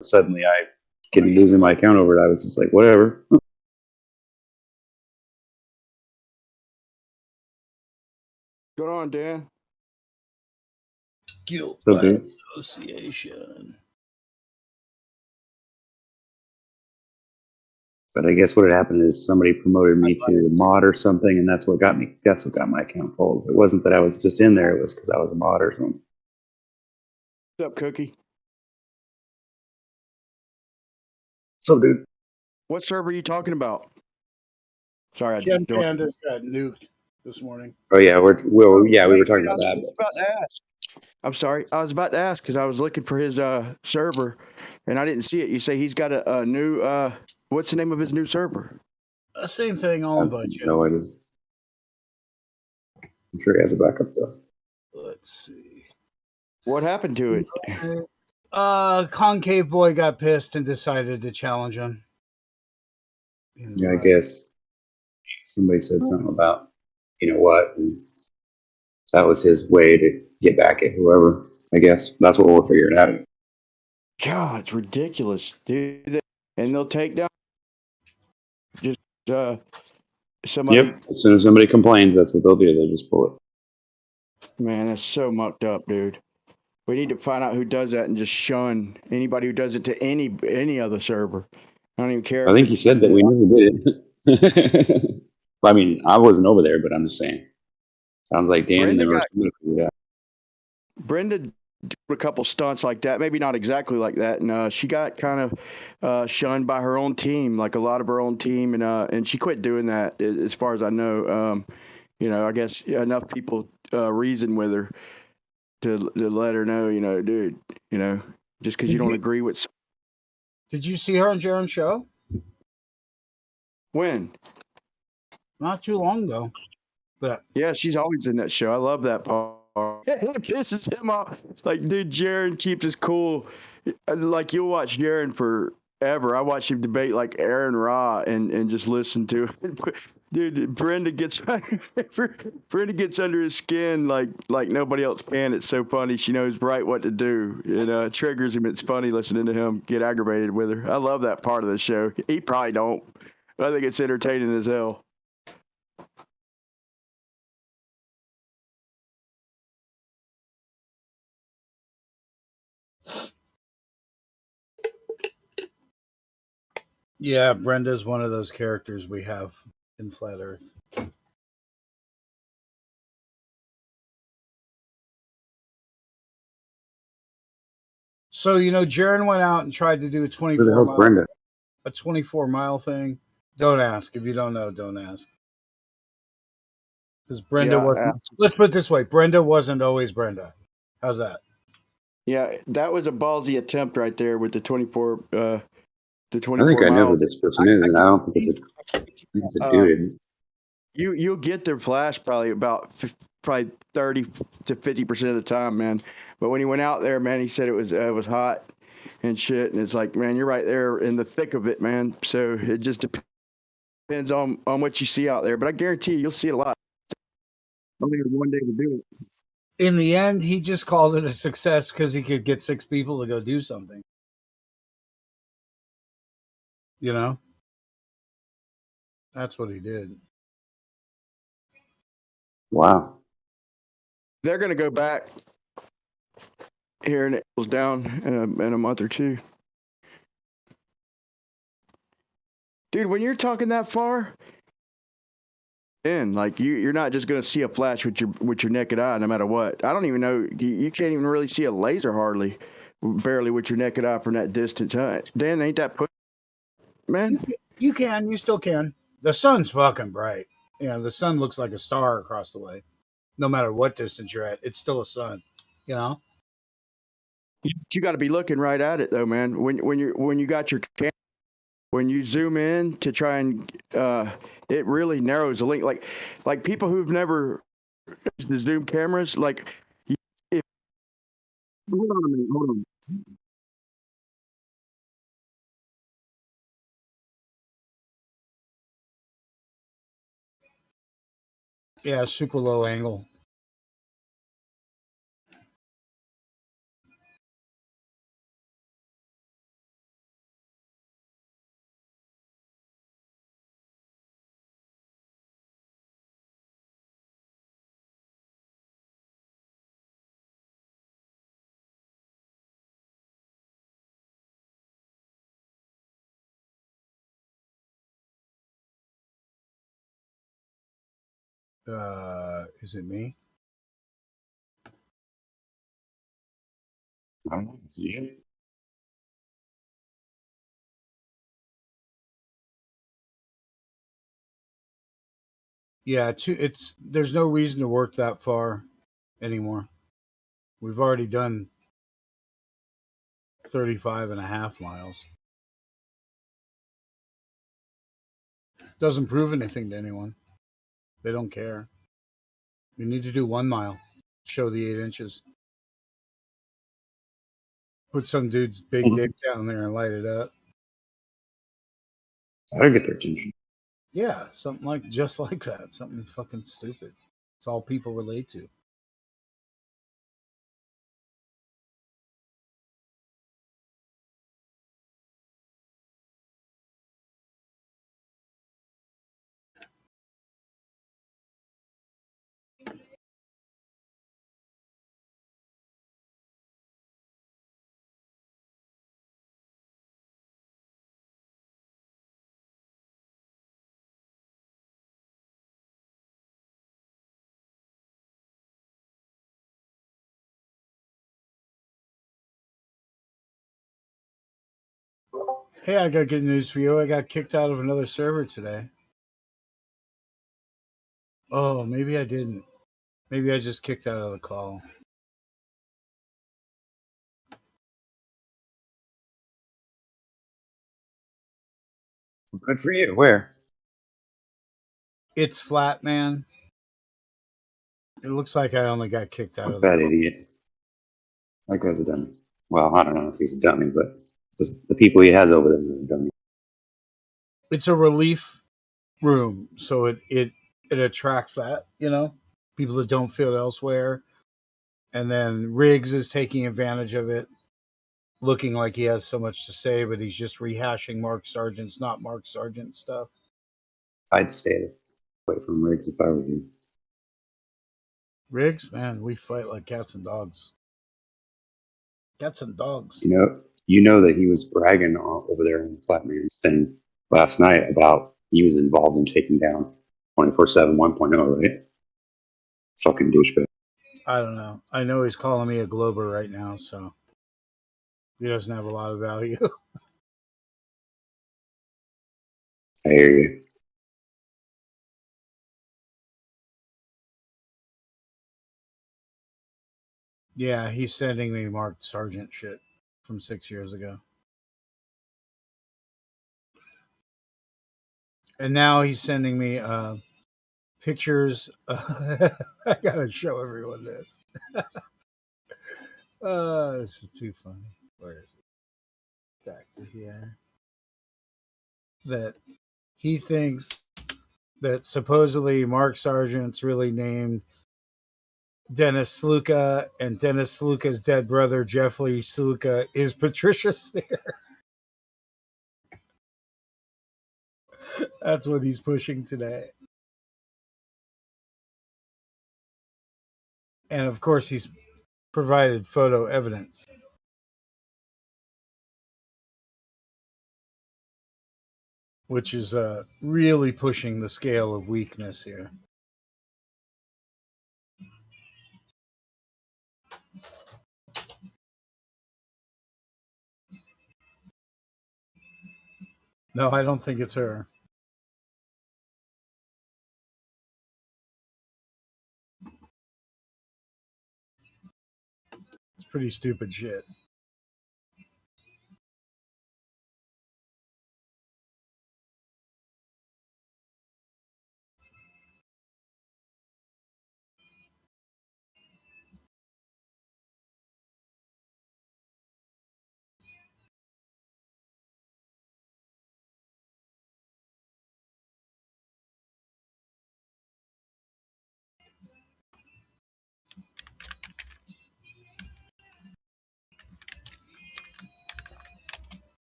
Suddenly I kept losing my account over it. I was just like, whatever. Going on, Dan? Guilt So by good. association. But I guess what had happened is somebody promoted me to a mod or something, and that's what got my account full. It wasn't that I was just in there; it was because I was a mod or something. What's up, Cookie? So, dude, What server are you talking about? Sorry, I Ken joined. Pandas got nuked this morning. oh yeah, we were talking about I that. was about to ask. I'm sorry. I was about to ask because I was looking for his server, and I didn't see it. You say he's got a new. What's the name of his new server? Same thing. I'll invite you. No idea. I'm sure he has a backup though. Let's see. What happened to it? Concave Boy got pissed and decided to challenge him. Yeah, I guess somebody said something about you know what, and that was his way to get back at whoever. I guess that's what we'll figure it out. God, it's ridiculous, dude. And they'll take down just somebody. Yep. As soon as somebody complains, that's what they'll do. They'll just pull it. Man, that's so mucked up, dude. We need to find out who does that and just shun anybody who does it to any other server. I don't even care. I think he said that we never did it. I mean, I wasn't over there, but I'm just saying. Sounds like Dan and them are going to figure it out. Brenda did a couple stunts like that, maybe not exactly like that, and she got kind of shunned by her own team, like a lot of her own team, and she quit doing that, as far as I know. You know, I guess enough people reason with her to let her know, you know, dude, you know, just because you don't agree with. Did you see her on Jaron's show? When? Not too long ago. But yeah, she's always in that show. I love that part. It pisses him off. Like, dude, Jaron keeps his cool. Like, you'll watch Jaron forever. I watch him debate like Aaron Ra and just listen to it. Dude, Brenda gets under his skin like nobody else can. It's so funny. She knows right what to do. It triggers him. It's funny listening to him get aggravated with her. I love that part of the show. He probably don't. I think it's entertaining as hell. yeah, Brenda's one of those characters we have in Flat Earth. So, you know, Jaron went out and tried to do a 24-mile thing. Don't ask. If you don't know, don't ask. Because Brenda wasn't. Let's put it this way: Brenda wasn't always Brenda. How's that? Yeah, that was a ballsy attempt right there with the 24. The 24 I think I know who miles. this person is, and I don't think it's a dude. You'll get their flash probably about 30 to 50% of the time, man. But when he went out there, man, he said it was hot and shit, and it's like, man, you're right there in the thick of it, man. So it just depends on what you see out there. But I guarantee you'll see it a lot. Only one day to do it. In the end, he just called it a success because he could get 6 people to go do something. You know? That's what he did. Wow. They're going to go back here and it goes down in a month or two. Dude, when you're talking that far in, like you're not just going to see a flash with your naked eye no matter what. I don't even know. You can't even really see a laser barely with your naked eye from that distance. Huh? Dan, ain't that man? You can. You still can. The sun's fucking bright. You know, the sun looks like a star across the way. No matter what distance you're at, it's still a sun. You know? You got to be looking right at it though, man. When you got your camera, when you zoom in to try and it really narrows the link. Like people who've never used the zoom cameras, like hold on a minute, hold on. Yeah, super low angle. Is it me? I don't know. Is it you? Yeah, there's no reason to work that far anymore. We've already done 35.5 miles. Doesn't prove anything to anyone. They don't care. You need to do 1 mile. Show the 8 inches. Put some dude's big dick down there and light it up. That'll get their attention. Yeah, something like just like that. Something fucking stupid. It's all people relate to. Hey, I got good news for you. I got kicked out of another server today. Oh, maybe I didn't. Maybe I just kicked out of the call. Good for you. Where? It's flat, man. It looks like I only got kicked out of the That call. idiot. That guy's a dummy. Well, I don't know if he's a dummy, but just the people he has over there are a dummy. It's a relief room, so it attracts that, people that don't feel elsewhere. And then Riggs is taking advantage of it, looking like he has so much to say, but he's just rehashing Mark Sargent's not Mark Sargent stuff. I'd stay away from Riggs if I were you. Riggs, man, we fight like cats and dogs. Cats and dogs. You know that he was bragging over there in the Flatman's thing last night about he was involved in taking down 24/7 1.0, right? Fucking douchebag. I don't know. I know he's calling me a Glober right now, so he doesn't have a lot of value. I hear you. Yeah, he's sending me Mark Sargent shit from 6 years ago. And now he's sending me pictures. I gotta show everyone this. This is too funny. Where is it? Back to here. That he thinks that supposedly Mark Sargent's really named Dennis Sluka, and Dennis Sluka's dead brother, Jeffrey Sluka, is Patricia Steer. That's what he's pushing today. And of course, he's provided photo evidence. Which is really pushing the scale of weakness here. No, I don't think it's her. It's pretty stupid shit.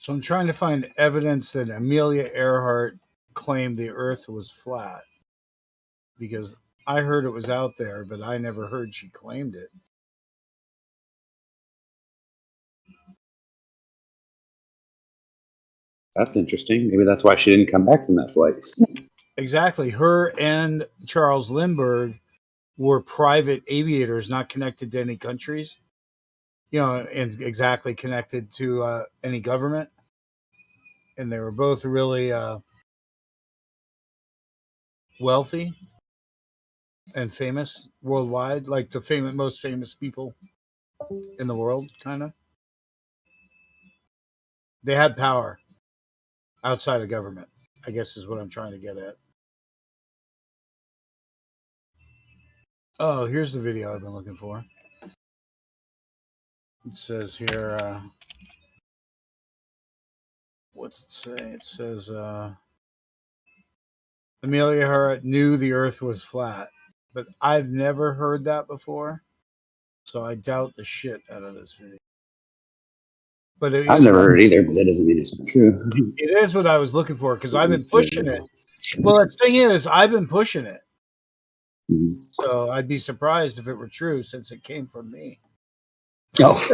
So I'm trying to find evidence that Amelia Earhart claimed the Earth was flat, because I heard it was out there, but I never heard she claimed it. That's interesting. Maybe that's why she didn't come back from that flight. Exactly. Her and Charles Lindbergh were private aviators, not connected to any countries, and exactly connected to any government. And they were both really wealthy and famous worldwide, like the most famous people in the world, kind of. They had power outside of government, I guess is what I'm trying to get at. Oh, here's the video I've been looking for. It says here, what's it say? It says, Amelia Earhart knew the Earth was flat, but I've never heard that before, so I doubt the shit out of this video. But I've never heard it either, but that doesn't mean it's true. it is what I was looking for, because I've been pushing it. Well, the thing is, I've been pushing it, so I'd be surprised if it were true, since it came from me. Oh.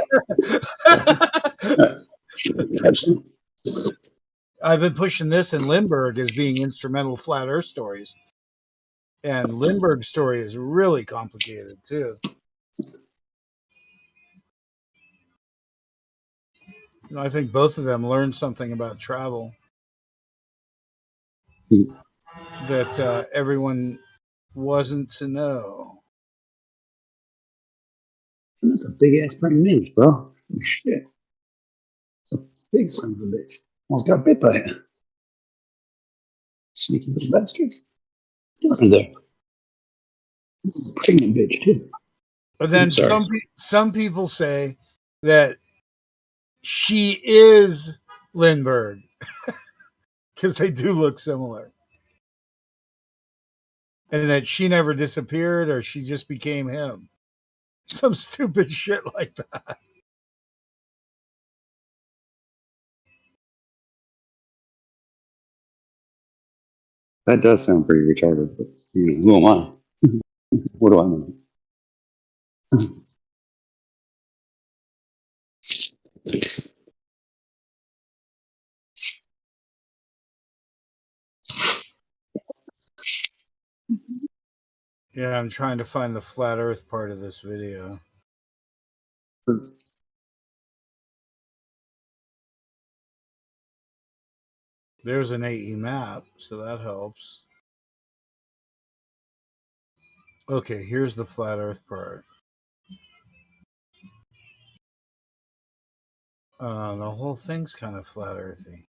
I've been pushing this and Lindbergh as being instrumental flat Earth stories. And Lindbergh's story is really complicated, too. I think both of them learned something about travel that everyone wasn't to know. That's a big ass praying mantis, bro. Oh, shit. It's a big son of a bitch. Almost got bit by it. Sneaky little bastard. Look at there. Pregnant bitch, too. But then some people say that she is Lindbergh because they do look similar. And that she never disappeared, or she just became him. Some stupid shit like that. That does sound pretty retarded, but who am I? What do I know? Yeah, I'm trying to find the flat Earth part of this video. There's an AE map, so that helps. Okay, here's the flat Earth part. The whole thing's kind of flat earthy.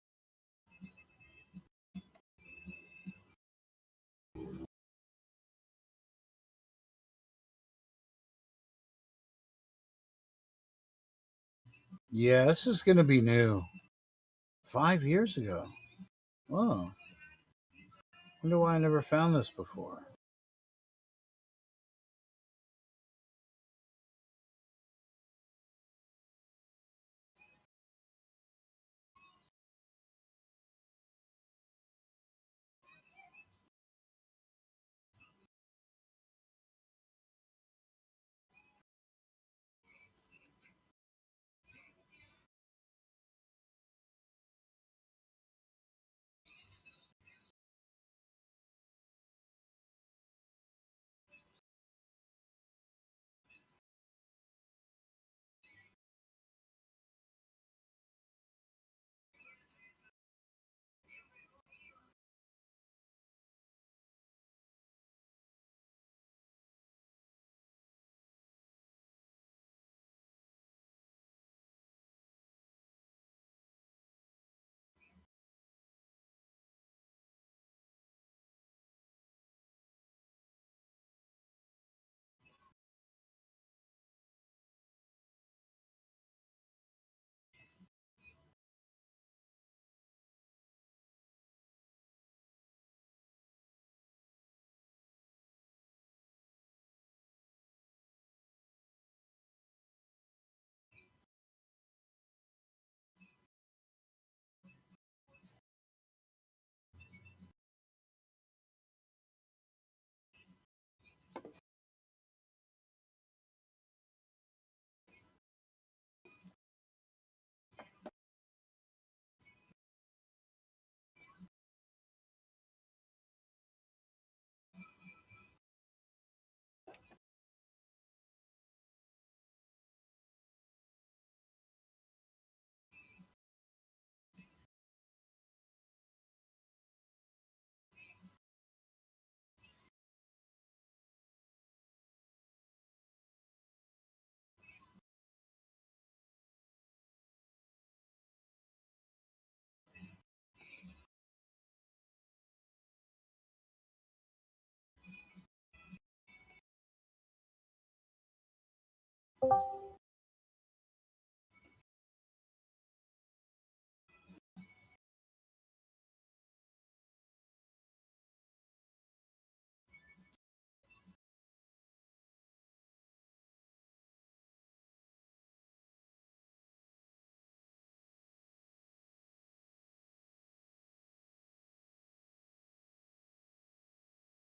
Yeah, this is going to be new. 5 years ago. Oh. Wonder why I never found this before.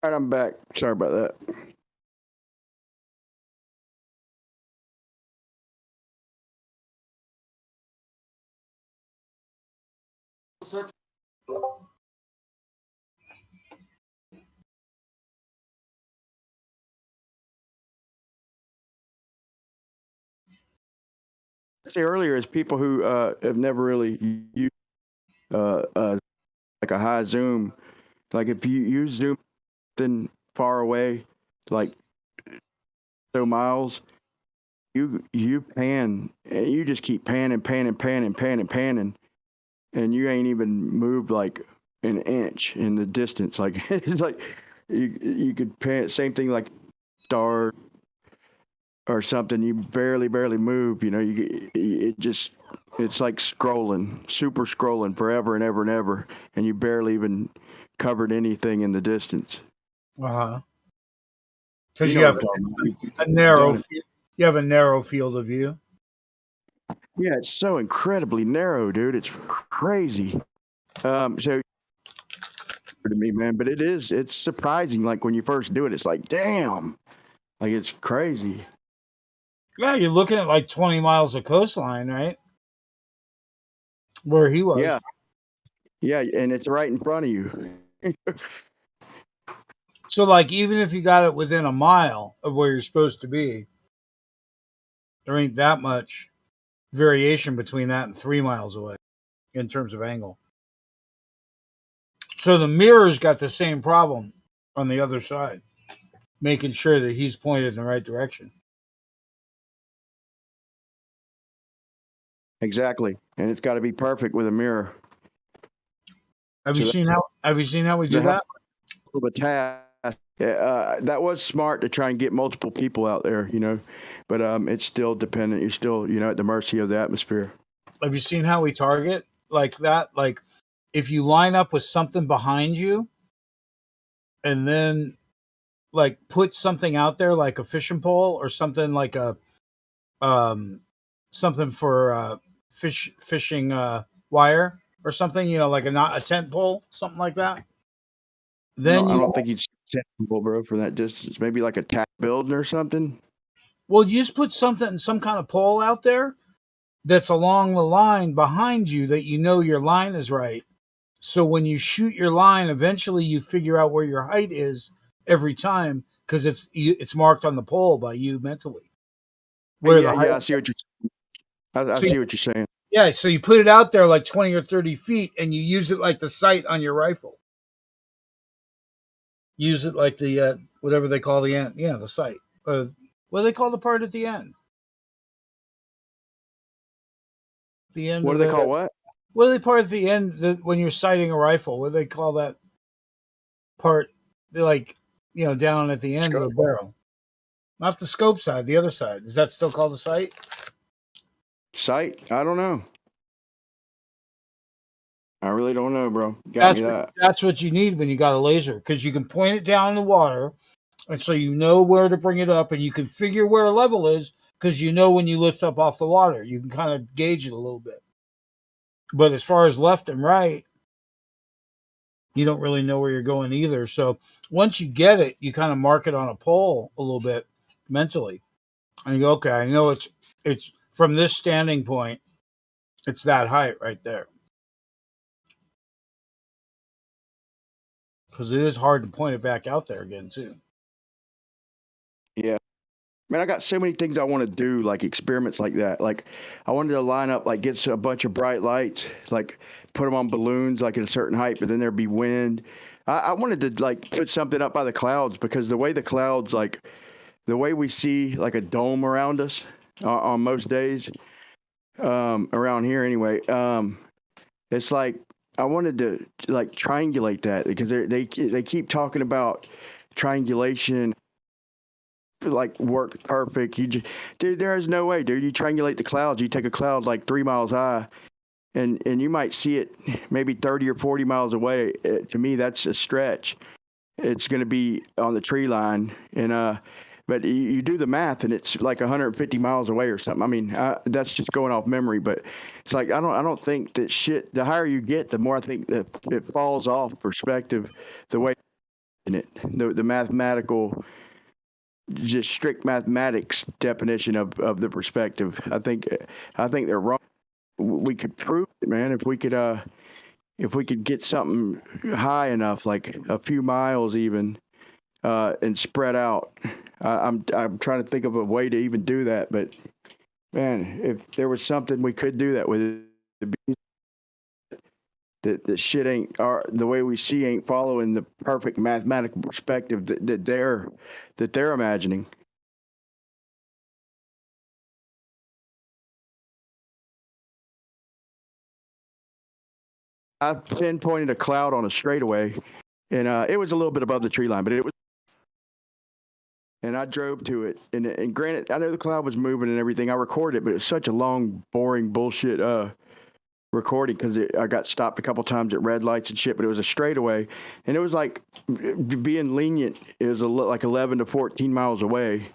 All right, I'm back. Sorry about that. Say earlier is people who have never really used like a high zoom. Like if you zoom then far away, like so miles, you pan and you just keep panning, and you ain't even moved like an inch in the distance. Like it's like you could pan same thing like star or something. You barely move. You know, it's like scrolling, super scrolling forever and ever and ever, and you barely even covered anything in the distance. Uh-huh. Because You you know have what I'm talking about. a narrow Done it. you have a narrow field of view. Yeah, it's so incredibly narrow, dude. It's crazy. So to me, man, but it's surprising. Like when you first do it, it's like, damn, like it's crazy. Yeah, you're looking at like 20 miles of coastline, right? Where he was. Yeah, yeah, and it's right in front of you. So like even if you got it within a mile of where you're supposed to be, there ain't that much variation between that and 3 miles away in terms of angle. So the mirror's got the same problem on the other side, making sure that he's pointed in the right direction. Exactly, and it's got to be perfect with a mirror. Have So you seen how we do that? of a task. That was smart to try and get multiple people out there, you know, but it's still dependent. You're still, you know, at the mercy of the atmosphere. Have you seen how we target like that? Like if you line up with something behind you and then like put something out there like a fishing pole or something like a something for fishing wire or something, you know, like a tent pole, something like that. Then I you don't think you'd send people, bro, for that distance. Maybe like a tack building or something. you just put something, some kind of pole out there that's along the line behind you that you know your line is right. So when you shoot your line, eventually you figure out where your height is every time because it's marked on the pole by you mentally. Where the height. I see what I So see what you're saying. yeah, so you put it out there like 20 or 30 feet and you use it like the sight on your rifle. Use it like the whatever they call the end. Yeah, the sight. What do they call the part at the end? The end What of do they the. call what? What do they part at the end when you're sighting a rifle? What do they call that part? They're like, you know, down at the end of the barrel. Not the scope side, the other side. Is that still called the sight? Sight? I don't know. I really don't know, bro. Got me that. That's what you need when you got a laser because you can point it down in the water, and so you know where to bring it up, and you can figure where a level is because you know when you lift up off the water, you can kind of gauge it a little bit. But as far as left and right, you don't really know where you're going either. So once you get it, you kind of mark it on a pole a little bit mentally, and you go, okay, I know it's from this standing point, it's that height right there. Because it is hard to point it back out there again too. Yeah. Man, I got so many things I want to do, like experiments like that. Like, I wanted to line up, like, get a bunch of bright lights, like, put them on balloons, like, at a certain height, but then there'd be wind. I wanted to, like, put something up by the clouds because the way the clouds, like, the way we see, like, a dome around us on most days, around here anyway, it's like I wanted to, like, triangulate that because they keep talking about triangulation like worked perfect. Dude, there is no way, dude. You triangulate the clouds. You take a cloud like 3 miles high, and you might see it maybe 30 or 40 miles away. To me, that's a stretch. It's going to be on the tree line, and but you do the math, and it's like 150 miles away or something. I mean, that's just going off memory, but it's like I don't think that shit. The higher you get, the more I think that it falls off perspective. The way in it, the mathematical, just strict mathematics definition of the perspective. I think they're wrong. We could prove it, man, if we could get something high enough, like a few miles even, and spread out. I'm trying to think of a way to even do that, but man, if there was something we could do that with, that shit ain't the way we see ain't following the perfect mathematical perspective that they're imagining. I pinpointed a cloud on a straightaway, and it was a little bit above the tree line, but it was. And I drove to it, and granted, I know the cloud was moving and everything. I recorded it, but it was such a long, boring bullshit recording because I got stopped a couple times at red lights and shit. But it was a straightaway, and it was like being lenient. It was like 11 to 14 miles away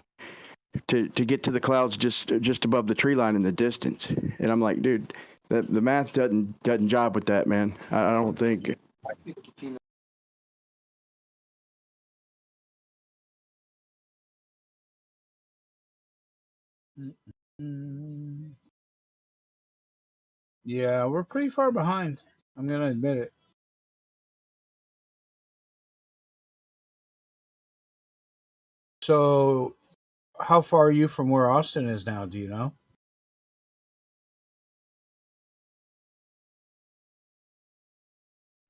to get to the clouds just above the tree line in the distance. And I'm like, dude, the math doesn't jive with that, man. I don't think. Yeah, we're pretty far behind. I'm gonna admit it. So, how far are you from where Austin is now? Do you know?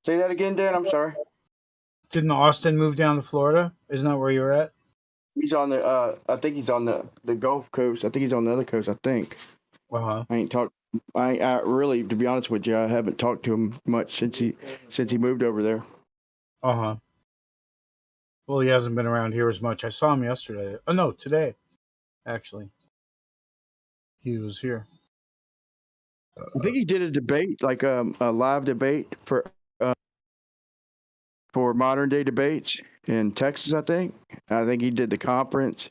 Say that again, Dan. I'm sorry. Didn't Austin move down to Florida? Isn't that where you're at? He's on the. I think he's on the Gulf Coast. I think he's on the other coast. I think. Uh-huh. I ain't talked. I really, to be honest with you, I haven't talked to him much since he moved over there. Uh-huh. Well, he hasn't been around here as much. I saw him yesterday. Oh no, today. Actually. He was here. I think he did a debate, like a live debate for modern day debates in Texas. I think he did the conference,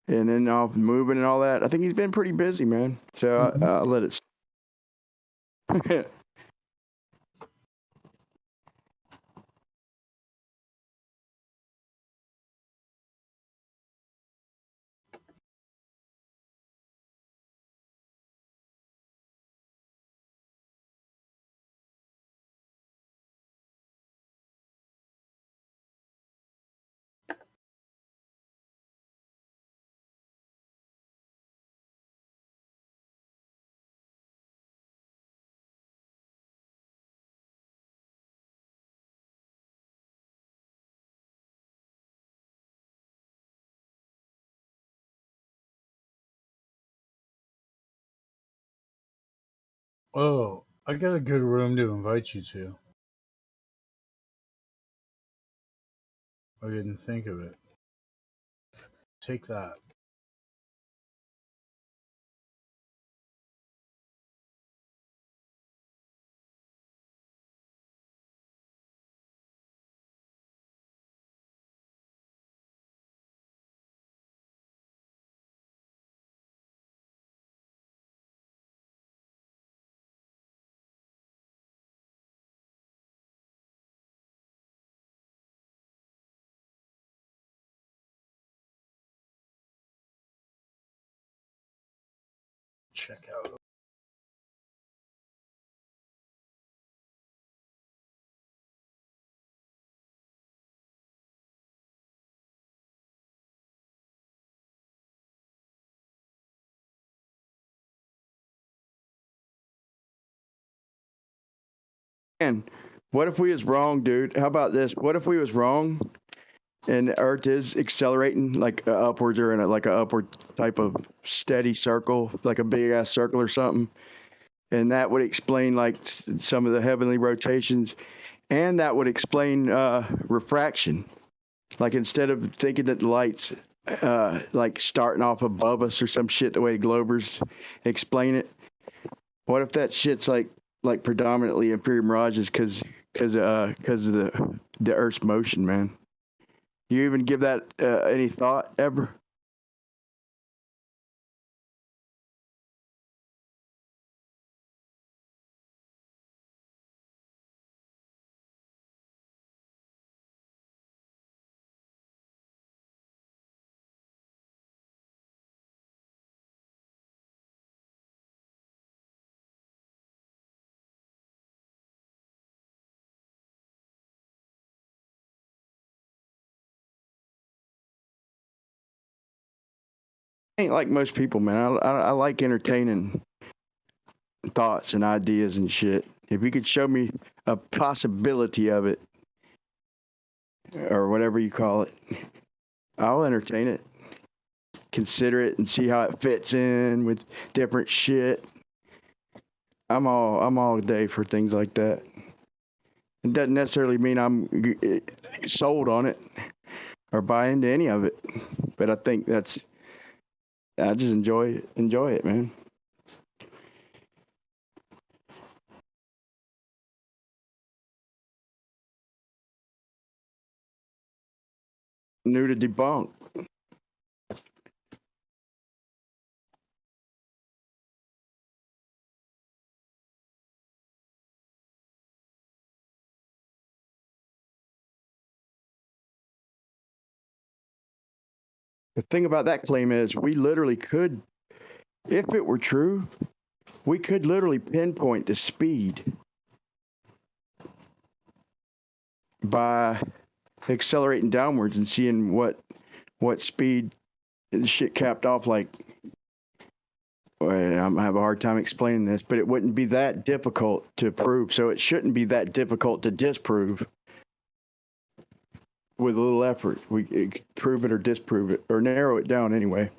and then off moving and all that. I think he's been pretty busy, man. So I'll let it. Oh, I got a good room to invite you to. I didn't think of it. Take that. Check out. And what if we was wrong, dude? How about this? What if we was wrong, and Earth is accelerating like upwards or in like a upward type of steady circle, like a big ass circle or something? And that would explain like some of the heavenly rotations, and that would explain refraction. Like instead of thinking that the light's like starting off above us or some shit, the way Globers explain it. What if that shit's like predominantly inferior mirages because of the Earth's motion, man? You even give that any thought ever? Ain't like most people, man. I like entertaining thoughts and ideas and shit. If you could show me a possibility of it, or whatever you call it, I'll entertain it, consider it, and see how it fits in with different shit. I'm all day for things like that. It doesn't necessarily mean I'm sold on it or buy into any of it, but I think I just enjoy it, man. New to debunk. The thing about that claim is we literally could, if it were true, we could literally pinpoint the speed by accelerating downwards and seeing what speed the shit capped off like. I'm gonna have a hard time explaining this, but it wouldn't be that difficult to prove, so it shouldn't be that difficult to disprove. With a little effort, we could prove it or disprove it or narrow it down anyway.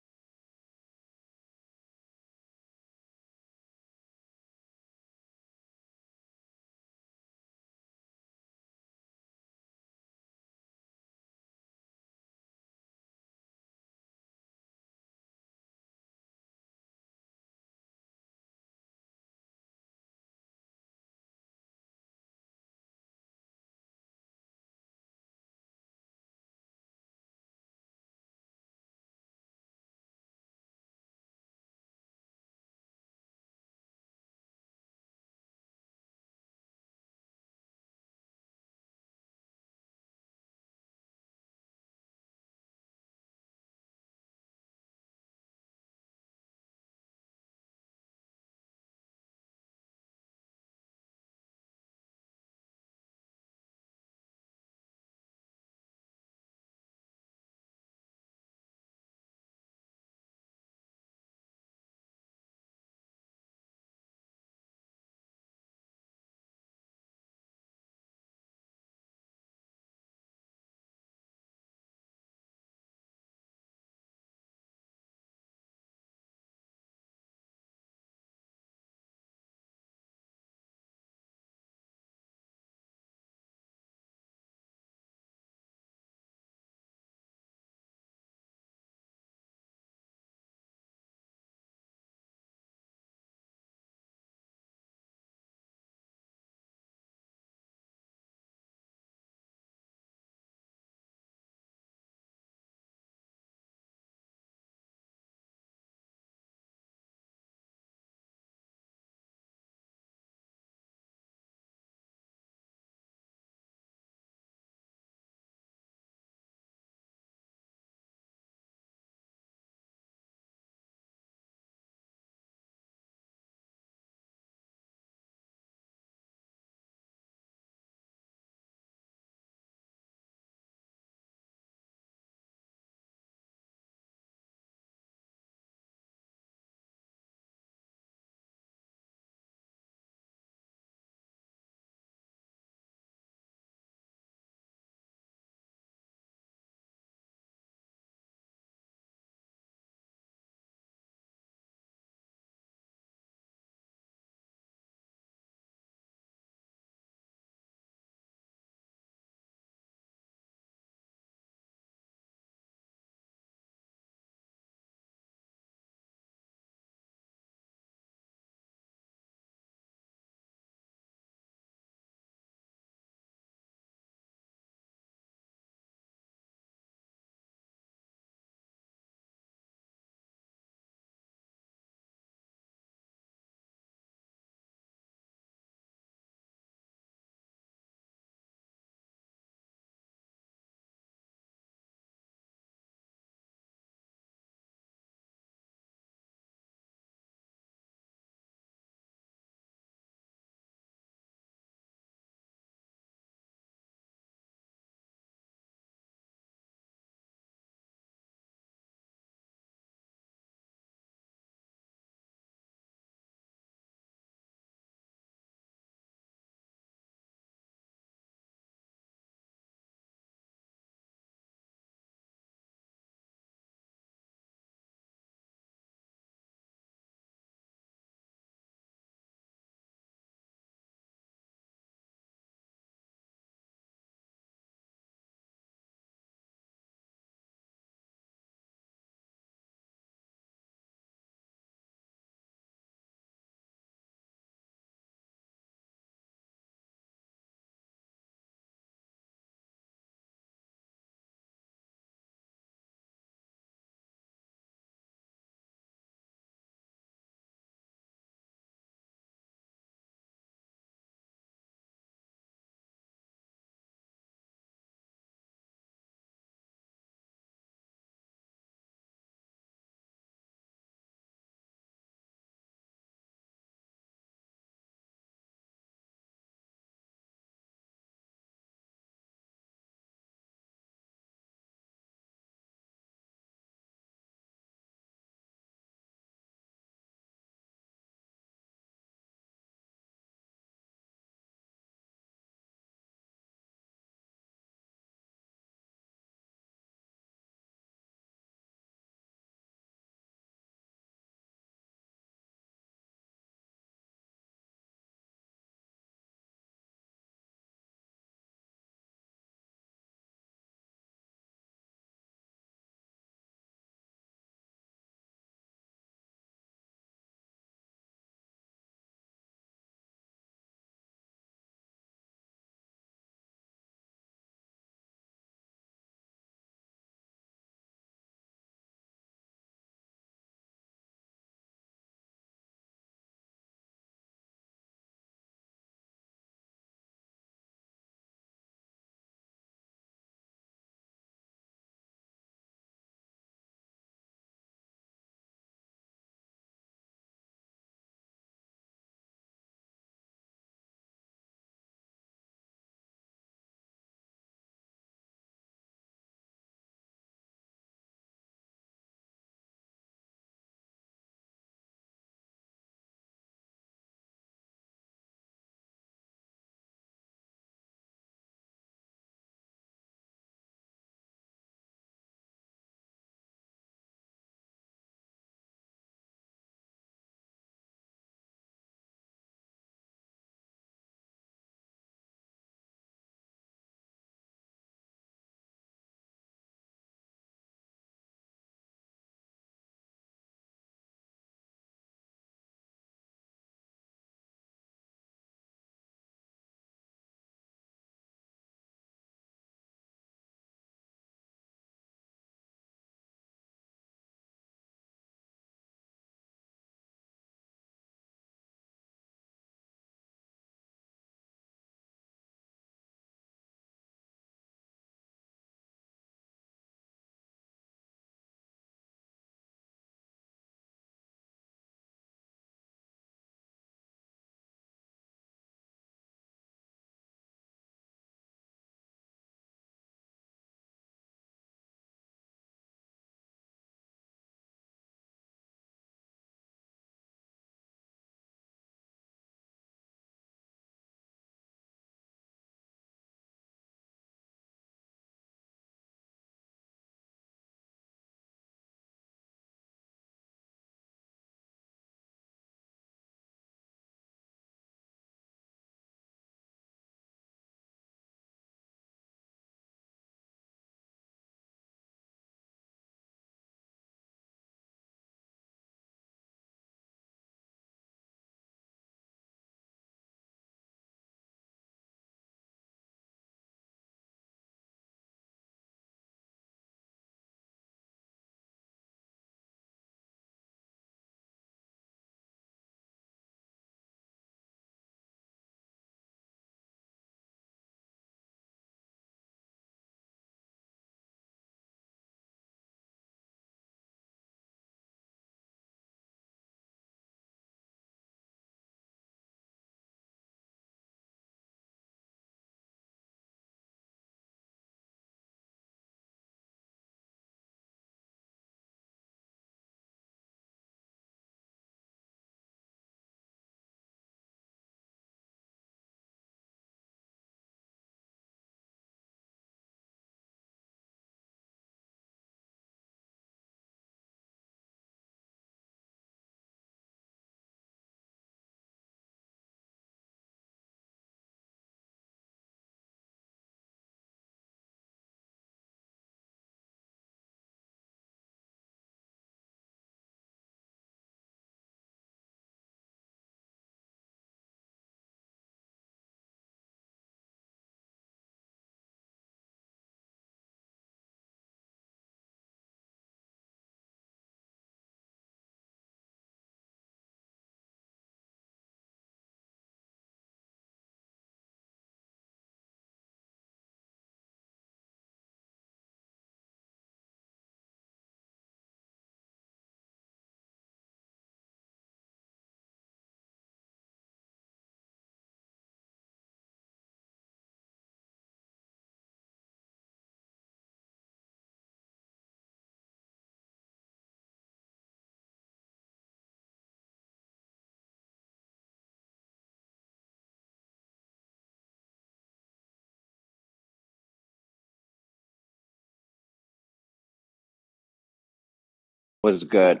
was good.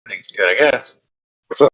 Things good, I guess. What's up?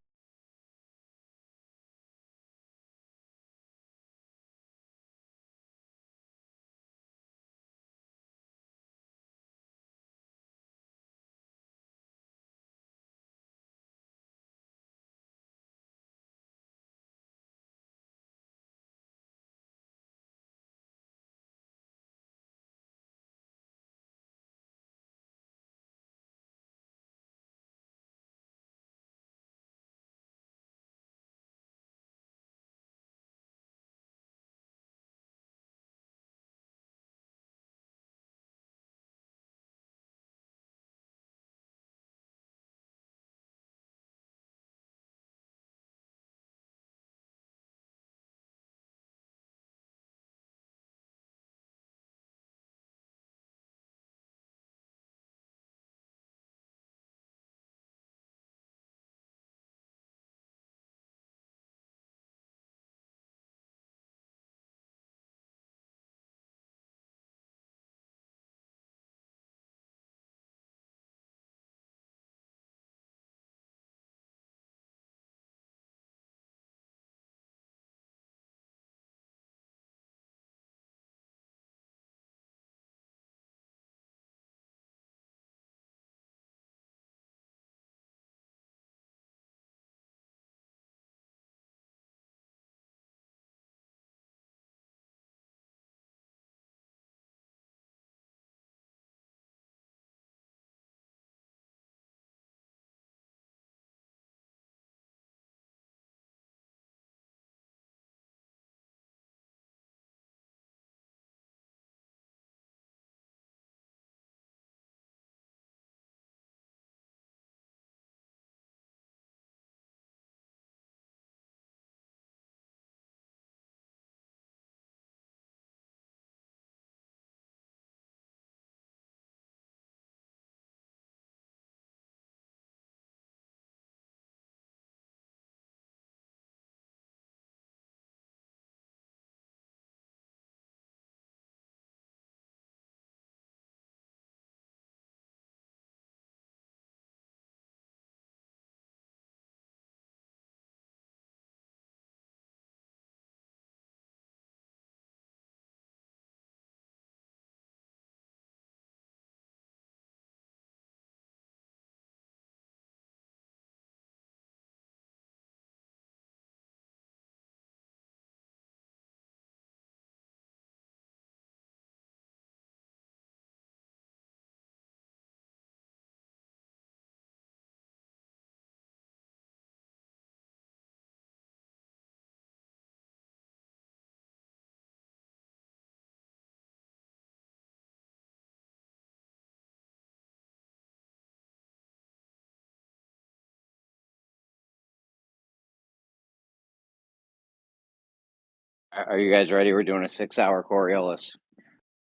Are you guys ready? We're doing a 6-hour Coriolis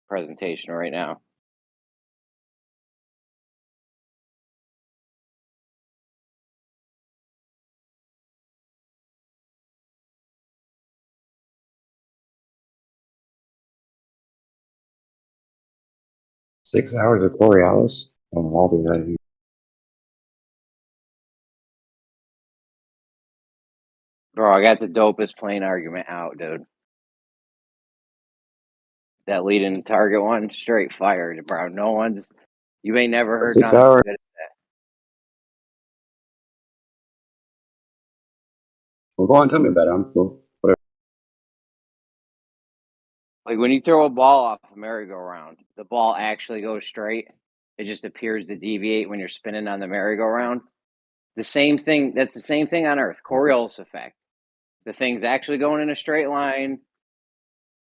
presentation right now. $6 of Coriolis. I'll be ready. Bro, I got the dopest plane argument out, dude. That leading target one, straight fired, bro. No one, you ain't never heard 6 nothing hours. good. Well, go on, tell me about it. I'm cool. Whatever. Like when you throw a ball off a merry-go-round, the ball actually goes straight. It just appears to deviate when you're spinning on the merry-go-round. The same thing, that's the same thing on Earth, Coriolis effect. The thing's actually going in a straight line,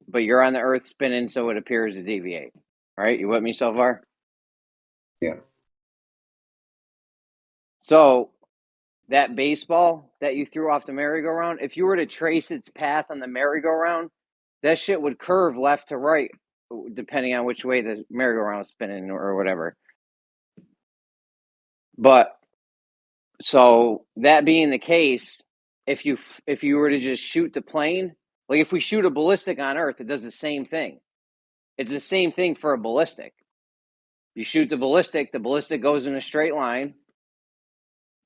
but you're on the Earth spinning, so it appears to deviate. Right? You with me so far? Yeah. So that baseball that you threw off the merry-go-round, if you were to trace its path on the merry-go-round, that shit would curve left to right, depending on which way the merry-go-round is spinning or whatever. But so that being the case, if you were to just shoot the plane, like if we shoot a ballistic on Earth, it does the same thing. It's the same thing for a ballistic. You shoot the ballistic goes in a straight line,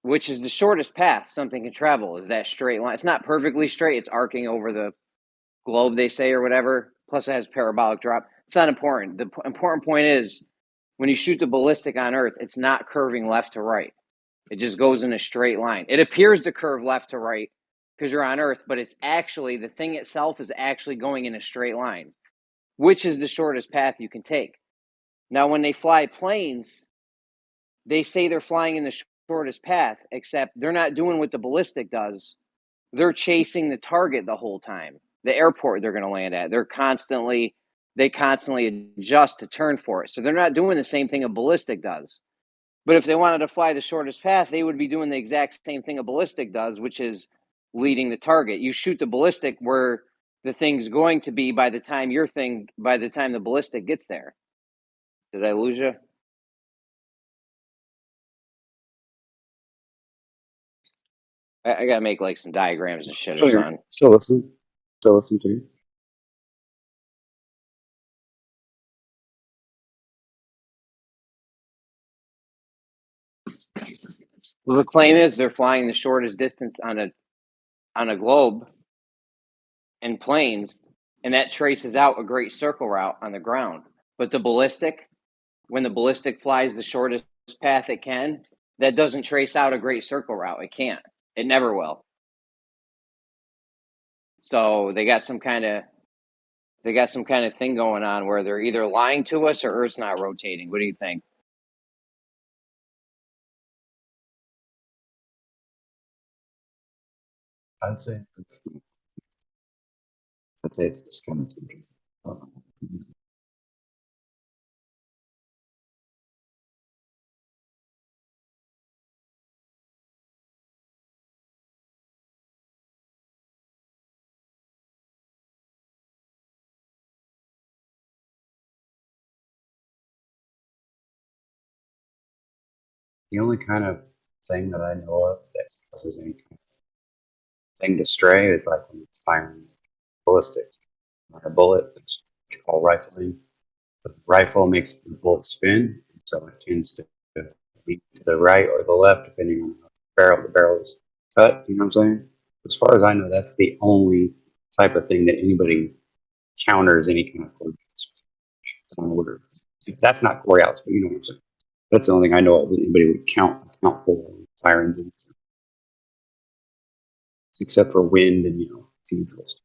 which is the shortest path something can travel, is that straight line. It's not perfectly straight, it's arcing over the globe, they say, or whatever. Plus it has parabolic drop. It's not important. The important point is when you shoot the ballistic on Earth, it's not curving left to right. It just goes in a straight line. It appears to curve left to right because you're on Earth, but it's actually, the thing itself is actually going in a straight line, which is the shortest path you can take. Now, when they fly planes, they say they're flying in the shortest path, except they're not doing what the ballistic does. They're chasing the target the whole time. The airport they're going to land at, they constantly adjust to turn for it. So they're not doing the same thing a ballistic does. But if they wanted to fly the shortest path, they would be doing the exact same thing a ballistic does, which is leading the target. You shoot the ballistic where the thing's going to be by the time the ballistic gets there. Did I lose you? I gotta make like some diagrams and shit or Still here. something. Still listening. Still listening to you. Well, the claim is they're flying the shortest distance on a globe in planes, and that traces out a great circle route on the ground. But the ballistic, when the ballistic flies the shortest path it can, that doesn't trace out a great circle route. It can't. It never will. So they got some kind of thing going on where they're either lying to us or Earth's not rotating. What do you think? I'd say it's discounted. The only kind of thing that I know of that causes any kind of thing to stray is like when it's firing ballistics. Like a bullet, that's what you call rifling. The rifle makes the bullet spin, so it tends to lean to the right or the left, depending on how the barrel is cut. You know what I'm saying? As far as I know, that's the only type of thing that anybody counters any kind of coordinates on order. That's not Coriolis, but you know what I'm saying. That's the only thing I know of that anybody would count for firing bullets, except for wind and neutral stuff.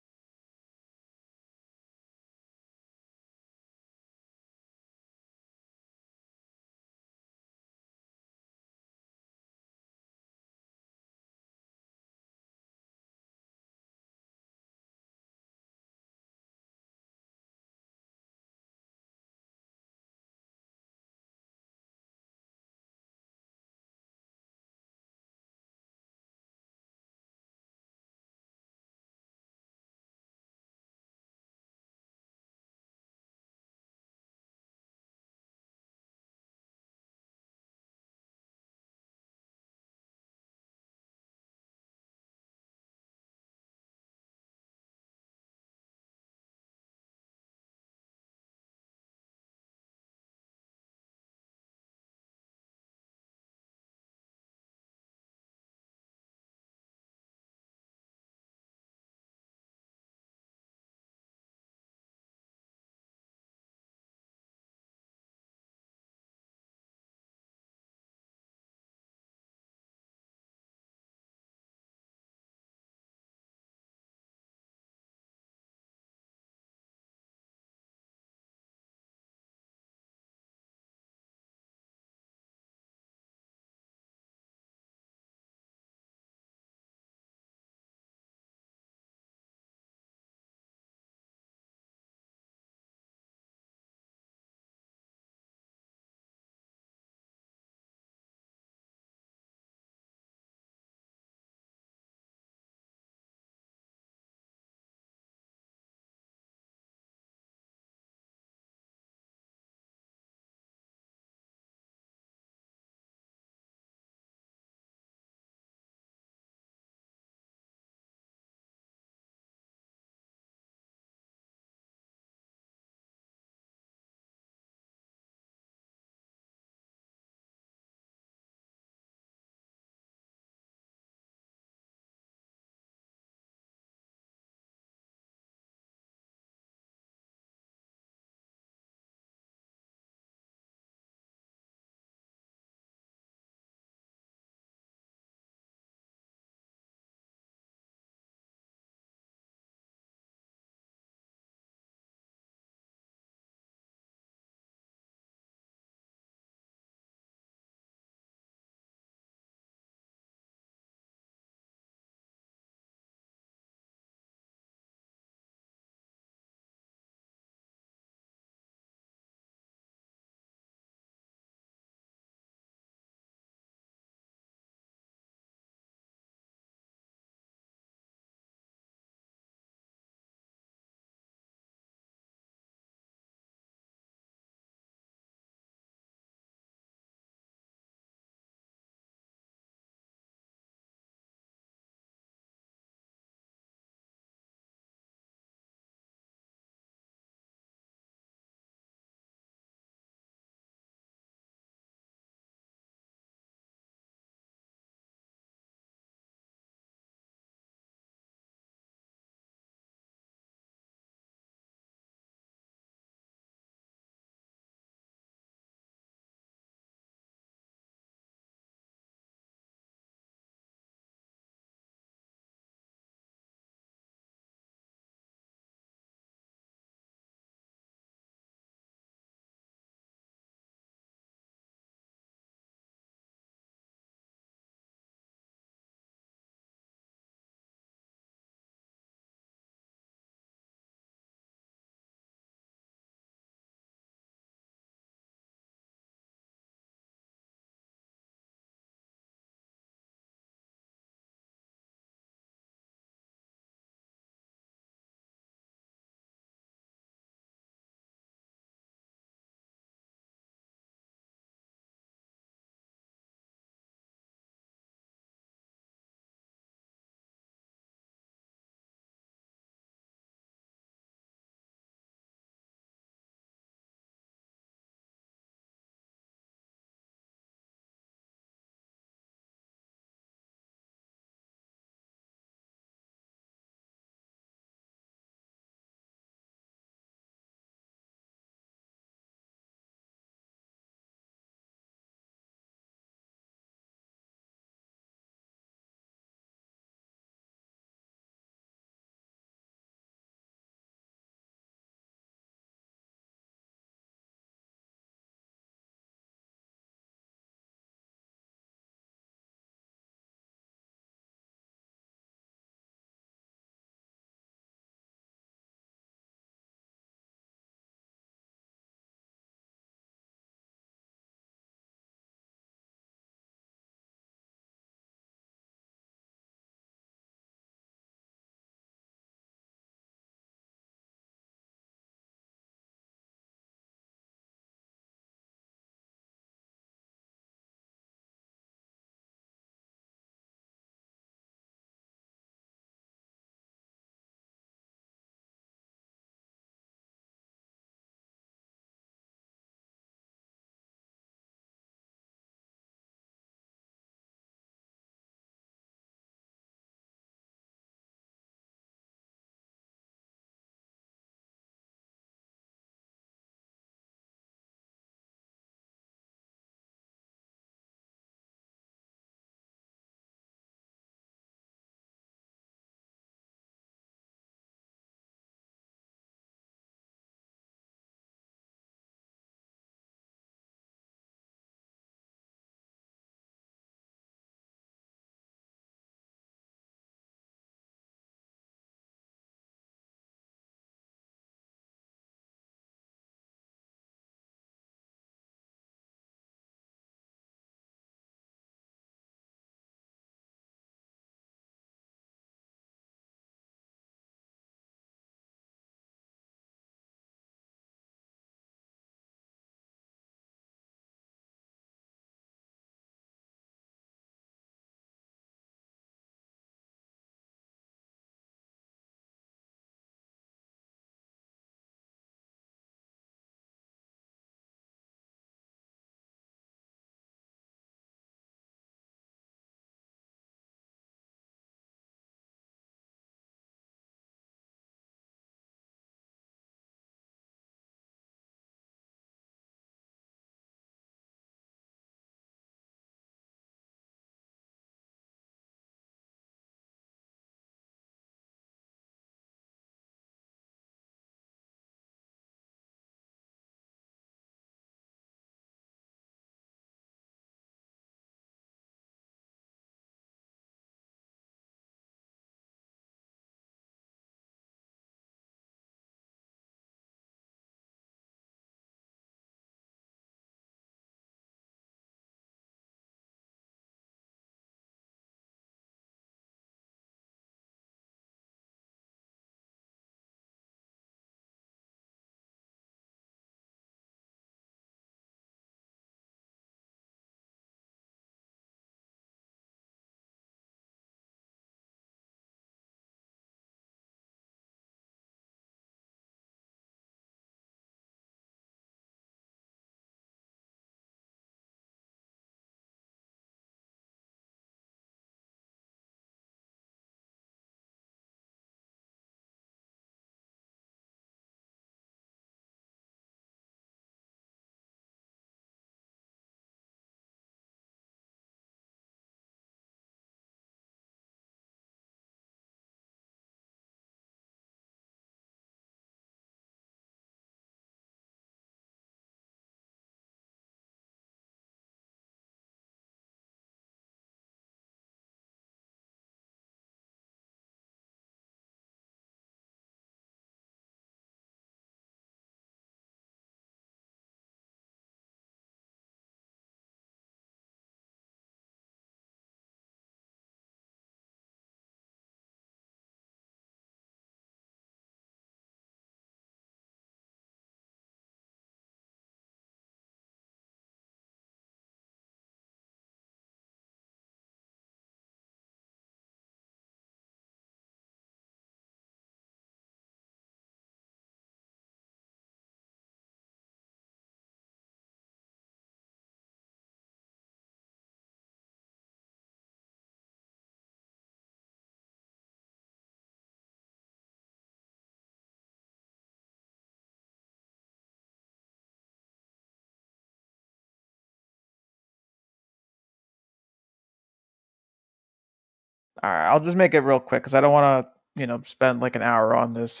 All right, I'll just make it real quick because I don't want to, spend like an hour on this.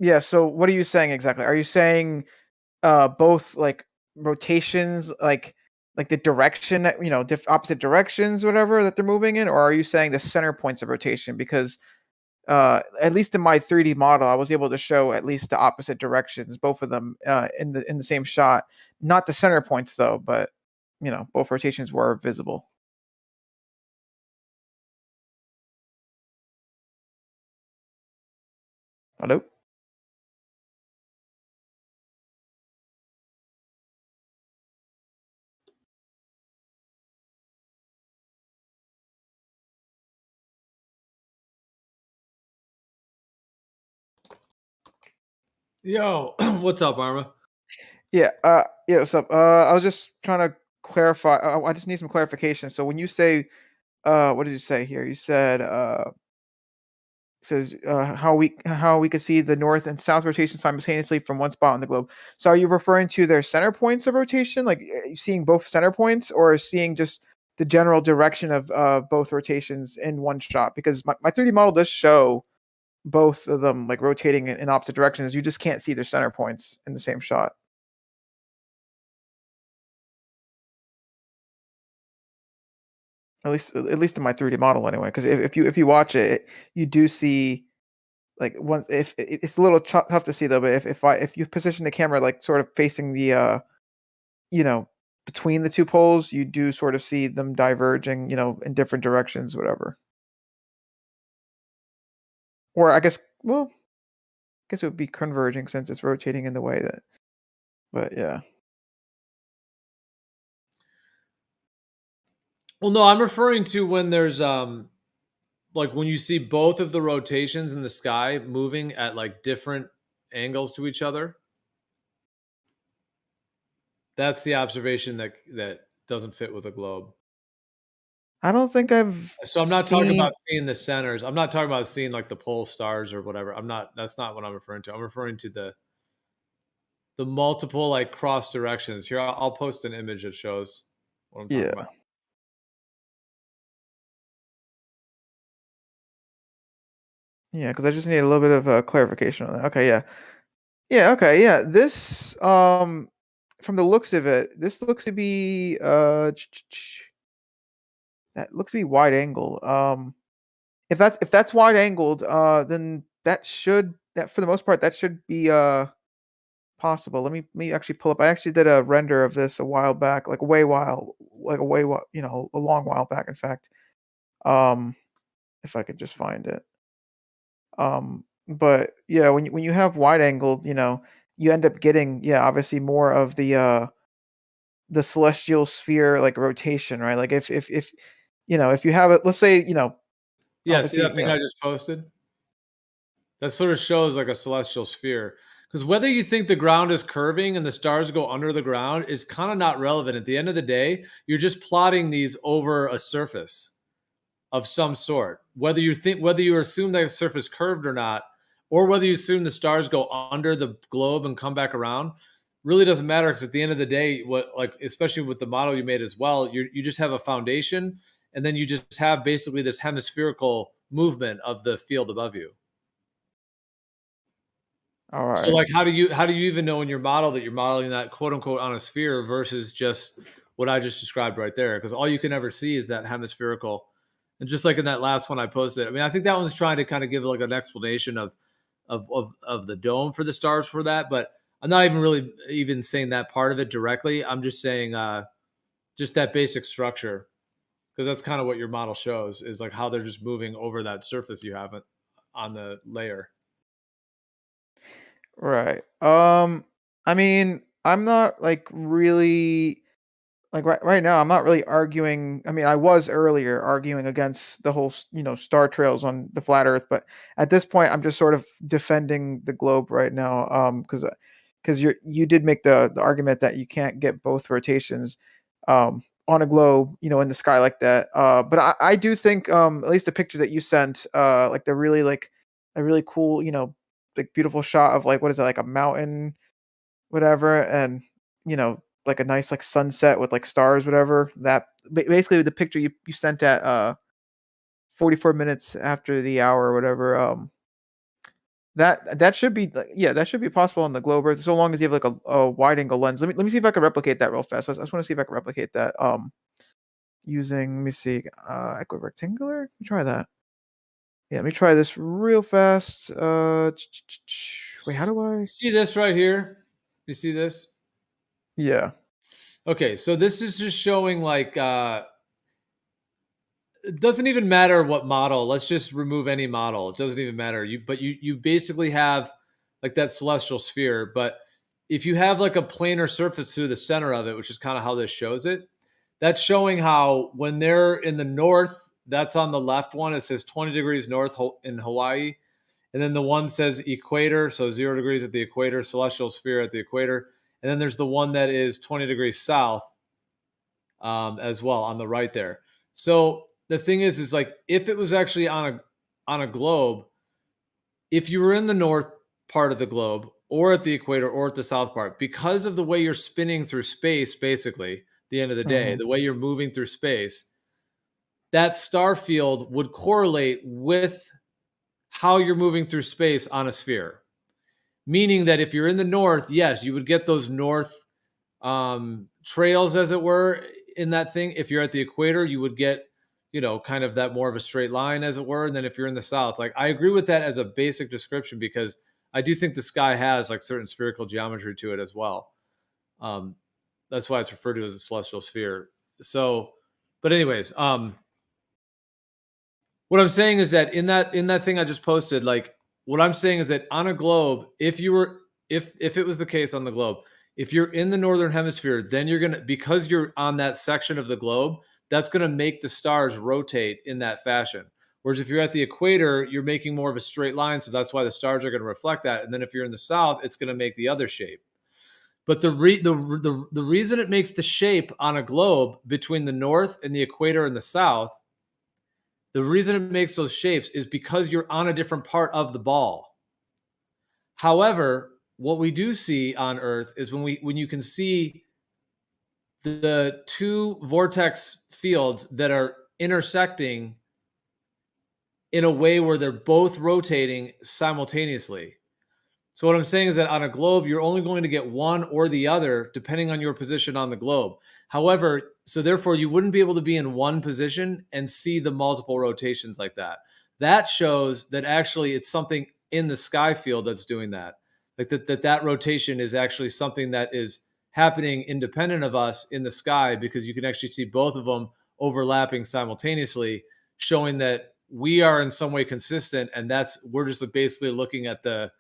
Yeah. So what are you saying exactly? Are you saying both like rotations, like the direction that opposite directions, whatever that they're moving in, or are you saying the center points of rotation? Because at least in my 3D model, I was able to show at least the opposite directions, both of them in the same shot. Not the center points though, but both rotations were visible. Hello. Yo, what's up, Arma? Yeah. Yeah. What's up? I was just trying to clarify. I just need some clarification. So when you say, what did you say here? You said, says how we could see the north and south rotation simultaneously from one spot on the globe. So are you referring to their center points of rotation, like seeing both center points, or seeing just the general direction of both rotations in one shot? Because my 3D model does show both of them like rotating in opposite directions. You just can't see their center points in the same shot. At least in my 3D model anyway. Because if you watch it, you do see like once if it's a little tough to see though. But if you position the camera like sort of facing the between the two poles, you do sort of see them diverging in different directions, whatever. Or I guess it would be converging since it's rotating in the way that. But yeah. Well, no, I'm referring to when there's like when you see both of the rotations in the sky moving at like different angles to each other. That's the observation that doesn't fit with a globe. I don't think I've. So I'm not talking about seeing the centers. I'm not talking about seeing like the pole stars or whatever. That's not what I'm referring to. I'm referring to the multiple like cross directions. Here, I'll post an image that shows what I'm talking about. Yeah, because I just need a little bit of clarification on that. Okay, yeah. Yeah, okay, yeah. This from the looks of it, this looks to be that looks to be wide angle. If that's wide angled, then that for the most part that should be possible. Let me actually pull up. I actually did a render of this a while back, like a long while back, in fact. If I could just find it. But yeah, when you have wide angled, you end up getting obviously more of the celestial sphere like rotation, right? Like if if you have it, let's say yeah, see that thing I just posted? That sort of shows like a celestial sphere. Because whether you think the ground is curving and the stars go under the ground is kind of not relevant. At the end of the day, you're just plotting these over a surface of some sort. Whether you assume that surface curved or not, or whether you assume the stars go under the globe and come back around, really doesn't matter. Because at the end of the day, especially with the model you made as well, you just have a foundation, and then you just have basically this hemispherical movement of the field above you. All right. So like how do you even know in your model that you're modeling that quote unquote on a sphere versus just what I just described right there? Because all you can ever see is that hemispherical. And just like in that last one I posted, I mean, I think that one's trying to kind of give like an explanation of the dome for the stars for that, but I'm not even really even saying that part of it directly. I'm just saying just that basic structure, because that's kind of what your model shows, is like how they're just moving over that surface you have on the layer. Right. I mean, I'm not like really like right now I'm not really arguing. I mean, I was earlier arguing against the whole, star trails on the flat earth, but at this point I'm just sort of defending the globe right now because you did make the argument that you can't get both rotations on a globe, in the sky like that. But I do think at least the picture that you sent like the really like a really cool, like beautiful shot of like what is it, like a mountain, whatever, and like a nice like sunset with like stars, whatever. That basically the picture you sent at 44 minutes after the hour or whatever. That should be that should be possible on the globe Earth, so long as you have like a wide angle lens. Let me see if I can replicate that real fast. I just want to see if I can replicate that using, let me see, equirectangular. Let me try that. Yeah, let me try this real fast. Wait, how do I See this right here? You see this? Yeah. Okay, so this is just showing like it doesn't even matter what model. Let's just remove any model. It doesn't even matter. You basically have like that celestial sphere, but if you have like a planar surface through the center of it, which is kind of how this shows it, that's showing how when they're in the north, that's on the left one. It says 20 degrees north in Hawaii. And then the one says equator, so 0 degrees at the equator, celestial sphere at the equator. And then there's the one that is 20 degrees south as well on the right there. So the thing is like if it was actually on a globe, if you were in the north part of the globe or at the equator or at the south part, because of the way you're spinning through space, basically, at the end of the day, the way you're moving through space, that star field would correlate with how you're moving through space on a sphere. Meaning that if you're in the north, yes, you would get those north trails, as it were, in that thing. If you're at the equator, you would get, kind of that more of a straight line, as it were. And then if you're in the south, like I agree with that as a basic description, because I do think the sky has like certain spherical geometry to it as well. That's why it's referred to as a celestial sphere. So, but anyways, what I'm saying is that in that thing I just posted, like what I'm saying is that on a globe, if it was the case on the globe, if you're in the northern hemisphere, then you're going to, because you're on that section of the globe, that's going to make the stars rotate in that fashion. Whereas if you're at the equator, you're making more of a straight line. So that's why the stars are going to reflect that. And then if you're in the south, it's going to make the other shape. But the reason it makes the shape on a globe between the north and the equator and the south, the reason it makes those shapes is because you're on a different part of the ball. However, what we do see on Earth is when you can see the two vortex fields that are intersecting in a way where they're both rotating simultaneously. So what I'm saying is that on a globe, you're only going to get one or the other depending on your position on the globe. However, so therefore you wouldn't be able to be in one position and see the multiple rotations like that. That shows that actually it's something in the sky field that's doing that. Like that rotation is actually something that is happening independent of us in the sky, because you can actually see both of them overlapping simultaneously, showing that we are in some way consistent, and we're just basically looking at the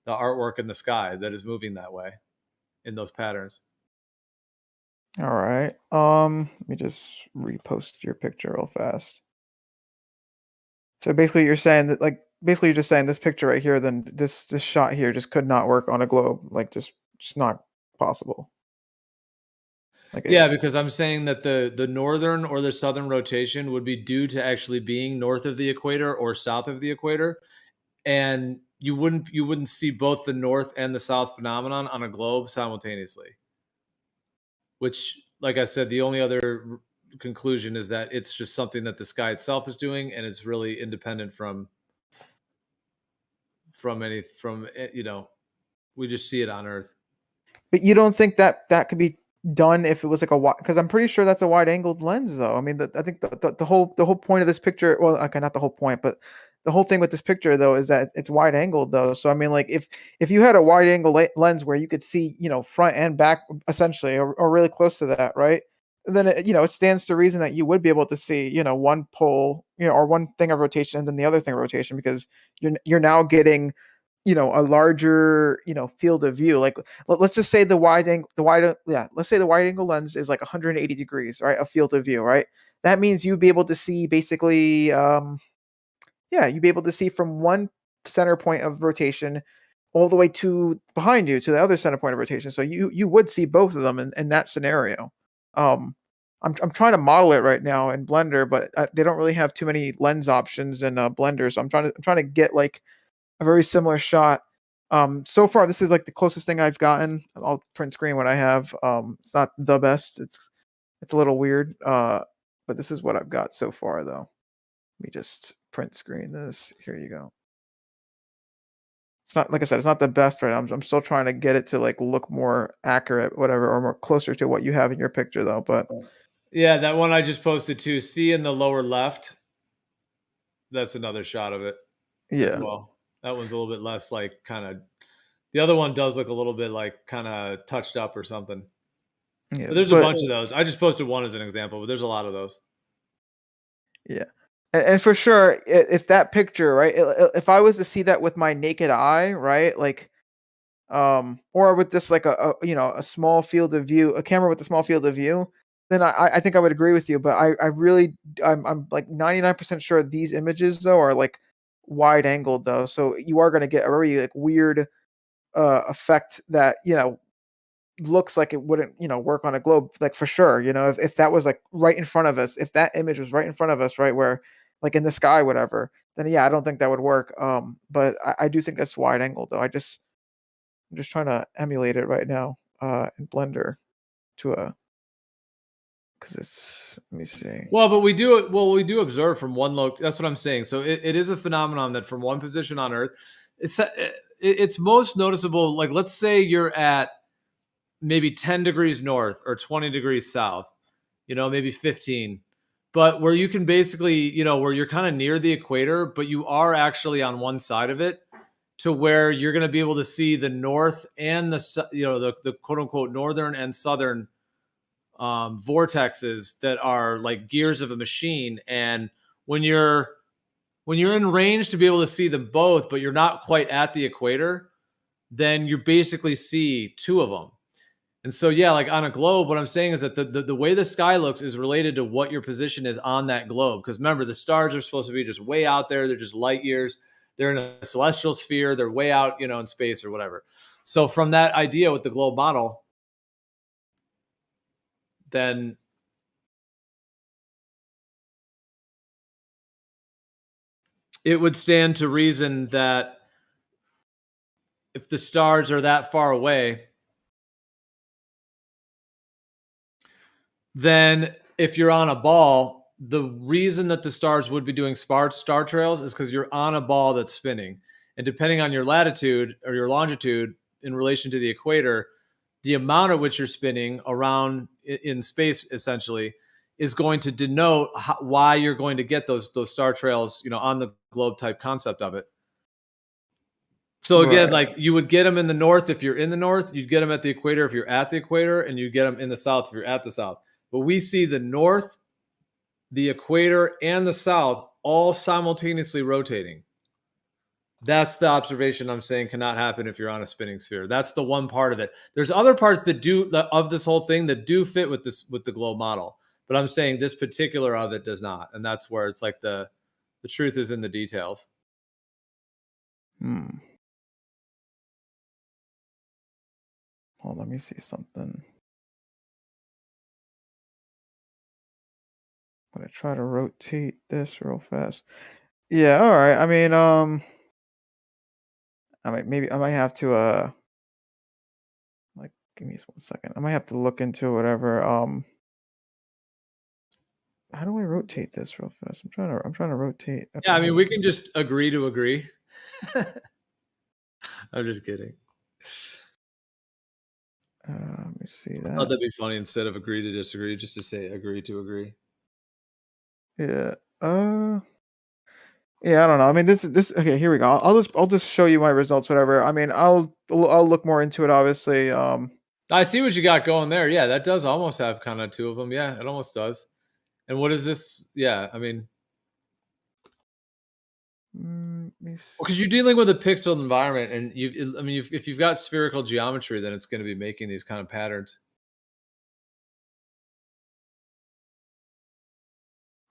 artwork in the sky that is moving that way in those patterns. All right. Let me just repost your picture real fast. So basically you're saying that, like, basically you're just saying this picture right here, then this shot here just could not work on a globe. Like just not possible. Like yeah, because I'm saying that the northern or the southern rotation would be due to actually being north of the equator or south of the equator. And you wouldn't see both the north and the south phenomenon on a globe simultaneously. Which, like I said, the only other conclusion is that it's just something that the sky itself is doing, and it's really independent from we just see it on Earth. But you don't think that could be done if it was like because I'm pretty sure that's a wide angled lens though. I mean, I think the whole point of this picture, well, okay, not the whole point, but the whole thing with this picture though is that it's wide angled though. So I mean, like if you had a wide angle lens where you could see, front and back essentially, or really close to that, right? Then it stands to reason that you would be able to see, one pole, or one thing of rotation and then the other thing of rotation, because you're now getting a larger field of view. Like let's just say let's say the wide angle lens is like 180 degrees, right, a field of view, right? That means you'd be able to see basically you'd be able to see from one center point of rotation all the way to behind you to the other center point of rotation. So you would see both of them in that scenario. I'm trying to model it right now in Blender, but they don't really have too many lens options in Blender, so I'm trying to get like a very similar shot So far, this is like the closest thing I've gotten. I'll print screen what I have. It's not the best. It's a little weird. But this is what I've got so far, though. Let me just print screen this. Here you go. It's not, like I said, it's not the best right now. I'm still trying to get it to like look more accurate, whatever, or more closer to what you have in your picture, though. But Yeah, that one I just posted too. See in the lower left. That's another shot of it as yeah, well. That one's a little bit less like kind of. The other one does look a little bit like kind of touched up or something. yeah. But there's a bunch of those. I just posted one as an example, but there's a lot of those. Yeah. And for sure, if that picture, right, if I was to see that with my naked eye, right, like, or with this like a small field of view, a camera with a small field of view, then I think I would agree with you. But I really I'm like 99% sure these images though are like wide angled though, so you are going to get a very like weird effect that looks like it wouldn't work on a globe, like for sure. If that was like right in front of us, if that image was right in front of us, right where like in the sky, whatever, then yeah, I don't think that would work. But I do think that's wide angle though. I'm just trying to emulate it right now in Blender to a because it's let me see. Well, but we do observe from one look. That's what I'm saying. So it is a phenomenon that from one position on Earth, it's most noticeable. Like let's say you're at maybe 10 degrees north or 20 degrees south, maybe 15, but where you can basically, where you're kind of near the equator, but you are actually on one side of it, to where you're going to be able to see the north and the quote unquote northern and southern vortexes that are like gears of a machine. And when you're in range to be able to see them both, but you're not quite at the equator, then you basically see two of them. And so, yeah, like on a globe, what I'm saying is that the way the sky looks is related to what your position is on that globe. Because remember, the stars are supposed to be just way out there. They're just light years. They're in a celestial sphere. They're way out, in space or whatever. So from that idea with the globe model, then it would stand to reason that if the stars are that far away, then if you're on a ball, the reason that the stars would be doing star trails is because you're on a ball that's spinning. And depending on your latitude or your longitude in relation to the equator, the amount at which you're spinning around in space essentially is going to denote why you're going to get those star trails, on the globe type concept of it. So again, Right. like you would get them in the north if you're in the north, you'd get them at the equator if you're at the equator, and you get them in the south if you're at the south. But we see the north, the equator, and the south all simultaneously rotating. That's the observation I'm saying cannot happen if you're on a spinning sphere. That's the one part of it. There's other parts that do of this whole thing that do fit with the globe model, but I'm saying this particular of it does not, and that's where it's like the truth is in the details. Hold on, let me see something. I'm gonna try to rotate this real fast. Yeah, all right. I mean, maybe I might have to like give me 1 second. I might have to look into whatever. How do I rotate this real fast? I'm trying to rotate. Okay, Yeah, I mean, we can just agree to agree. I'm just kidding. Let me see that. I thought that'd be funny instead of agree to disagree, just to say agree to agree. Yeah. Yeah, I don't know. I mean, this. Okay, here we go. I'll just show you my results. Whatever. I mean, I'll look more into it. Obviously. I see what you got going there. Yeah, that does almost have kind of two of them. Yeah, it almost does. And what is this? Yeah, I mean, because you're dealing with a pixeled environment, and if you've got spherical geometry, then it's going to be making these kind of patterns.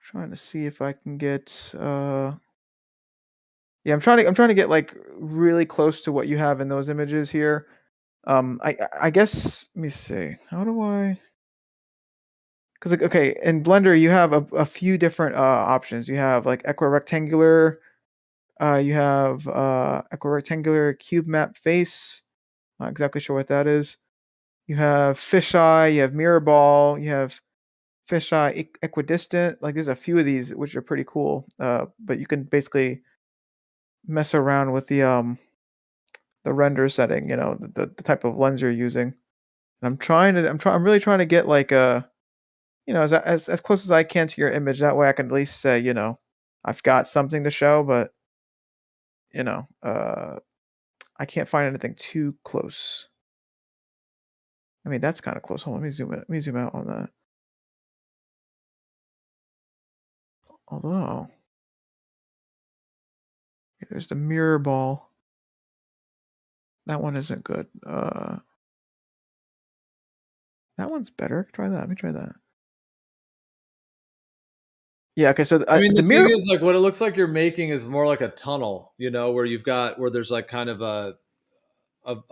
Trying to see if I can get. Yeah, I'm trying to get like really close to what you have in those images here. I guess let me see. How do I? Because like okay, in Blender you have a few different options. You have like equirectangular You have equirectangular cube map face. Not exactly sure what that is. You have fisheye. You have mirror ball. You have fisheye equidistant. Like there's a few of these which are pretty cool. But you can basically mess around with the render setting. You know, the type of lens you're using. And I'm really trying to get like a, you know, as close as I can to your image. That way I can at least say, you know, I've got something to show, but you know, I can't find anything too close. I mean, that's kind of close. Hold on, let me zoom out on that. Although, there's the mirror ball. That one isn't good. That one's better. Try that. Let me try that. Yeah. Okay. So I mean, the the mirror. thing is, like, what it looks like you're making is more like a tunnel, you know, where there's like kind of a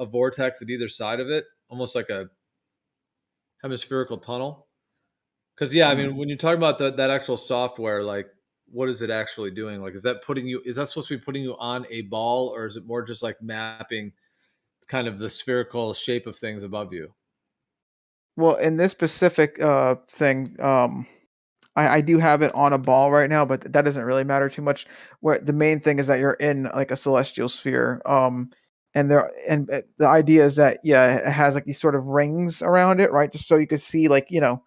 vortex at either side of it, almost like a hemispherical tunnel. Because yeah, I mean, when you talk about that actual software, like, what is it actually doing? Like, is that supposed to be putting you on a ball, or is it more just like mapping kind of the spherical shape of things above you? Well, in this specific thing, I do have it on a ball right now, but that doesn't really matter too much. What the main thing is that you're in like a celestial sphere. The idea is that yeah, it has like these sort of rings around it, right? Just so you could see, like, you know,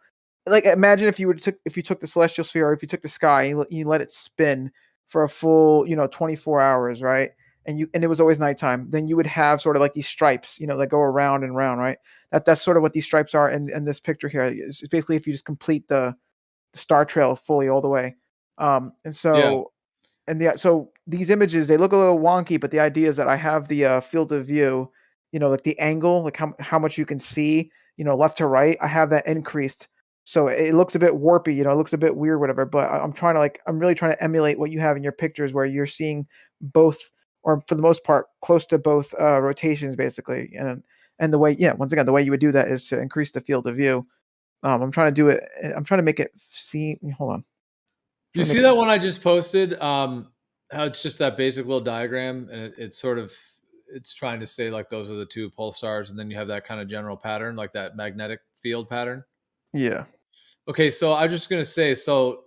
like imagine if if you took the celestial sphere, or if you took the sky, and you let it spin for a full, you know, 24 hours, right? And it was always nighttime. Then you would have sort of like these stripes, you know, that go around and around, right? That's sort of what these stripes are in this picture here. It's basically if you just complete the star trail fully all the way. And Yeah. so so these images, they look a little wonky, but the idea is that I have the field of view, you know, like the angle, like how much you can see, you know, left to right. I have that increased, so it looks a bit warpy, you know, it looks a bit weird, whatever. But I'm really trying to emulate what you have in your pictures, where you're seeing both, or for the most part, close to both rotations, basically. And the way, yeah, once again, the way you would do that is to increase the field of view. I'm trying to do it. I'm trying to make it seem. Hold on. You see that one I just posted? How it's just that basic little diagram, and it's sort of, it's trying to say like those are the two pole stars, and then you have that kind of general pattern, like that magnetic field pattern. Yeah. Okay, so I'm just gonna say, so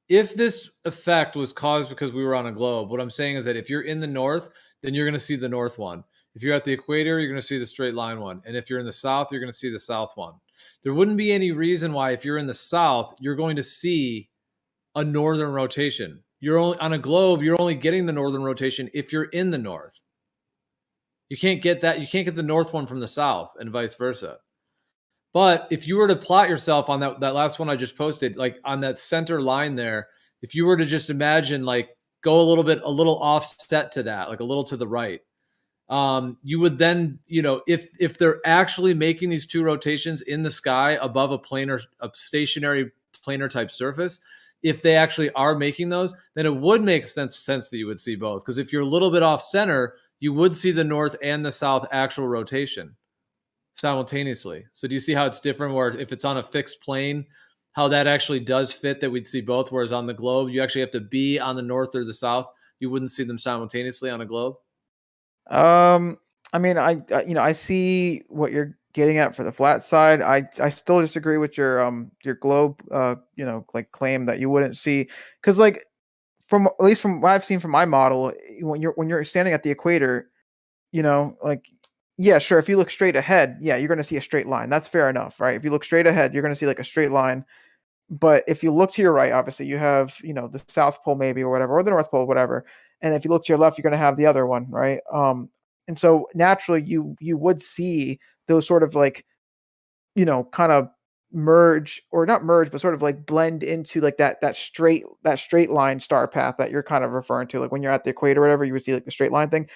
if this effect was caused because we were on a globe, what I'm saying is that if you're in the north, then you're gonna see the north one. If you're at the equator, you're gonna see the straight line one, and if you're in the south, you're gonna see the south one. There wouldn't be any reason why, if you're in the south, you're going to see a northern rotation. You're only on a globe, you're only getting the northern rotation if you're in the north. You can't get that. You can't get the north one from the south, and vice versa. But if you were to plot yourself on that last one I just posted, like on that center line there, if you were to just imagine, like, go a little offset to that, like a little to the right, you would then, you know, if they're actually making these two rotations in the sky above a stationary planar type surface, if they actually are making those, then it would make sense that you would see both. Because if you're a little bit off center, you would see the north and the south actual rotation simultaneously. So do you see how it's different, where if it's on a fixed plane, how that actually does fit, that we'd see both, whereas on the globe, you actually have to be on the north or the south. You wouldn't see them simultaneously on a globe. I mean, you know, I see what you're getting at for the flat side. I still disagree with your globe you know, like claim that you wouldn't see, because like from, at least from what I've seen from my model, when you're standing at the equator, you know, like, yeah, sure, if you look straight ahead, yeah, you're going to see a straight line. That's fair enough, right? If you look straight ahead, you're going to see like a straight line. But if you look to your right, obviously you have, you know, the South Pole maybe, or whatever, or the North Pole, whatever. And if you look to your left, you're going to have the other one, right? And so naturally, you would see those sort of like, you know, kind of merge, or not merge, but sort of like blend into like that straight line star path that you're kind of referring to. Like when you're at the equator or whatever, you would see like the straight line thing.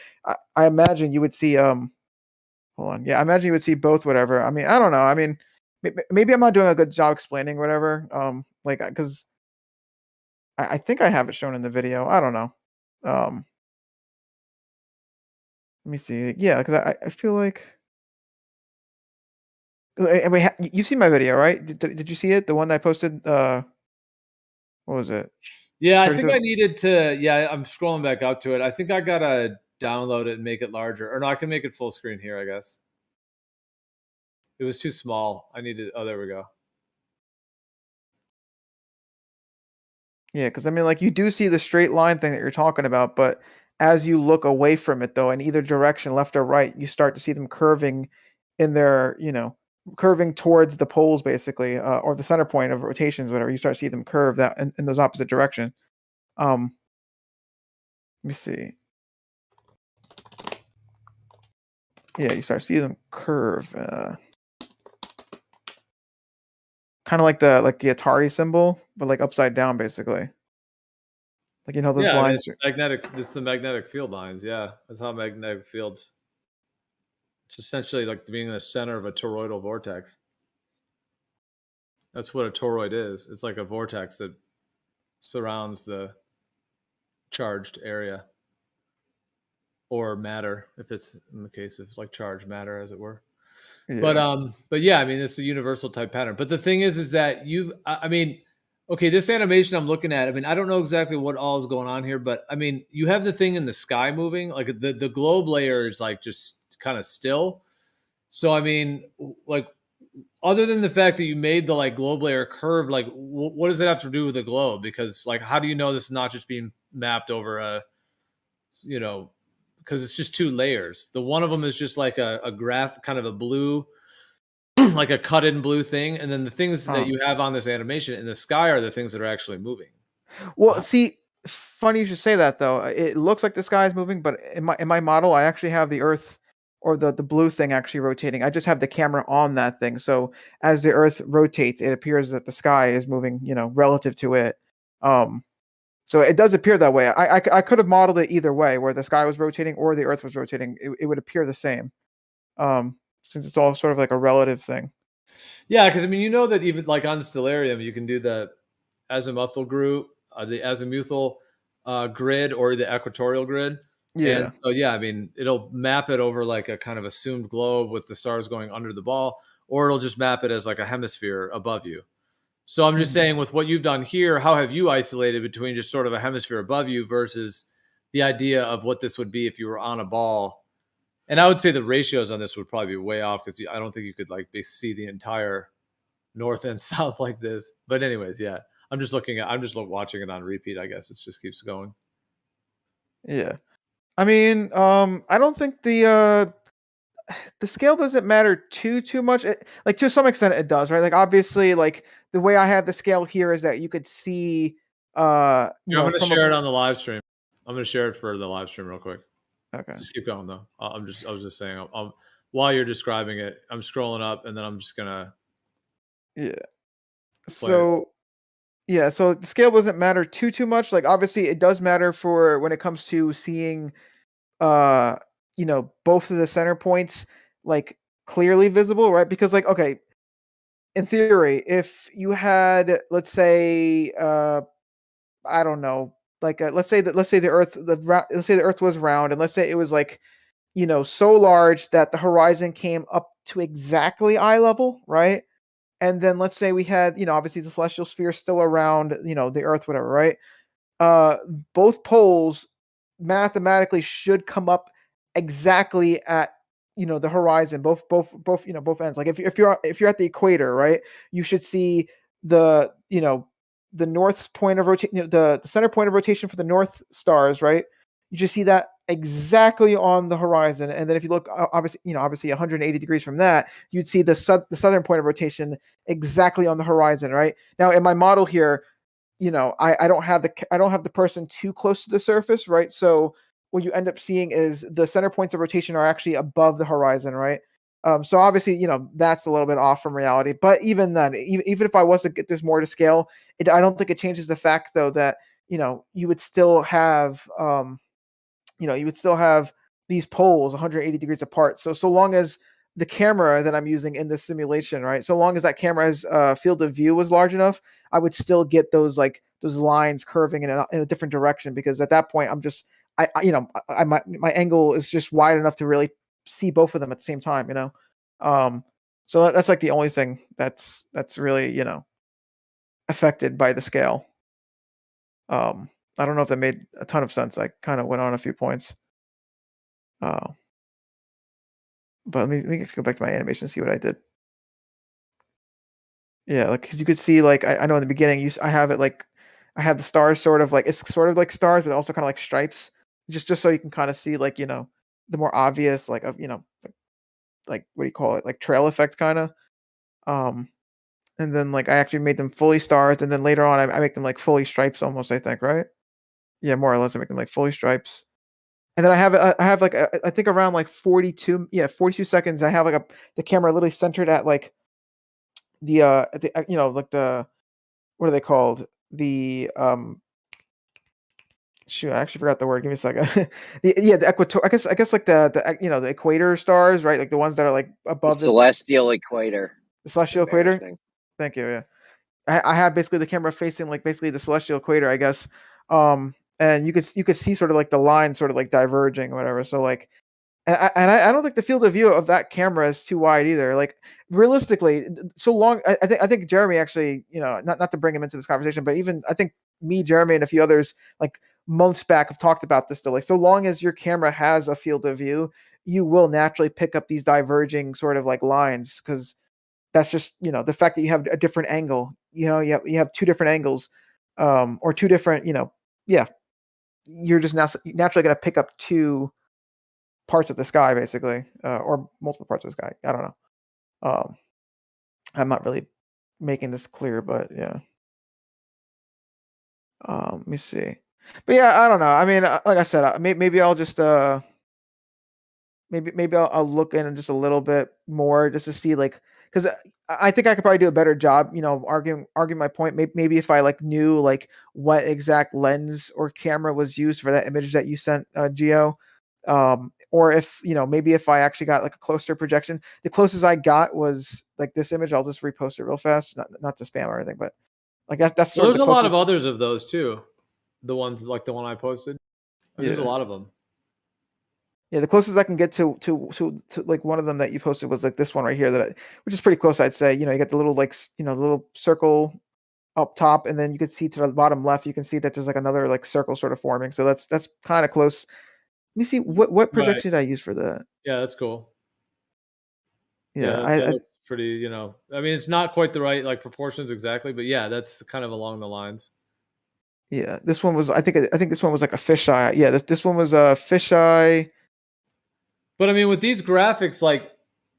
I imagine you would see hold on, yeah, I imagine you would see both, whatever. I mean, I don't know. I mean, maybe I'm not doing a good job explaining whatever. Like, because I think I have it shown in the video. I don't know. Um, Let me see. Yeah, because I feel like. Wait, you've seen my video, right? Did you see it? The one I posted. What was it? Yeah, I Pretty think I soon. needed to. Yeah, I'm scrolling back up to it. I think I gotta download it and make it larger. Or no, I can make it full screen here, I guess. It was too small. I needed. Oh, there we go. Yeah, because I mean, like you do see the straight line thing that you're talking about, but as you look away from it, though, in either direction, left or right, you start to see them curving in their, curving towards the poles, basically, or the center point of rotations, whatever. You start to see them curve that in those opposite direction. Let me see. Yeah, you start to see them curve, kind of like the Atari symbol, but like upside down, basically. Like those Yeah, I mean, lines. it's magnetic. It's the magnetic field lines. Yeah, that's how magnetic fields. It's essentially like being in the center of a toroidal vortex. That's what a toroid is. It's like a vortex that surrounds the charged area or matter, if it's in the case of like charged matter, as it were. Yeah. But yeah, I mean, it's a universal type pattern. But the thing is that I mean, okay, this animation I'm looking at, I mean, I don't know exactly what all is going on here, but I mean, you have the thing in the sky moving, like the globe layer is like just kind of still. So I mean, like, other than the fact that you made the like globe layer curved, like what does it have to do with the globe? Because like, how do you know this is not just being mapped over a, because it's just two layers. The one of them is just like a graph, kind of a blue, like a cut in blue thing, and then the things that you have on this animation in the sky are the things that are actually moving. Well, see, funny you should say that though. It looks like the sky is moving, but in my model, I actually have the Earth or the blue thing actually rotating. I just have the camera on that thing, so as the Earth rotates, it appears that the sky is moving, relative to it. So it does appear that way. I could have modeled it either way, where the sky was rotating or the Earth was rotating. It would appear the same, since it's all sort of like a relative thing. Yeah, because I mean, that even like on Stellarium, you can do the azimuthal group, the azimuthal grid, or the equatorial grid. And Yeah. so, yeah, I mean, it'll map it over like a kind of assumed globe with the stars going under the ball, or it'll just map it as like a hemisphere above you. So I'm just saying, with what you've done here, how have you isolated between just sort of a hemisphere above you versus the idea of what this would be if you were on a ball? And I would say the ratios on this would probably be way off, because I don't think you could like see the entire north and south like this. But anyways, yeah, I'm just watching it on repeat. I guess it just keeps going. Yeah. I mean, I don't think the scale doesn't matter too much. Like to some extent it does, right? Like obviously, like the way I have the scale here is that you could see I'm going to share it on the live stream. I'm going to share it for the live stream real quick. Okay. Just keep going though. I was just saying, while you're describing it, I'm scrolling up, and then I'm just gonna. Yeah. So the scale doesn't matter too much. Like obviously it does matter for when it comes to seeing both of the center points like clearly visible, right? Because like, okay, in theory, if you had, let's say, I don't know, like let's say the Earth, let's say the Earth was round, and let's say it was like, so large that the horizon came up to exactly eye level, right? And then let's say we had, obviously the celestial sphere still around, the Earth, whatever, right? Both poles mathematically should come up exactly at the horizon, both ends. Like if you're at the equator, right, you should see the the north point of rotation, the center point of rotation for the north stars, right? You just see that exactly on the horizon, and then if you look obviously 180 degrees from that, you'd see the southern point of rotation exactly on the horizon, right? Now in my model here, I don't have the person too close to the surface, right? So what you end up seeing is the center points of rotation are actually above the horizon, right? So obviously, that's a little bit off from reality. But even then, even if I was to get this more to scale, I don't think it changes the fact though that you would still have these poles 180 degrees apart. So long as the camera that I'm using in this simulation, right? So long as that camera's field of view was large enough, I would still get those lines curving in a different direction, because at that point I'm just my angle is just wide enough to really see both of them at the same time, so that's like the only thing that's really affected by the scale. I don't know if that made a ton of sense. I kind of went on a few points. But let me go back to my animation and see what I did. Yeah, like because you could see like I know in the beginning I have it like I have the stars sort of like it's sort of like stars, but also kind of like stripes, just so you can kind of see like the more obvious like of like what do you call it, like trail effect kind of. Um, and then like I actually made them fully stars, and then later on I make them like fully stripes almost. I think right. Yeah, more or less I make them like fully stripes. And then I have like I think around like 42 seconds. I have like the camera literally centered at like like the what are they called? The shoot, I actually forgot the word. Give me a second. The equator. I guess like the the equator stars, right? Like the ones that are like The above celestial equator. the celestial equator. Embarrassing. Thank you. Yeah, I have basically the camera facing like basically the celestial equator, I guess. And you could see sort of like the line sort of like diverging or whatever. So like I don't think the field of view of that camera is too wide either. Like realistically, so long. I think Jeremy actually, not to bring him into this conversation, but even I think me, Jeremy, and a few others like months back have talked about this. Still, like so long as your camera has a field of view, you will naturally pick up these diverging sort of like lines because that's just the fact that you have a different angle. You have two different angles, or two different. Yeah, you're just naturally going to pick up two parts of the sky basically, or multiple parts of the sky. I don't know. I'm not really making this clear, but yeah. Let me see. But yeah, I don't know. I mean, like I said, maybe I'll just maybe I'll look in just a little bit more just to see like because I think I could probably do a better job, arguing my point. Maybe if I like knew like what exact lens or camera was used for that image that you sent, Geo, or if maybe if I actually got like a closer projection. The closest I got was like this image. I'll just repost it real fast, not to spam or anything, but like that's Well, sort of there's the a lot of closest. others of those too. The ones like the one I posted. There's a lot of them. Yeah, the closest I can get to like one of them that you posted was like this one right here which is pretty close, I'd say. You got the little like the little circle up top, and then you can see to the bottom left, you can see that there's like another like circle sort of forming. So that's kind of close. Let me see what projection did I use for that. Yeah, that's cool. Yeah, that looks pretty. I mean, it's not quite the right like proportions exactly, but yeah, that's kind of along the lines. Yeah, this one was. I think this one was like a fisheye. Yeah, this one was a fisheye. But I mean, with these graphics, like,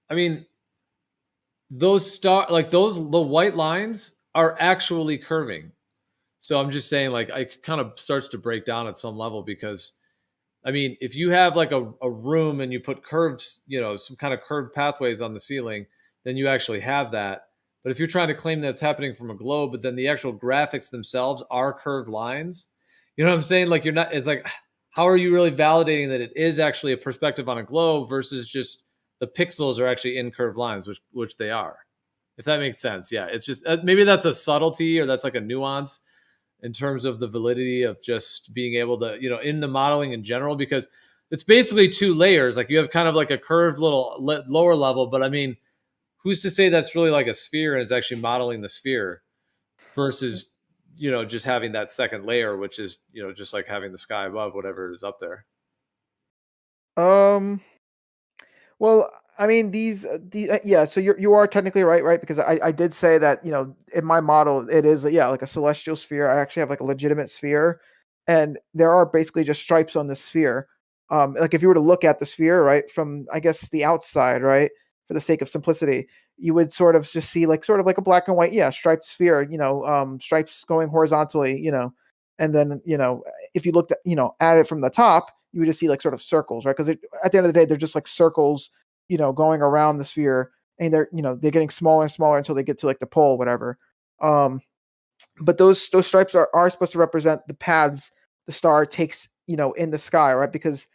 I mean, the white lines are actually curving. So I'm just saying, like, it kind of starts to break down at some level because, I mean, if you have like a room and you put curves, some kind of curved pathways on the ceiling, then you actually have that. But if you're trying to claim that's happening from a globe, but then the actual graphics themselves are curved lines, you know what I'm saying? Like it's like, how are you really validating that it is actually a perspective on a globe versus just the pixels are actually in curved lines, which they are, if that makes sense. Yeah, it's just maybe that's a subtlety or that's like a nuance in terms of the validity of just being able to, in the modeling in general, because it's basically two layers. Like you have kind of like a curved little lower level, but I mean, who's to say that's really like a sphere and it's actually modeling the sphere versus, just having that second layer, which is, just like having the sky above whatever is up there. Well, I mean, yeah. So you are technically right? Because I did say that in my model it is like a celestial sphere. I actually have like a legitimate sphere, and there are basically just stripes on the sphere. Like if you were to look at the sphere right from I guess the outside, right, for the sake of simplicity, you would sort of just see like sort of like a black and white striped sphere. Stripes going horizontally. And then if you looked at it from the top, you would just see like sort of circles, right? Because at the end of the day, they're just like circles, going around the sphere, and they're getting smaller and smaller until they get to like the pole, whatever. But those stripes are supposed to represent the paths the star takes, in the sky, right? Because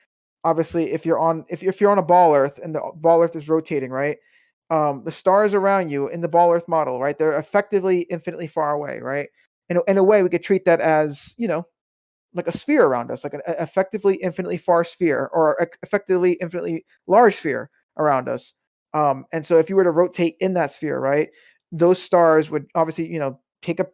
obviously, if you're on a ball Earth and the ball Earth is rotating, right? The stars around you in the ball Earth model, right? They're effectively infinitely far away, right? In a way, we could treat that as like a sphere around us, like an effectively infinitely far sphere or effectively infinitely large sphere around us. And so if you were to rotate in that sphere, right, those stars would obviously,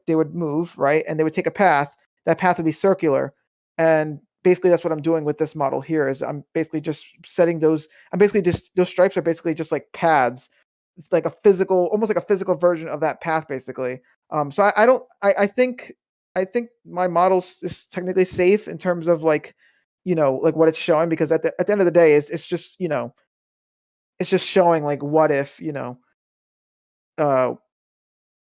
they would move, right, and they would take a path, that path would be circular. And basically that's what I'm doing with this model here is I'm basically just setting those, those stripes are basically just like pads. It's like a physical, almost like a physical version of that path basically. So I think my model is technically safe in terms of like, like what it's showing, because at the end of the day, it's just, it's just showing like what if, uh,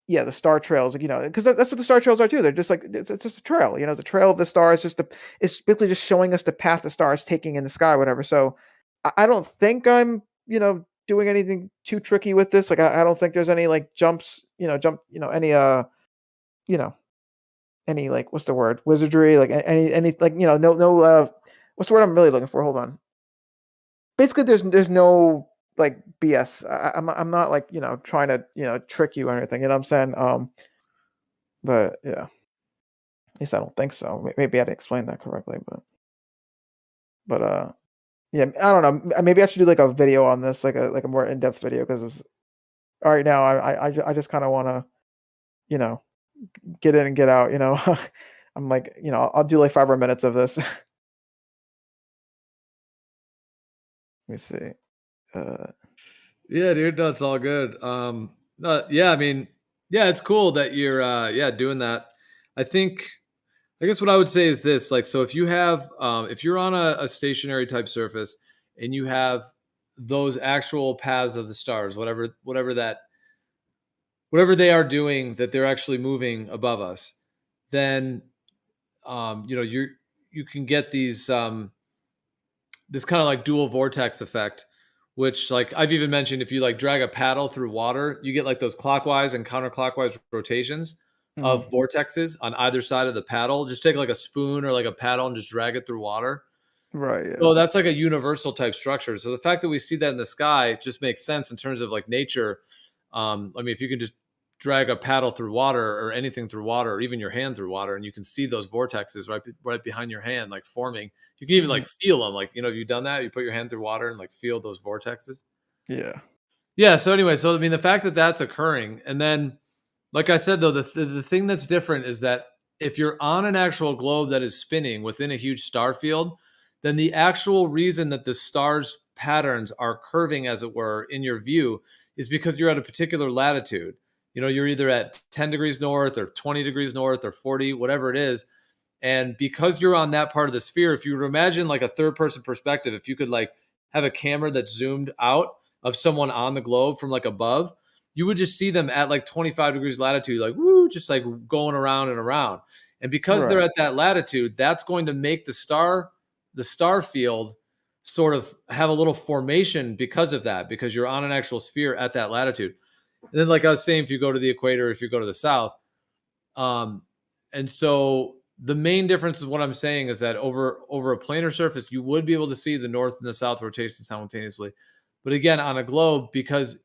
yeah, the star trails, like, because that's what the star trails are too. They're just like it's just a trail, it's a trail of the stars. It's basically just showing us the path the star is taking in the sky, whatever. So I don't think I'm, doing anything too tricky with this. Like I don't think there's any like jumps, any any like what's the word, wizardry, like any like no what's the word I'm really looking for? Hold on. Basically, there's no like BS. I'm not like trying to trick you or anything. You know what I'm saying? But yeah, at least I don't think so. Maybe I didn't explain that correctly, but yeah, I don't know. Maybe I should do like a video on this, like a more in depth video, because right now I just kind of want to get in and get out. I'm like I'll do like 5 more minutes of this. Let me see. Yeah, dude, that's all good. Yeah, I mean, yeah, it's cool that you're doing that. I guess what I would say is this, like, so if you have if you're on a stationary type surface and you have those actual paths of the stars, whatever they are doing, that they're actually moving above us, then you can get these this kind of like dual vortex effect, which, like I've even mentioned, if you like drag a paddle through water, you get like those clockwise and counterclockwise rotations of vortexes on either side of the paddle. Just take like a spoon or like a paddle and just drag it through water. Right. Yeah. So that's like a universal type structure. So the fact that we see that in the sky just makes sense in terms of like nature. I mean, if you can just drag a paddle through water or anything through water, or even your hand through water, and you can see those vortexes right behind your hand, like forming. You can even like feel them. Like, have you done that? You put your hand through water and like feel those vortexes. Yeah. Yeah. So anyway, I mean, the fact that that's occurring, and then, like I said, though, the thing that's different is that if you're on an actual globe that is spinning within a huge star field, then the actual reason that the star's patterns are curving, as it were, in your view, is because you're at a particular latitude. You're either at 10 degrees north or 20 degrees north or 40, whatever it is. And because you're on that part of the sphere, if you were to imagine like a third person perspective, if you could like have a camera that's zoomed out of someone on the globe from like above, you would just see them at like 25 degrees latitude, like woo, just like going around and around. And because they're at that latitude, that's going to make the star field sort of have a little formation because of that, because you're on an actual sphere at that latitude. And then, like I was saying, if you go to the equator, if you go to the south, and so the main difference is what I'm saying is that over a planar surface, you would be able to see the north and the south rotation simultaneously. But again, on a globe, because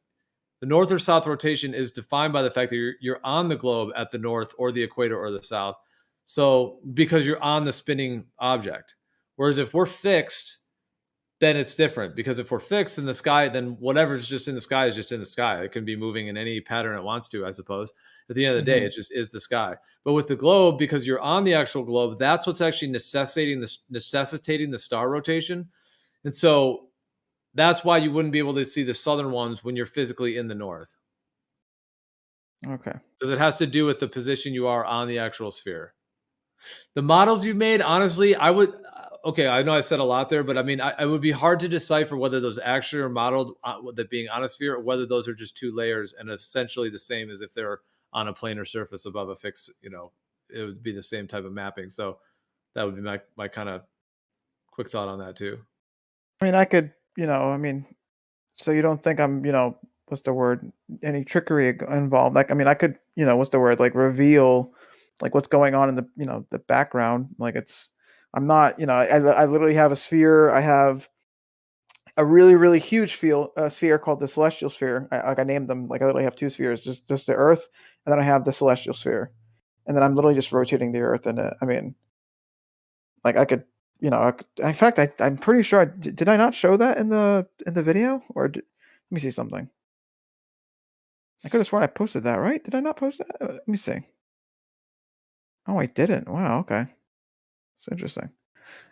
the north or south rotation is defined by the fact that you're on the globe at the north or the equator or the south. So because you're on the spinning object. Whereas if we're fixed, then it's different, because if we're fixed in the sky, then whatever's just in the sky is just in the sky. It can be moving in any pattern it wants to, I suppose. At the end of the day, it just is the sky. But with the globe, because you're on the actual globe, that's what's actually necessitating the star rotation. And so that's why you wouldn't be able to see the southern ones when you're physically in the north. Okay. Because it has to do with the position you are on the actual sphere. The models you've made, honestly, I would. Okay, I know I said a lot there, but I mean, it would be hard to decipher whether those actually are modeled that being on a sphere, or whether those are just two layers and essentially the same as if they're on a planar surface above a fixed. It would be the same type of mapping. So that would be my kind of quick thought on that too. I mean, I could, so you don't think I'm, what's the word? Any trickery involved? Like, I mean, I could, what's the word? Like reveal, like what's going on in the, the background. Like I'm not, I literally have a sphere. I have a really, really huge sphere called the celestial sphere. I named them, like I literally have 2 spheres, just the Earth, and then I have the celestial sphere, and then I'm literally just rotating the Earth. And I mean, like I could. In fact, I'm pretty sure. Did I not show that in the video? Or let me see something. I could have sworn I posted that, right? Did I not post that? Let me see. Oh, I didn't. Wow. Okay. It's interesting.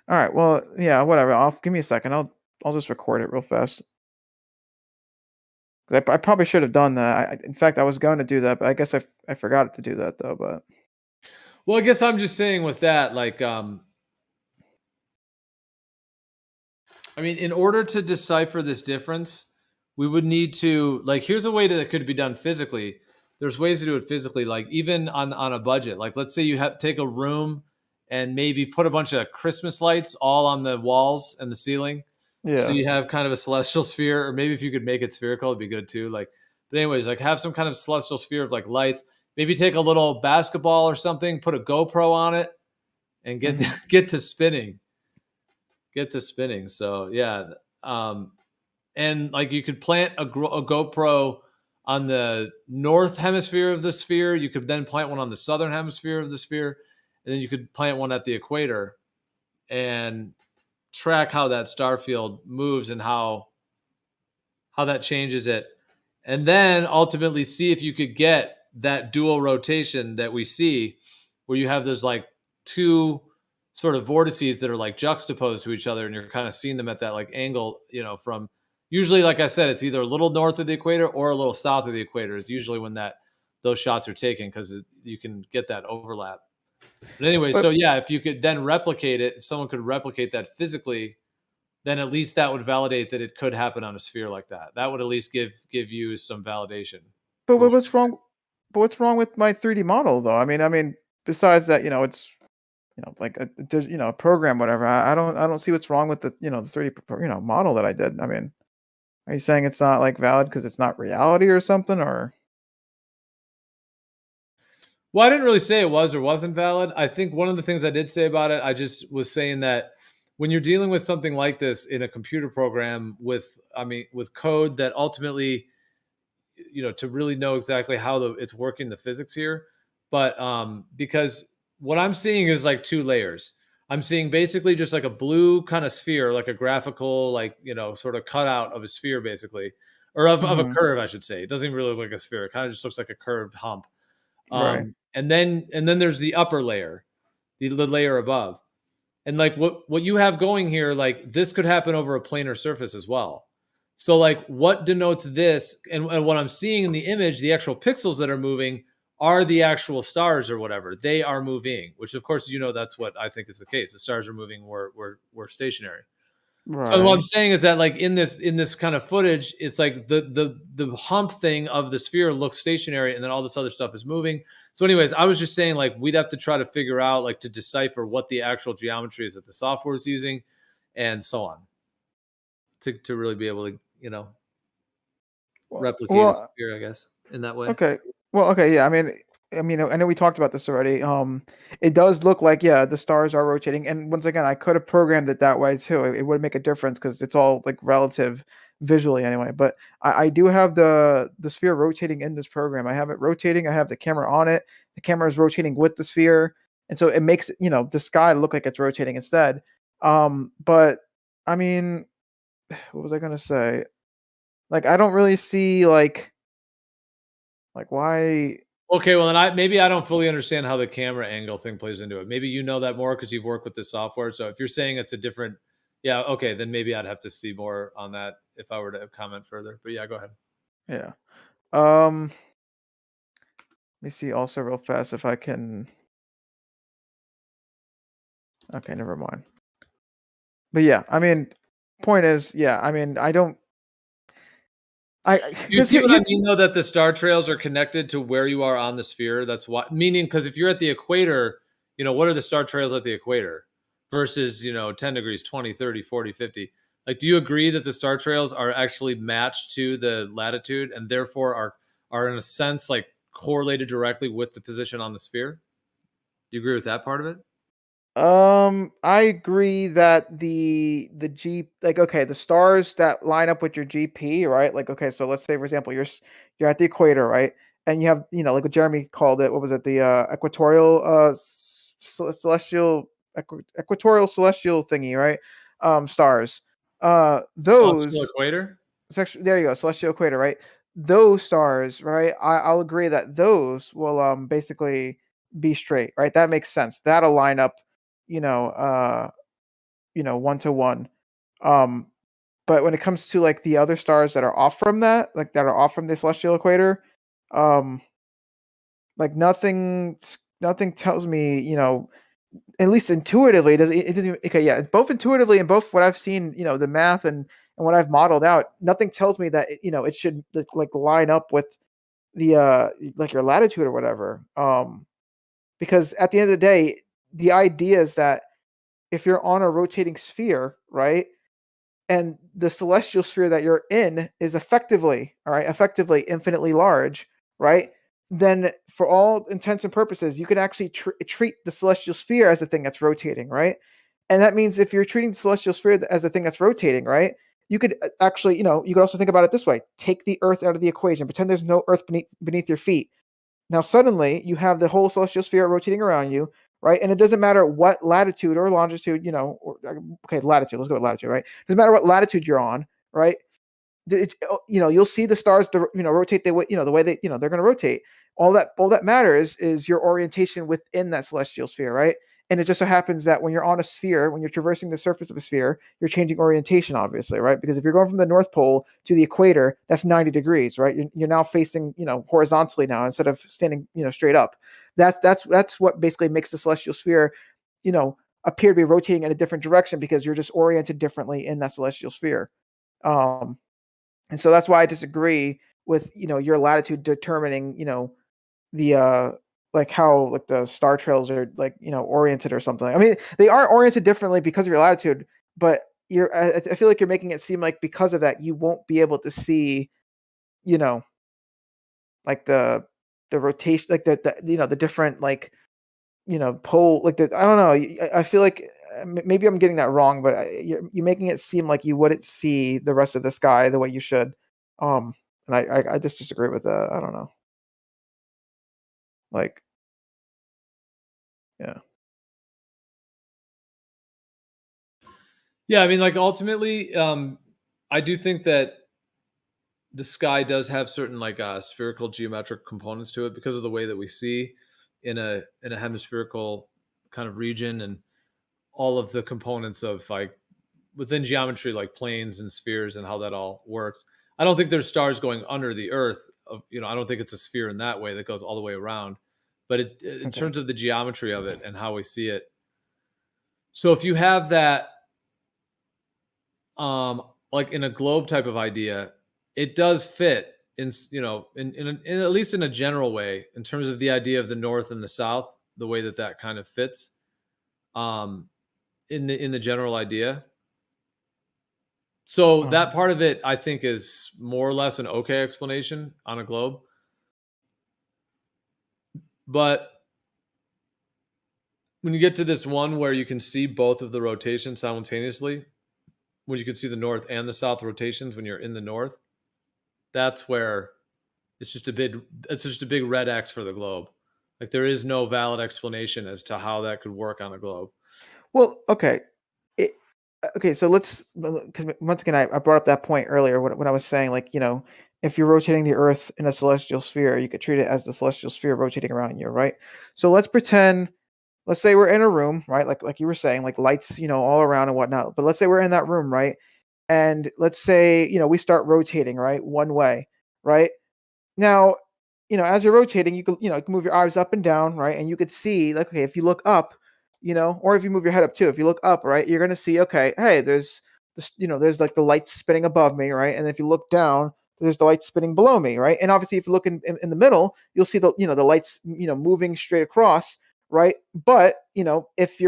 All right. Well, yeah. Whatever. Give me a second. I'll just record it real fast. 'Cause I probably should have done that. In fact, I was going to do that, but I guess I forgot to do that though. But Well, I guess I'm just saying with that, like, I mean, in order to decipher this difference, we would need to, like, here's a way that it could be done physically. There's ways to do it physically, like even on a budget. Like, let's say you have take a room and maybe put a bunch of Christmas lights all on the walls and the ceiling. So yeah. you have kind of a celestial sphere, or maybe if you could make it spherical, it'd be good too. Like, but anyways, like have some kind of celestial sphere of like lights. Maybe take a little basketball or something, put a GoPro on it, and get Mhm. get to spinning. Get to spinning. So yeah, and like you could plant a GoPro on the north hemisphere of the sphere. You could then plant one on the southern hemisphere of the sphere, and then you could plant one at the equator and track how that star field moves and how that changes it, and then ultimately see if you could get that dual rotation that we see, where you have those like two sort of vortices that are like juxtaposed to each other, and you're kind of seeing them at that like angle, from usually, like I said, it's either a little north of the equator or a little south of the equator is usually when those shots are taken, because you can get that overlap. But anyway, so But yeah, if you could then replicate it, if someone could replicate that physically, then at least that would validate that it could happen on a sphere like that. That would at least give you some validation but for what what's you're saying. wrong? But what's wrong with my 3D model though? I mean, besides that, it's like a program, whatever. I don't see what's wrong with the 3D model that I did. I mean, are you saying it's not like valid because it's not reality or something, or? Well, I didn't really say it was or wasn't valid. I think one of the things I did say about it, I just was saying that when you're dealing with something like this in a computer program with code that ultimately, to really know exactly how it's working, the physics here. But because what I'm seeing is like two layers. I'm seeing basically just like a blue kind of sphere, like a graphical, like, sort of cutout of a sphere, basically, or of a Mhm. curve, I should say. It doesn't even really look like a sphere. It kind of just looks like a curved hump. Right. And then there's the upper layer, the layer above. And like what you have going here, like this could happen over a planar surface as well. So like what denotes this, and what I'm seeing in the image, the actual pixels that are moving are the actual stars or whatever. They are moving, which of course, that's what I think is the case. The stars are moving, we're stationary. So what I'm Right. saying is that like in this kind of footage, it's like the hump thing of the sphere looks stationary, and then all this other stuff is moving. So, anyways, I was just saying like we'd have to try to figure out, like, to decipher what the actual geometry is that the software is using, and so on, to really be able to Well, replicate a well, sphere, I guess, in that way. okay. Well, okay, yeah. I mean, I know we talked about this already. It does look like, yeah, the stars are rotating, and once again, I could have programmed it that way too. It would make a difference because it's all like relative visually anyway. But I do have the sphere rotating in this program. I have it rotating. I have the camera on it. The camera is rotating with the sphere, and so it makes the sky look like it's rotating instead. But I mean, what was I gonna say? Like, I don't really see like why. Okay, well, then maybe I don't fully understand how the camera angle thing plays into it. Maybe you know that more because you've worked with this software. So if you're saying it's a different, yeah, okay, then maybe I'd have to see more on that if I were to comment further. But yeah, go ahead. Yeah. Let me see also real fast if I can. Okay, never mind. But yeah, I mean, point is, yeah, I mean, I don't. You Because see what I here's. mean, though, that the star trails are connected to where you are on the sphere. That's why, meaning, because if you're at the equator, what are the star trails at the equator versus, 10 degrees, 20, 30, 40, 50? Like, do you agree that the star trails are actually matched to the latitude and therefore are in a sense like correlated directly with the position on the sphere? Do you agree with that part of it? I agree that the G, like, okay, the stars that line up with your GP, right? Like, okay, so let's say for example you're at the equator, right? And you have, like what Jeremy called it, what was it, the equatorial celestial equatorial celestial thingy, right? Stars. Celestial Those equator? there you go, celestial equator, right? Those stars, right? I'll agree that those will basically be straight, right? That makes sense. That'll line up, 1-to-1. But when it comes to like the other stars that are off from that, like that are off from the celestial equator, like nothing tells me, at least intuitively, it doesn't. Okay, yeah, it's both intuitively and both what I've seen, the math and what I've modeled out. Nothing tells me that it should like line up with the like your latitude or whatever. Because at the end of the day, the idea is that if you're on a rotating sphere, right, and the celestial sphere that you're in is effectively infinitely large, right, then for all intents and purposes you can actually treat the celestial sphere as the thing that's rotating, right? And that means if you're treating the celestial sphere as the thing that's rotating, right, you could actually, you could also think about it this way: take the Earth out of the equation, pretend there's no Earth beneath your feet. Now suddenly you have the whole celestial sphere rotating around you, right? And it doesn't matter what latitude or longitude, okay, latitude, let's go with latitude, right? Doesn't matter what latitude you're on, right? You'll see the stars, rotate the way, the way they, they're going to rotate. All that matters is your orientation within that celestial sphere, right? And it just so happens that when you're on a sphere, when you're traversing the surface of a sphere, you're changing orientation, obviously, right? Because if you're going from the North Pole to the equator, that's 90 degrees, right? You're now facing, horizontally now instead of standing, straight up. That's what basically makes the celestial sphere, appear to be rotating in a different direction, because you're just oriented differently in that celestial sphere. And so that's why I disagree with, your latitude determining, the like how like the star trails are like, oriented or something. I mean, they are oriented differently because of your latitude, but I feel like you're making it seem like because of that you won't be able to see, like the rotation, like the different like, pole, like I don't know. I feel like maybe I'm getting that wrong, but you're making it seem like you wouldn't see the rest of the sky the way you should. And I just disagree with that. I don't know. Like, yeah. Yeah, I mean, like ultimately, I do think that the sky does have certain like spherical geometric components to it because of the way that we see in a hemispherical kind of region, and all of the components of like within geometry, like planes and spheres and how that all works. I don't think there's stars going under the Earth. I don't think it's a sphere in that way that goes all the way around. But in Okay. terms of the geometry of it and how we see it, so if you have that, like in a globe type of idea, it does fit in, in at least in a general way in terms of the idea of the North and the South, the way that kind of fits, in the general idea. So that part of it, I think, is more or less an okay explanation on a globe. But when you get to this one where you can see both of the rotations simultaneously, when you can see the North and the South rotations when you're in the North, that's where it's just a big red X for the globe. Like there is no valid explanation as to how that could work on a globe. Well, okay. Okay, so because once again, I brought up that point earlier when I was saying, like, if you're rotating the Earth in a celestial sphere, you could treat it as the celestial sphere rotating around you, right? So let's say we're in a room, right? Like you were saying, like lights, all around and whatnot. But let's say we're in that room, right? And let's say, we start rotating, right? One way, right? Now, as you're rotating, you can move your eyes up and down, right? And you could see, like, okay, if you look up, or if you move your head up too, if you look up, right, you're gonna see, okay, hey, there's this, there's like the light spinning above me, right? And if you look down, there's the light spinning below me, right? And obviously, if you look in the middle, you'll see the lights, moving straight across, right? But if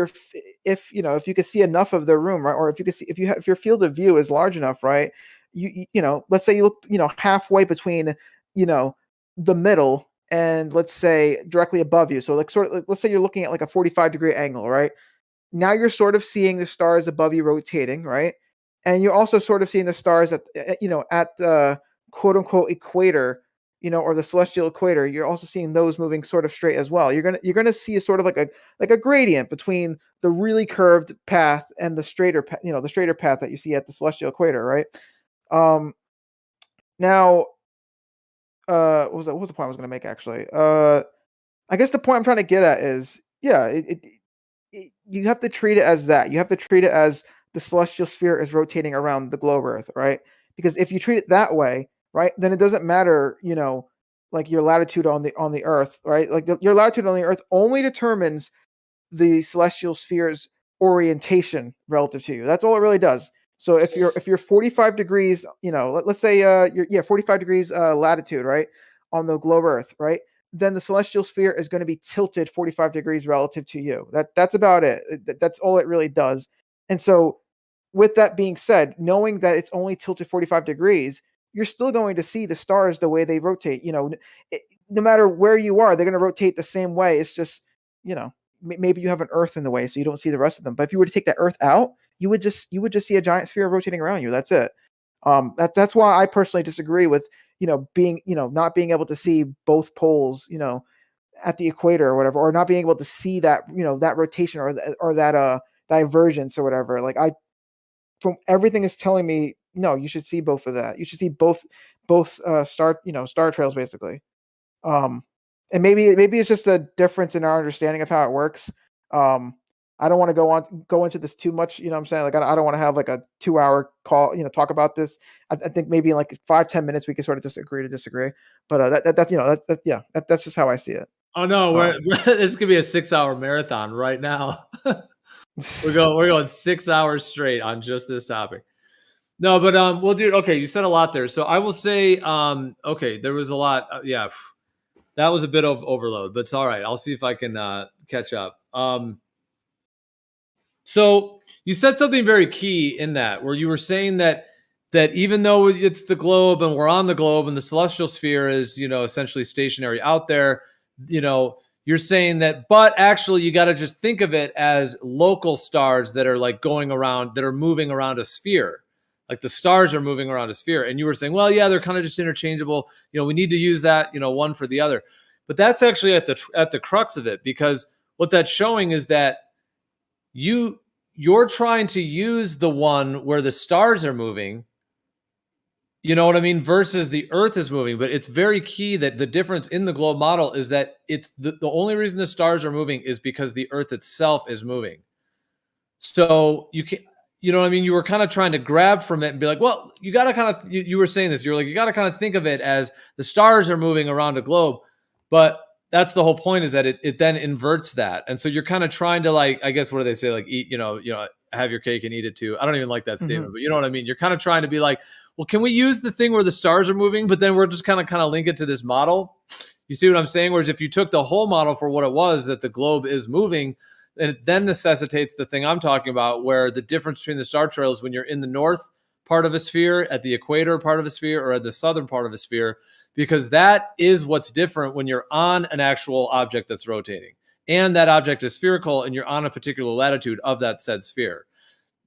if you could see enough of the room, right, or if you could see if your field of view is large enough, right, let's say you look, halfway between, the middle and let's say directly above you. So like sort of let's say you're looking at like a 45-degree angle, right? Now you're sort of seeing the stars above you rotating, right? And you're also sort of seeing the stars at the quote unquote equator, or the celestial equator. You're also seeing those moving sort of straight as well. You're gonna see a sort of like a gradient between the really curved path and the straighter path that you see at the celestial equator, right? Now, what was the point I was going to make actually? I guess the point I'm trying to get at is, yeah, you have to treat it as that. You have to treat it as the celestial sphere is rotating around the globe Earth, right? Because if you treat it that way, right, then it doesn't matter, like your latitude on the Earth, right? Like your latitude on the Earth only determines the celestial sphere's orientation relative to you. That's all it really does. So if you're 45 degrees, let's say you're 45 degrees latitude, right, on the globe Earth, right? Then the celestial sphere is going to be tilted 45 degrees relative to you. That's about it. That's all it really does. And so with that being said, knowing that it's only tilted 45 degrees, you're still going to see the stars the way they rotate. No matter where you are, they're going to rotate the same way. It's just, maybe you have an Earth in the way, so you don't see the rest of them. But if you were to take that Earth out, you would just see a giant sphere rotating around you. That's it. That's why I personally disagree with being not being able to see both poles at the equator or whatever, or not being able to see that that rotation or that divergence or whatever. Like from everything is telling me, no, you should see both of that. You should see both star trails basically. And maybe it's just a difference in our understanding of how it works. I don't want to go into this too much. You know what I'm saying? Like I don't want to have like a 2-hour call, talk about this. I think maybe in like 5-10 minutes we can sort of just agree to disagree. But that's just how I see it. Oh no, this could be a 6-hour marathon right now. We're going 6 hours straight on just this topic. No, but well, dude, okay, you said a lot there. So I will say, okay, there was a lot. Yeah, that was a bit of overload, but it's all right. I'll see if I can catch up. So you said something very key in that, where you were saying that even though it's the globe and we're on the globe and the celestial sphere is, essentially stationary out there, you're saying that, but actually you got to just think of it as local stars that are like going around, that are moving around a sphere. Like the stars are moving around a sphere. And you were saying, well, yeah, they're kind of just interchangeable. We need to use that, one for the other. But that's actually at the crux of it, because what that's showing is that you're trying to use the one where the stars are moving, you know what I mean, versus the Earth is moving. But it's very key that the difference in the globe model is that it's the only reason the stars are moving is because the Earth itself is moving. So you can, you know what I mean? You were kind of trying to grab from it and be like, well, you got to kind of, you were saying this, you're like, you got to kind of think of it as the stars are moving around a globe, but that's the whole point, is that it then inverts that. And so you're kind of trying to, like, I guess, what do they say? Like, eat, have your cake and eat it too. I don't even like that statement, but you know what I mean? You're kind of trying to be like, well, can we use the thing where the stars are moving, but then we're just kind of link it to this model? You see what I'm saying? Whereas if you took the whole model for what it was, that the globe is moving, and it then necessitates the thing I'm talking about, where the difference between the star trails, when you're in the north part of a sphere, at the equator part of a sphere, or at the southern part of a sphere, because that is what's different when you're on an actual object that's rotating. And that object is spherical, and you're on a particular latitude of that said sphere.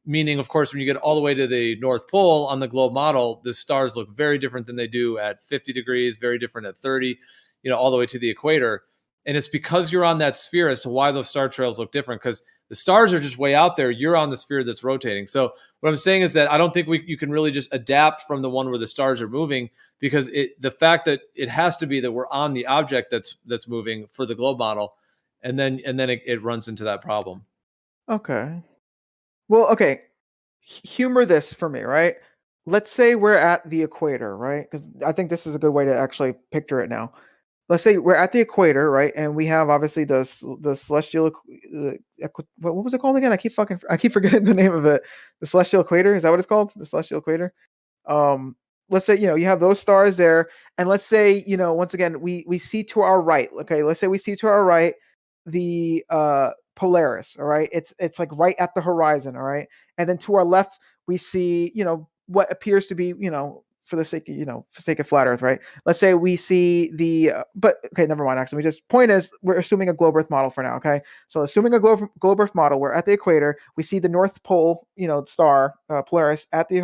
Meaning, of course, when you get all the way to the North Pole on the globe model, the stars look very different than they do at 50 degrees, very different at 30, all the way to the equator. And it's because you're on that sphere as to why those star trails look different, because the stars are just way out there. You're on the sphere that's rotating. So what I'm saying is that I don't think you can really just adapt from the one where the stars are moving, because the fact that it has to be that we're on the object that's moving for the globe model, and then it runs into that problem. Okay. Well, okay. Humor this for me, right? Let's say we're at the equator, right? Because I think this is a good way to actually picture it now. Let's say we're at the equator, right? And we have obviously the celestial, what was it called again? I keep forgetting the name of it. The celestial equator, is that what it's called? The celestial equator. Let's say you have those stars there, and let's say once again we see to our right. Okay, let's say we see to our right the Polaris. All right, it's like right at the horizon. All right, and then to our left we see what appears to be for the sake of flat Earth, right? Let's say we see but okay, never mind. Actually, point is, we're assuming a globe Earth model for now. Okay, so assuming a globe Earth model, we're at the equator. We see the North Pole, star Polaris at the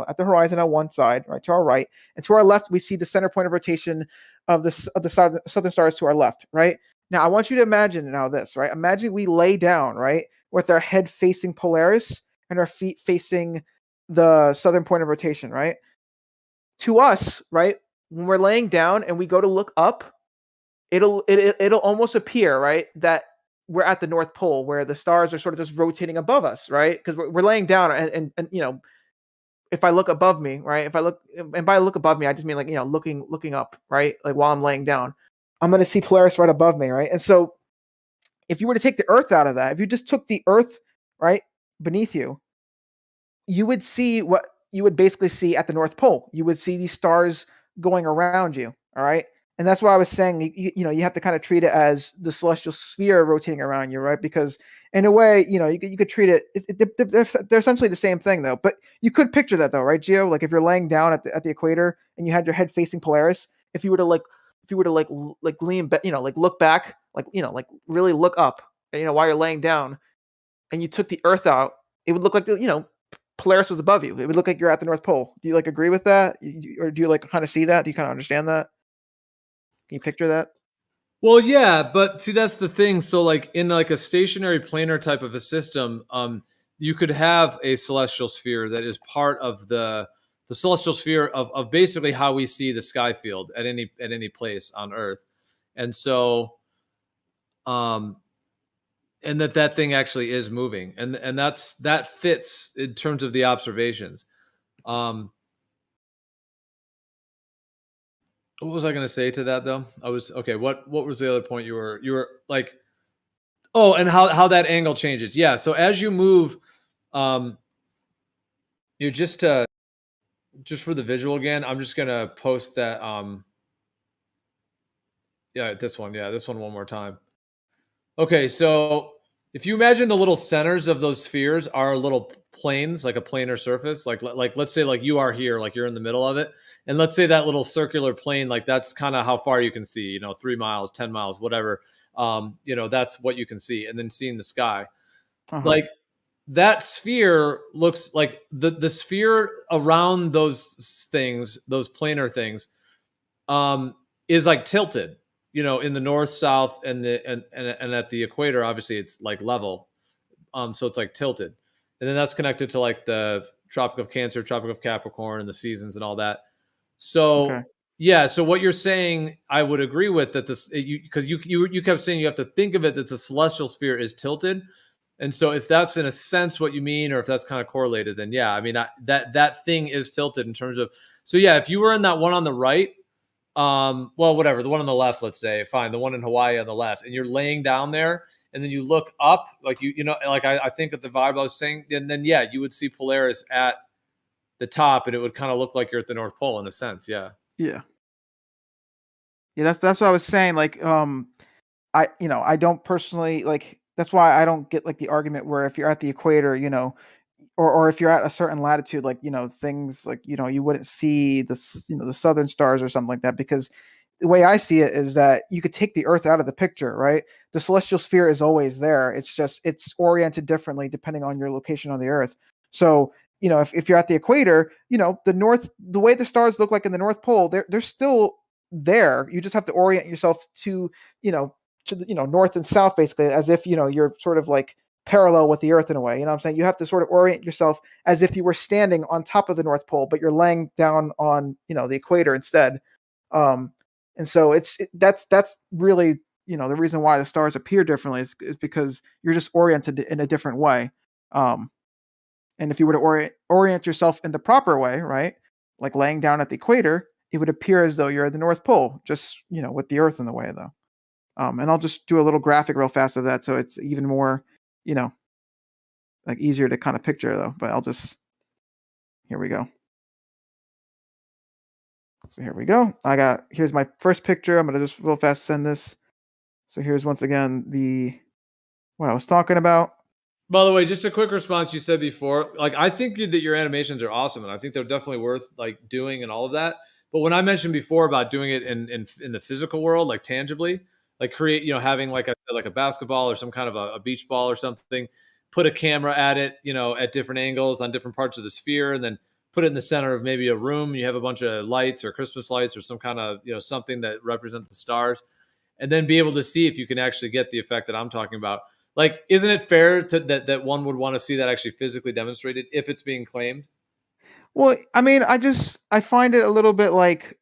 at the horizon on one side, right, to our right, and to our left we see the center point of rotation of the southern stars to our left, right? Now I want you to imagine this, right? Imagine we lay down, right, with our head facing Polaris and our feet facing the southern point of rotation, right? To us, right, when we're laying down and we go to look up, it'll almost appear, right, that we're at the North Pole where the stars are sort of just rotating above us, right? Because we're laying down, and if I look above me, right? If I look, and by look above me, I just mean like looking up, right? Like while I'm laying down, I'm gonna see Polaris right above me, right? And so if you were to take the Earth out of that, if you just took the Earth right beneath you, you would see what you would basically see at the North Pole. You would see these stars going around you, all right? And that's why I was saying, you have to kind of treat it as the celestial sphere rotating around you, right? Because in a way, you could treat it, they're essentially the same thing though. But you could picture that though, right, Gio? Like if you're laying down at the equator and you had your head facing Polaris, if you were to lean back, like look back, like really look up, while you're laying down, and you took the Earth out, it would look like Polaris was above you. It would look like you're at the North Pole. Do you agree with that? Or do you kind of see that? Do you kind of understand that? Can you picture that? Well, yeah, but see, that's the thing. So like in like a stationary planar type of a system, you could have a celestial sphere that is part of the celestial sphere of basically how we see the sky field at any place on Earth. And so and that thing actually is moving, and that fits in terms of the observations. What was I going to say to that though? What was the other point you were like? Oh, and how that angle changes. Yeah. So as you move, you just for the visual again, I'm just going to post that. This one one more time. Okay. So if you imagine the little centers of those spheres are little planes, like a planar surface, like let's say like you are here, like you're in the middle of it. And let's say that little circular plane, like that's kind of how far you can see, 3 miles, 10 miles, whatever. That's what you can see. And then seeing the sky. Like that sphere looks like the sphere around those things, those planar things, is like tilted, in the north, south, and at the equator, obviously it's like level. So it's like tilted. And then that's connected to like the Tropic of Cancer, Tropic of Capricorn, and the seasons and all that. So yeah, so what you're saying, I would agree with that. Because you kept saying you have to think of it that the celestial sphere is tilted, and so if that's in a sense what you mean, or if that's kind of correlated, then yeah, I mean that thing is tilted in terms of. So yeah, if you were in that one on the right, well, whatever, the one on the left, let's say, fine, the one in Hawaii on the left, and you're laying down there, and then you look up, like like I think that the vibe I was saying, and then yeah, you would see Polaris at the top, and it would kind of look like you're at the North Pole in a sense. Yeah. Yeah. That's what I was saying. Like, I don't personally like. That's why I don't get like the argument where if you're at the equator, or if you're at a certain latitude, like things like you wouldn't see the the southern stars or something like that, because the way I see it is that you could take the Earth out of the picture, right? The celestial sphere is always there. It's just it's oriented differently depending on your location on the Earth. So if you're at the equator, the way the stars look like in the North Pole, they're still there. You just have to orient yourself to the north and south, basically, as if you're sort of like parallel with the Earth in a way. You know what I'm saying? You have to sort of orient yourself as if you were standing on top of the North Pole, but you're laying down on the equator instead. And so that's really the reason why the stars appear differently is because you're just oriented in a different way. And if you were to orient yourself in the proper way, right, like laying down at the equator, it would appear as though you're at the North Pole, just with the Earth in the way, though. And I'll just do a little graphic real fast of that, so it's even more, like easier to kind of picture, though. But here we go. So here we go. Here's my first picture. I'm gonna just real fast send this. So here's once again what I was talking about. By the way, just a quick response you said before. Like, I think that your animations are awesome, and I think they're definitely worth like doing and all of that. But when I mentioned before about doing it in the physical world, like tangibly, like create, having like a basketball or some kind of a beach ball or something, put a camera at it, at different angles on different parts of the sphere, and then put it in the center of maybe a room. You have a bunch of lights or Christmas lights or some kind of, something that represents the stars, and then be able to see if you can actually get the effect that I'm talking about. Like, isn't it fair that one would want to see that actually physically demonstrated if it's being claimed? Well, I mean, I find it a little bit like,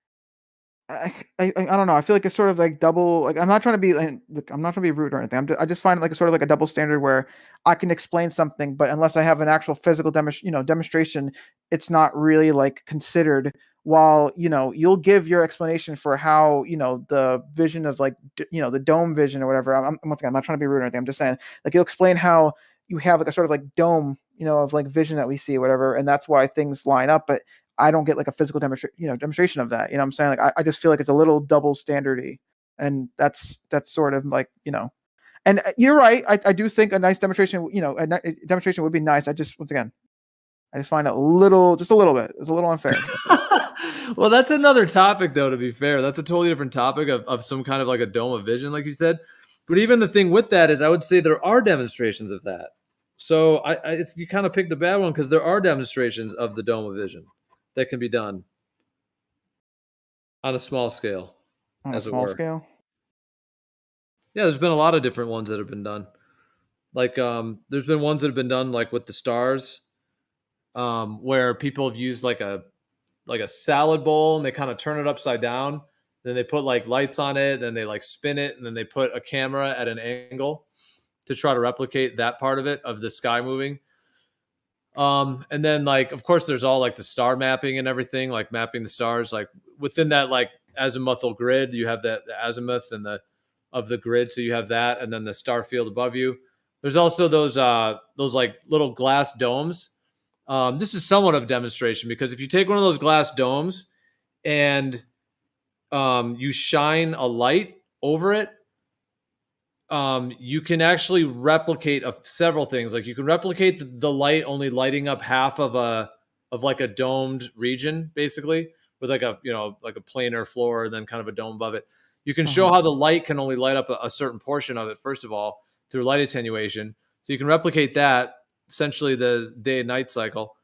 I don't know. I feel like it's sort of like double. Like I'm not trying to be like, look, I'm not trying to be rude or anything. I just find it like sort of like a double standard where I can explain something, but unless I have an actual physical demonstration, it's not really like considered. While you'll give your explanation for how the vision of like the dome vision or whatever. Once again, I'm not trying to be rude or anything. I'm just saying like you'll explain how you have like a sort of like dome of like vision that we see or whatever, and that's why things line up. But I don't get like a physical demonstration of that. You know what I'm saying? Like I just feel like it's a little double standardy. And that's sort of like, and you're right. I do think a nice demonstration, a demonstration would be nice. Once again, I just find it just a little bit. It's a little unfair. Well, that's another topic though, to be fair. That's a totally different topic of some kind of like a dome of vision, like you said. But even the thing with that is I would say there are demonstrations of that. So you kind of picked a bad one because there are demonstrations of the dome of vision that can be done on a small scale. On a small scale? Yeah, there's been a lot of different ones that have been done. Like there's been ones that have been done like with the stars, where people have used like a salad bowl and they kind of turn it upside down. Then they put like lights on it, then they like spin it, and then they put a camera at an angle to try to replicate that part of it, of the sky moving. And then like, of course, there's all like the star mapping and everything, like mapping the stars, like within that like azimuthal grid, you have the azimuth and of the grid. So you have that, and then the star field above you. There's also those like little glass domes. This is somewhat of a demonstration because if you take one of those glass domes and you shine a light over it, you can actually replicate several things. Like you can replicate the light only lighting up half of like a domed region, basically, with like a like a planar floor and then kind of a dome above it. You can show how the light can only light up a certain portion of it, first of all, through light attenuation. So you can replicate that, essentially the day and night cycle.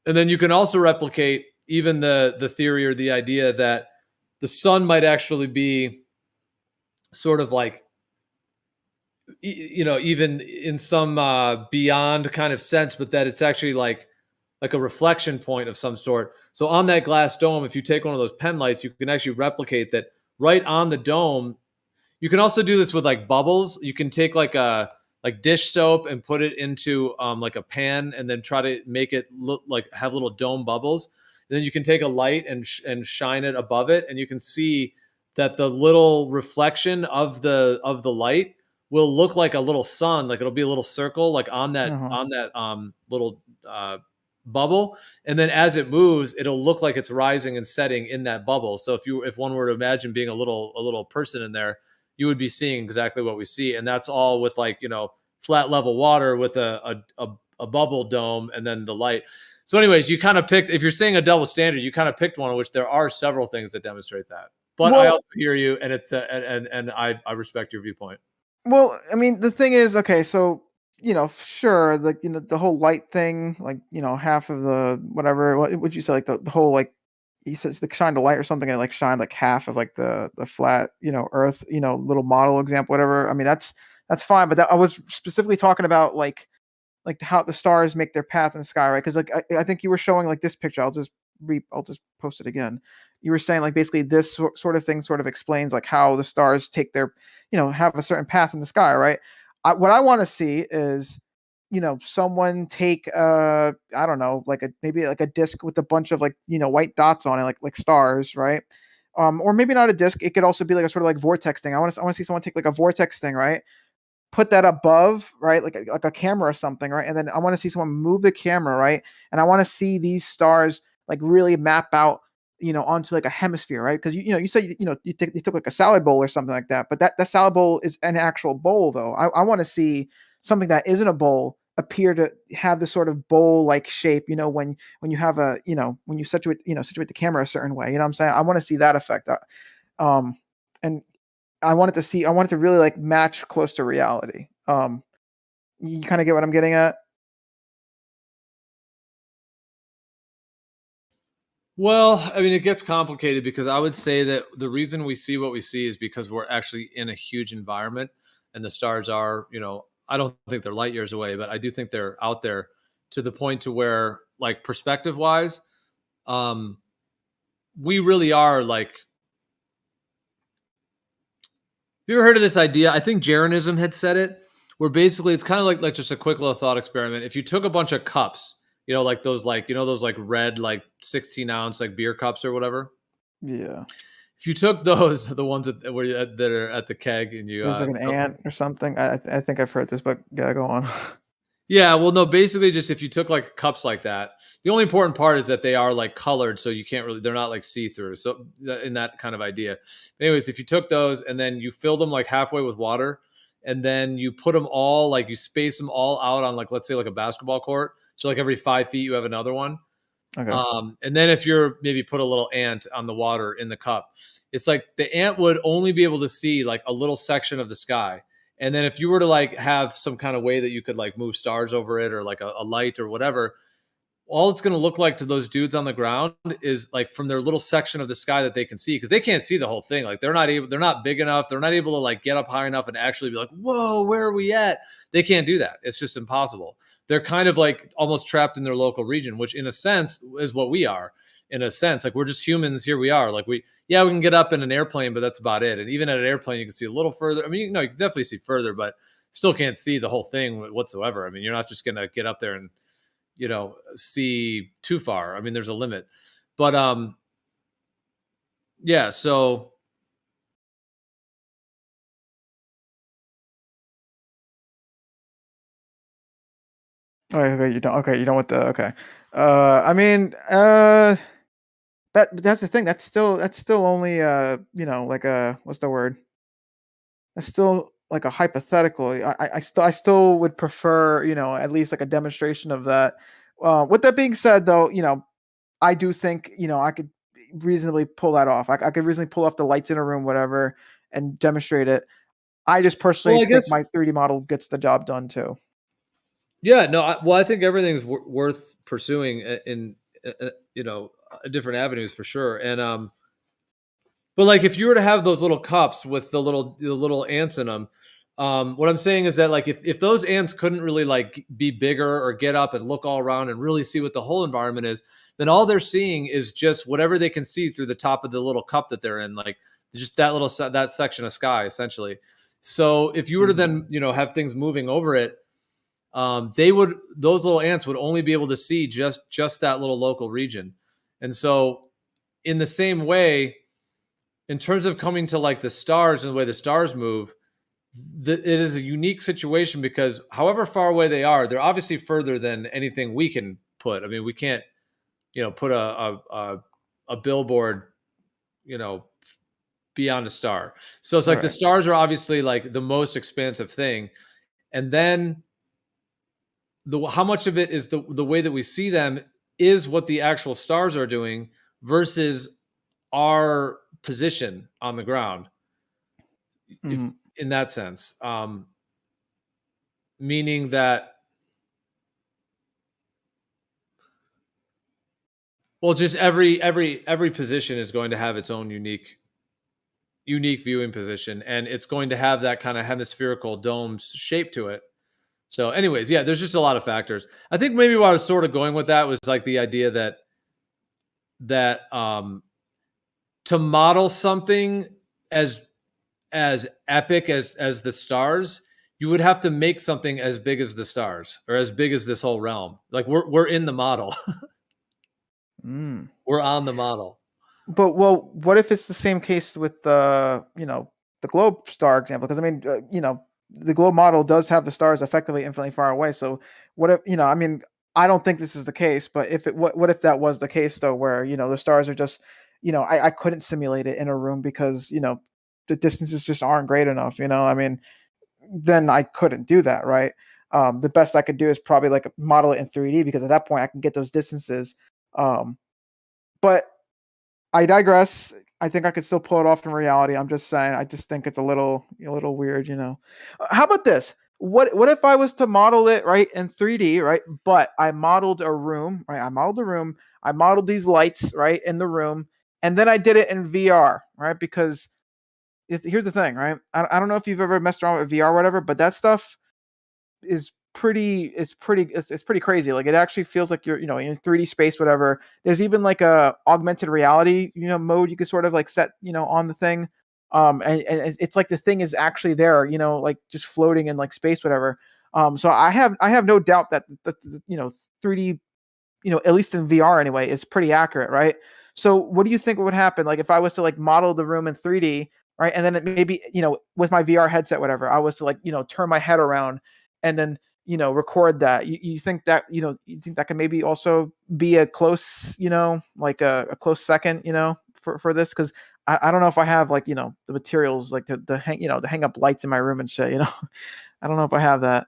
And then you can also replicate even the theory or the idea that the sun might actually be sort of like, even in some beyond kind of sense, but that it's actually like a reflection point of some sort. So on that glass dome, if you take one of those pen lights, you can actually replicate that right on the dome. You can also do this with like bubbles. You can take like dish soap and put it into like a pan and then try to make it look like have little dome bubbles. And then you can take a light and shine it above it, and you can see that the little reflection of the light will look like a little sun, like it'll be a little circle like on that little bubble, and then as it moves, it'll look like it's rising and setting in that bubble. So if one were to imagine being a little person in there, you would be seeing exactly what we see, and that's all with like flat level water with a bubble dome and then the light. So, anyways, you kind of picked. If you're saying a double standard, you kind of picked one in which there are several things that demonstrate that. But I also hear you, and it's and I respect your viewpoint. Well, I mean, the thing is, okay, so sure, like the whole light thing, like half of the whatever. What would you say, like the whole like he says like shine the light or something, and like shine like half of like the flat Earth little model example, whatever. I mean, that's fine, but I was specifically talking about like how the stars make their path in the sky, right? Because like I think you were showing like this picture. I'll just post it again. You were saying like basically this sort of thing sort of explains like how the stars take their have a certain path in the sky, right? What I want to see is someone take I don't know, like maybe like a disc with a bunch of like white dots on it, like stars, right? Or maybe not a disc. It could also be like a sort of like vortex thing. I want to see someone take like a vortex thing, right? Put that above, right? Like a camera or something, right? And then I want to see someone move the camera, right? And I want to see these stars like really map out, onto like a hemisphere, right? Because you said you took like a salad bowl or something like that, but that salad bowl is an actual bowl, though. I want to see something that isn't a bowl appear to have this sort of bowl like shape, when you have when you situate the camera a certain way, what I'm saying? I want to see that effect. And I wanted to really like match close to reality. You kind of get what I'm getting at? Well, I mean, it gets complicated because I would say that the reason we see what we see is because we're actually in a huge environment, and the stars are, I don't think they're light years away, but I do think they're out there to the point to where, like, perspective wise, we really are like. Have you ever heard of this idea? I think Jeranism had said it, where basically it's kind of like just a quick little thought experiment. If you took a bunch of cups, like those those like red 16-ounce like beer cups or whatever. Yeah. If you took those, the ones that are at the keg, and you There's like an ant or something. I think I've heard this, but yeah, go on. Yeah, well, no, basically just if you took like cups like that, the only important part is that they are like colored, so you can't really, they're not like see-through. So in that kind of idea. Anyways, if you took those and then you filled them like halfway with water, and then you put them all, like you space them all out on like, let's say like a basketball court. So like every 5 feet you have another one. Okay. And then if you're maybe put a little ant on the water in the cup, it's like the ant would only be able to see like a little section of the sky. And then if you were to like have some kind of way that you could like move stars over it, or like a light or whatever, all it's going to look like to those dudes on the ground is like from their little section of the sky that they can see, because they can't see the whole thing. Like they're not big enough. They're not able to like get up high enough and actually be like, whoa, where are we at? They can't do that. It's just impossible. They're kind of like almost trapped in their local region, which in a sense is what we are. In a sense, like we're just humans. Here we are. Like we can get up in an airplane, but that's about it. And even at an airplane, you can see a little further. I mean, you can definitely see further, but still can't see the whole thing whatsoever. I mean, you're not just going to get up there and, see too far. I mean, there's a limit, but, yeah. So Okay, you don't. Okay, you don't want the. Okay. I mean, that's the thing. That's still only like a, what's the word? That's still like a hypothetical. I still would prefer, at least like a demonstration of that. With that being said, though, I do think, I could reasonably pull that off. I could reasonably pull off the lights in a room, whatever, and demonstrate it. I just personally think my 3D model gets the job done too. Yeah, no, I think everything's worth pursuing in different avenues for sure. And but like if you were to have those little cups with the little ants in them, what I'm saying is that like if those ants couldn't really like be bigger or get up and look all around and really see what the whole environment is, then all they're seeing is just whatever they can see through the top of the little cup that they're in, like just that little that section of sky essentially. So if you were to then have things moving over it, those little ants would only be able to see just that little local region. And so in the same way, in terms of coming to like the stars and the way the stars move, it is a unique situation because however far away they are, they're obviously further than anything we can put. I mean, we can't, put a billboard, beyond a star. So it's like the stars are obviously like the most expansive thing. And then how much of it is the way that we see them is what the actual stars are doing versus our position on the ground. If, in that sense, meaning that, well, just every position is going to have its own unique viewing position, and it's going to have that kind of hemispherical dome shape to it. So anyways, yeah, there's just a lot of factors. I think maybe what I was sort of going with that was like the idea that to model something as epic as the stars, you would have to make something as big as the stars or as big as this whole realm. Like we're in the model. We're on the model. But what if it's the same case with the the globe star example? Because I mean, the globe model does have the stars effectively infinitely far away. So what if I mean, I don't think this is the case, but if what if that was the case though, where the stars are just I couldn't simulate it in a room because the distances just aren't great enough. I mean, then I couldn't do that, right? The best I could do is probably like model it in 3D because at that point I can get those distances. But I digress. I think I could still pull it off in reality. I'm just saying. I just think it's a little weird, How about this? What if I was to model it right in 3D, right? But I modeled a room, right? I modeled these lights, right, in the room, and then I did it in VR, right? Because here's the thing, right? I don't know if you've ever messed around with VR or whatever, but that stuff is it's pretty crazy. Like it actually feels like you're, in 3D space, whatever. There's even like a augmented reality, mode you could sort of like set, on the thing. And it's like the thing is actually there, like just floating in like space, whatever. So I have no doubt that the 3D, at least in VR anyway, is pretty accurate, right? So what do you think would happen? Like if I was to like model the room in 3D, right? And then it maybe, with my VR headset, whatever, I was to like, turn my head around and then, record that. You think that, you think that can maybe also be a close, like a close second, for this? Cause I don't know if I have like, the materials like to hang, to hang up lights in my room and shit, I don't know if I have that.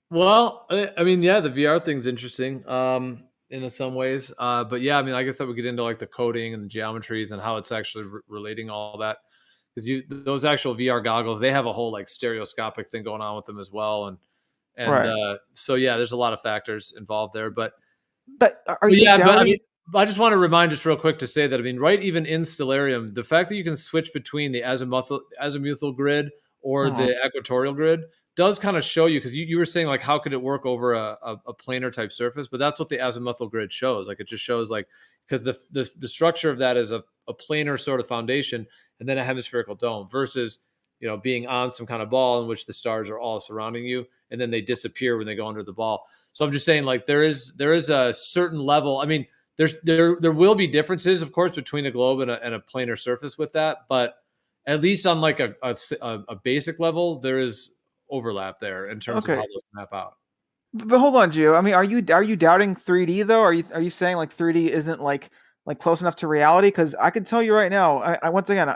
Well, I mean, yeah, the VR thing's interesting in some ways. But yeah, I mean, I guess that would get into like the coding and the geometries and how it's actually relating all that. Because those actual VR goggles, they have a whole like stereoscopic thing going on with them as well. And Right. so yeah, there's a lot of factors involved there. But are you yeah, but I doubting? mean, I just want to remind just real quick to say that, I mean, right, even in Stellarium, the fact that you can switch between the azimuthal grid or Uh-huh. the equatorial grid does kind of show you, because you were saying like how could it work over a planar type surface, but that's what the azimuthal grid shows. Like it just shows like, because the structure of that is a planar sort of foundation and then a hemispherical dome versus being on some kind of ball in which the stars are all surrounding you and then they disappear when they go under the ball. So I'm just saying, like, there is a certain level. I mean, there will be differences, of course, between a globe and a planar surface with that, but at least on like a basic level, there is overlap there in terms of how Okay. those map out. But hold on, Gio. I mean, are you doubting 3D though? Are you saying like 3D isn't like close enough to reality? Because I can tell you right now, I once again,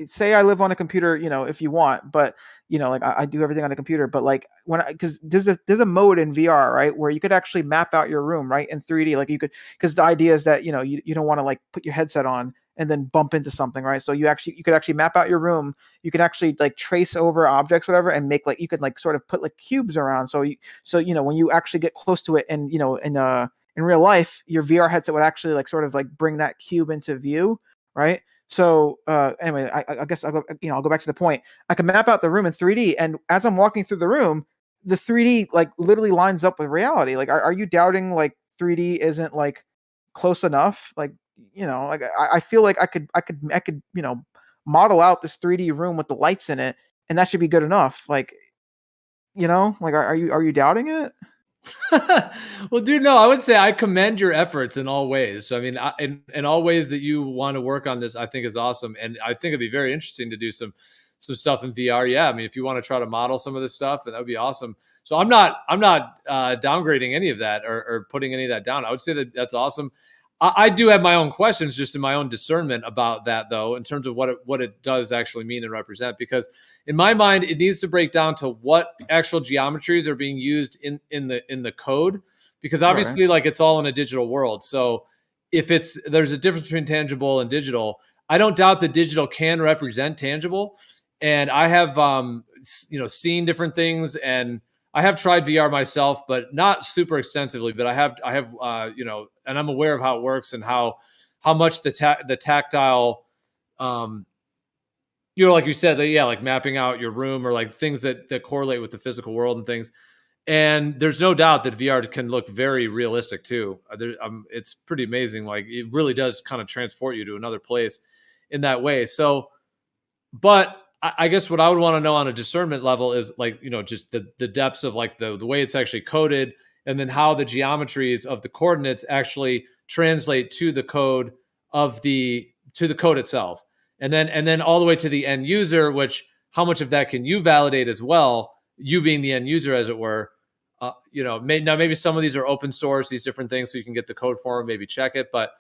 say I live on a computer, if you want, but like I do everything on a computer. But like because there's a mode in VR, right, where you could actually map out your room, right, in 3D. Like you could, because the idea is that you don't want to like put your headset on and then bump into something, right? So you could actually map out your room. You could actually like trace over objects, whatever, and make like you could like sort of put like cubes around. So when you actually get close to it, and in real life, your VR headset would actually like sort of like bring that cube into view, right? So anyway, I guess I'll go back to the point. I can map out the room in 3D, and as I'm walking through the room, the 3D like literally lines up with reality. Like, are you doubting like 3D isn't like close enough? Like, like I feel like I could model out this 3D room with the lights in it, and that should be good enough. Like, like are you doubting it? Well, dude, no, I would say I commend your efforts in all ways. So, I mean, in all ways that you want to work on this, I think is awesome, and I think it'd be very interesting to do some stuff in VR. Yeah, I mean, if you want to try to model some of this stuff, that would be awesome. So, I'm not downgrading any of that or putting any of that down. I would say that that's awesome. I do have my own questions, just in my own discernment about that, though, in terms of what it does actually mean and represent. Because in my mind, it needs to break down to what actual geometries are being used in the code. Because obviously, Right. like, it's all in a digital world. So if there's a difference between tangible and digital, I don't doubt that digital can represent tangible. And I have seen different things, and I have tried VR myself, but not super extensively. But I have and I'm aware of how it works and how much the tactile, like you said, that, yeah, like mapping out your room or like things that correlate with the physical world and things. And there's no doubt that VR can look very realistic too. It's pretty amazing. Like it really does kind of transport you to another place in that way. So, but I guess what I would want to know on a discernment level is like, just the depths of like the way it's actually coded, and then how the geometries of the coordinates actually translate to the code to the code itself. And then all the way to the end user, which how much of that can you validate as well, you being the end user, as it were. Now maybe some of these are open source, these different things, so you can get the code for them, maybe check it. But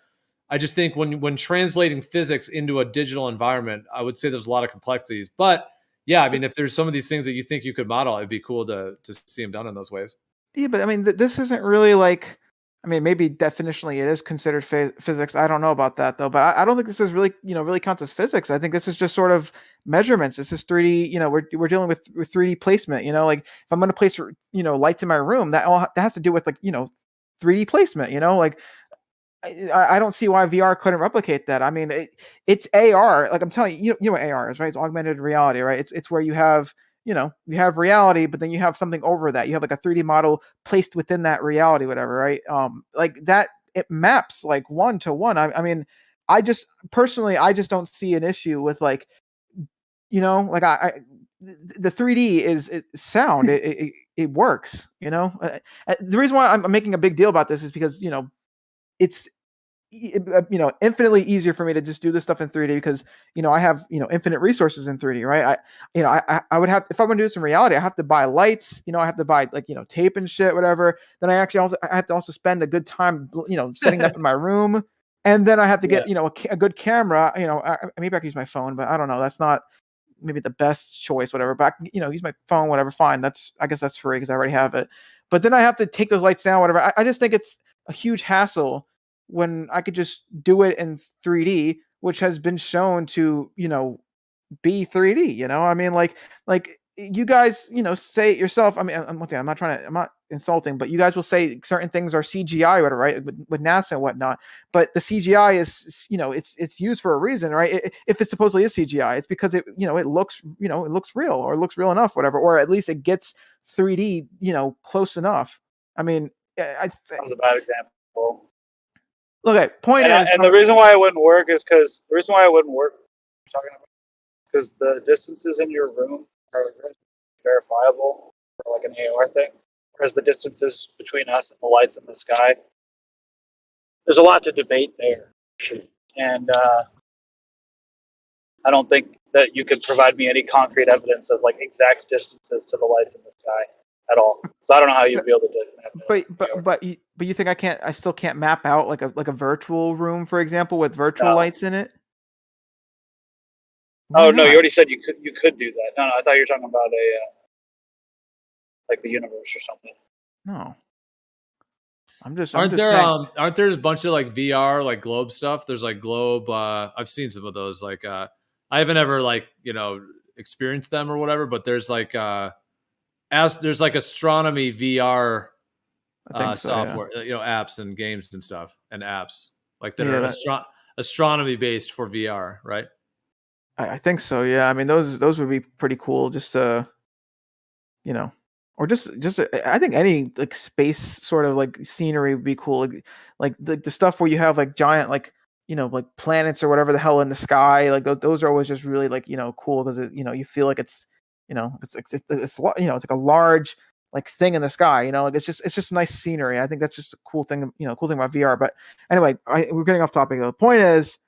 I just think when translating physics into a digital environment, I would say there's a lot of complexities. But yeah, I mean, if there's some of these things that you think you could model, it'd be cool to see them done in those ways. Yeah, but I mean, this isn't really like. I mean, maybe definitionally it is considered physics. I don't know about that though, but I don't think this is really, really counts as physics. I think this is just sort of measurements. This is 3D. We're dealing with 3D placement. Like if I'm going to place, lights in my room, that has to do with like 3D placement. Like I don't see why VR couldn't replicate that. I mean, it's AR. Like I'm telling you, you know what AR is, right? It's augmented reality, right? It's where you have you have reality, but then you have something over that. You have like a 3D model placed within that reality, whatever, right? Like that, it maps like one to one. I mean, I just don't see an issue with like, like the 3D is sound. It works, The reason why I'm making a big deal about this is because, it's infinitely easier for me to just do this stuff in 3D because I have infinite resources in 3D, right? I would have, if I want to do this in reality, I have to buy lights, I have to buy like tape and shit, whatever. Then I have to also spend a good time setting up in my room, and then I have to get a good camera. Maybe I can use my phone, but I don't know. That's not maybe the best choice, whatever. But I can, use my phone, whatever. Fine. I guess that's free because I already have it. But then I have to take those lights down, whatever. I just think it's a huge hassle when I could just do it in 3D, which has been shown to, be 3D, I mean, like you guys, say it yourself. I mean, I'm not insulting, but you guys will say certain things are CGI or whatever, right? With NASA and whatnot. But the CGI is, it's used for a reason, right? If it supposedly is CGI, it's because it looks real, or it looks real enough, whatever, or at least it gets 3D, close enough. I mean, That was a bad example. Okay, point is, and the reason why it wouldn't work is because because the distances in your room are verifiable for like an AR thing, whereas the distances between us and the lights in the sky, there's a lot to debate there, and I don't think that you could provide me any concrete evidence of like exact distances to the lights in the sky at all. So I don't know how you'd be able to do that. But you think I still can't map out like a virtual room, for example, with virtual lights in it? Oh no, you already said you could do that. No, I thought you were talking about like the universe or something. No. Aren't there a bunch of like VR, like globe stuff? There's like globe. I've seen some of those. Like, I haven't ever like experienced them or whatever. But there's like there's like astronomy VR software, apps and games and stuff, and apps like that are astronomy based for VR, right? I think so. Yeah. I mean, those would be pretty cool. Just or just I think any like space sort of like scenery would be cool. Like the stuff where you have like giant like like planets or whatever the hell in the sky. Like those are always just really like cool because you feel like it's it's like a large like thing in the sky. Like it's just nice scenery. I think that's just a cool thing. Cool thing about VR. But anyway, we're getting off topic. The point is,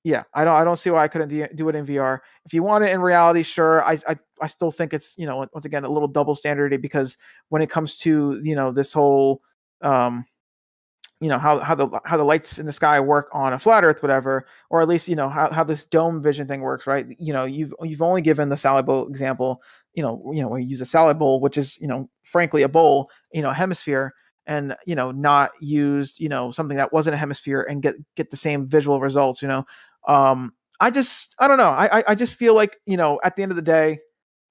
yeah, I don't see why I couldn't do it in VR. If you want it in reality, sure. I still think it's once again a little double standard because when it comes to this whole how the lights in the sky work on a flat Earth, whatever, or at least how this dome vision thing works, right? You've only given the salad bowl example. When you use a salad bowl, which is frankly a bowl, a hemisphere, and not use something that wasn't a hemisphere and get the same visual results. I don't know. I just feel like at the end of the day,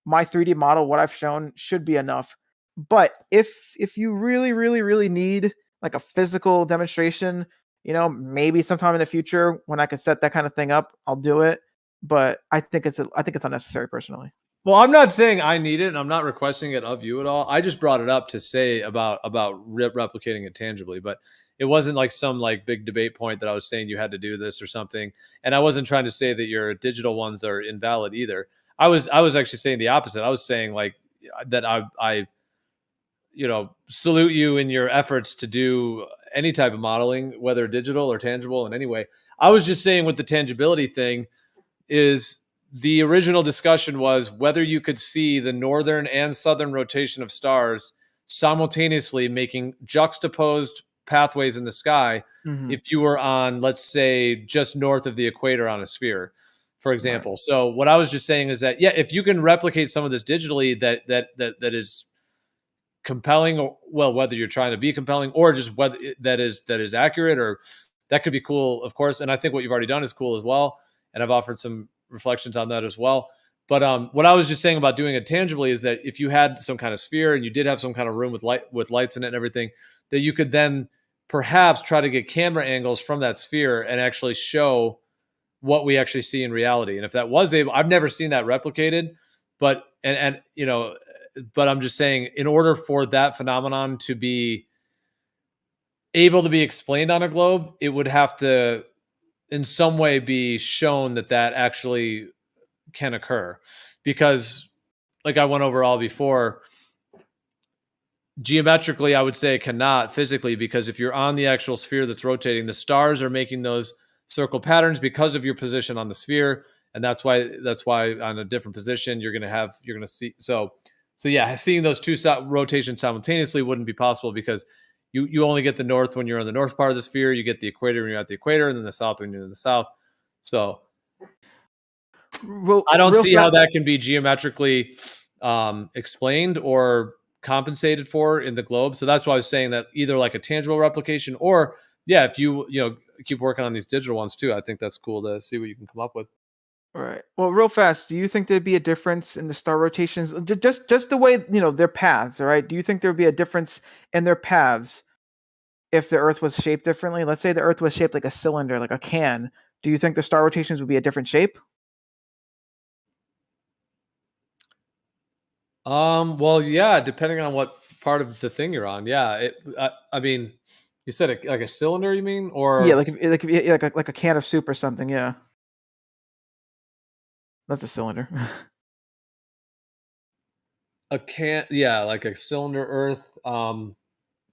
my 3D model, what I've shown, should be enough. But if you really, really, really need like a physical demonstration, maybe sometime in the future when I can set that kind of thing up, I'll do it. But I think it's unnecessary personally. Well, I'm not saying I need it, and I'm not requesting it of you at all. I just brought it up to say about replicating it tangibly, but it wasn't like some like big debate point that I was saying you had to do this or something. And I wasn't trying to say that your digital ones are invalid either. I was actually saying the opposite. I was saying like that I salute you in your efforts to do any type of modeling, whether digital or tangible in any way. I was just saying with the tangibility thing is the original discussion was whether you could see the northern and southern rotation of stars simultaneously making juxtaposed pathways in the sky if you were on, let's say, just north of the equator on a sphere, for example. Right. So what I was just saying is that, yeah, if you can replicate some of this digitally that is compelling, or whether you're trying to be compelling or just whether that is accurate, or that could be cool, of course. And I think what you've already done is cool as well. And I've offered some reflections on that as well. But what I was just saying about doing it tangibly is that if you had some kind of sphere and you did have some kind of room with lights in it and everything, that you could then perhaps try to get camera angles from that sphere and actually show what we actually see in reality. And if that was able, I've never seen that replicated, but and you know, but I'm just saying, in order for that phenomenon to be able to be explained on a globe, it would have to in some way be shown that that actually can occur, because like I went over all before, geometrically I would say it cannot physically, because if you're on the actual sphere that's rotating, the stars are making those circle patterns because of your position on the sphere, and that's why on a different position you're going to see. So yeah, seeing those two rotations simultaneously wouldn't be possible, because you only get the north when you're on the north part of the sphere, you get the equator when you're at the equator, and then the south when you're in the south. So I don't see how that can be geometrically explained or compensated for in the globe. So that's why I was saying that either like a tangible replication, or yeah, if you keep working on these digital ones too, I think that's cool to see what you can come up with. All right. Well, real fast, do you think there'd be a difference in the star rotations? Just the way, their paths, all right? Do you think there'd be a difference in their paths if the Earth was shaped differently? Let's say the Earth was shaped like a cylinder, like a can. Do you think the star rotations would be a different shape? Well, yeah, depending on what part of the thing you're on. Yeah. I mean, you said like a cylinder, you mean? Or yeah, like a can of soup or something. Yeah. That's a cylinder. a can, yeah, like a cylinder Earth.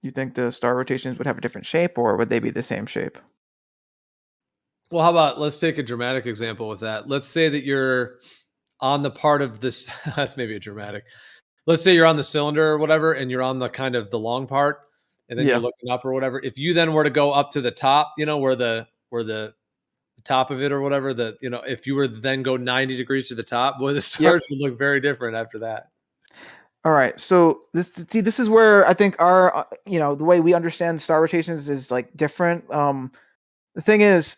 You think the star rotations would have a different shape, or would they be the same shape? Well, how about let's take a dramatic example with that. Let's say that you're on the part of this. That's maybe a dramatic. Let's say you're on the cylinder or whatever, and you're on the kind of the long part, and then Yeah. you're looking up or whatever. If you then were to go up to the top, where the top of it or whatever, if you were to then go 90 degrees to the top, boy, the stars would look very different after that. All right. So this is where I think our the way we understand star rotations is like different. The thing is,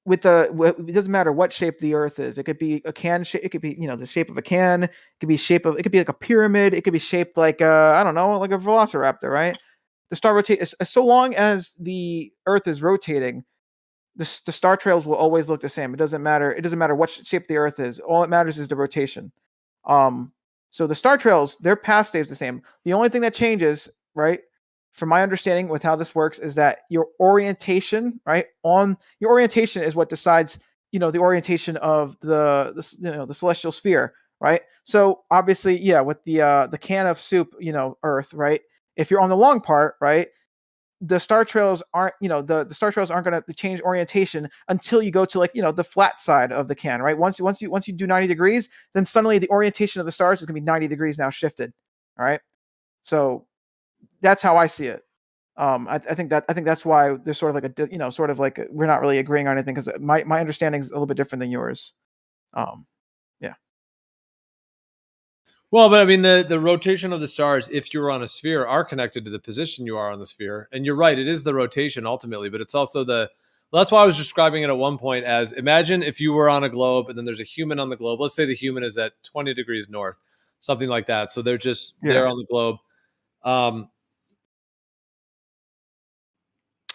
it doesn't matter what shape the Earth is. It could be a can shape. It could be the shape of a can. It could be like a pyramid. It could be shaped like I don't know, like a velociraptor, right? The star rotates so long as the Earth is rotating. The star trails will always look the same. It doesn't matter. It doesn't matter what shape the Earth is. All it matters is the rotation. So the star trails, their path stays the same. The only thing that changes, right, from my understanding with how this works, is that your orientation, right, your orientation is what decides, the orientation of the celestial sphere, right? So obviously, yeah, with the can of soup, Earth, right? If you're on the long part, right, the star trails aren't, the star trails aren't going to change orientation until you go to like, the flat side of the can, right? Once you do 90 degrees, then suddenly the orientation of the stars is going to be 90 degrees now shifted. All right. So that's how I see it. I think that's why there's sort of like sort of like we're not really agreeing on anything, because my understanding is a little bit different than yours. Yeah. Well, but I mean, the rotation of the stars, if you're on a sphere, are connected to the position you are on the sphere. And you're right, it is the rotation ultimately, but it's also that's why I was describing it at one point as, imagine if you were on a globe and then there's a human on the globe. Let's say the human is at 20 degrees north, something like that. So they're just there on the globe.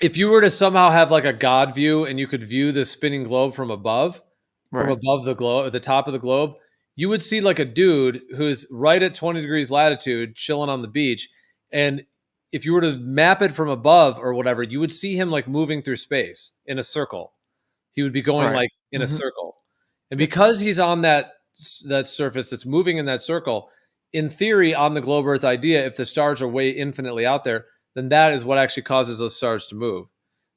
If you were to somehow have like a God view and you could view the spinning globe from above the globe, at the top of the globe, you would see like a dude who's right at 20 degrees latitude chilling on the beach. And if you were to map it from above or whatever, you would see him like moving through space in a circle. He would be going like in a circle. And because he's on that surface that's moving in that circle, in theory, on the globe Earth idea, if the stars are way infinitely out there, then that is what actually causes those stars to move,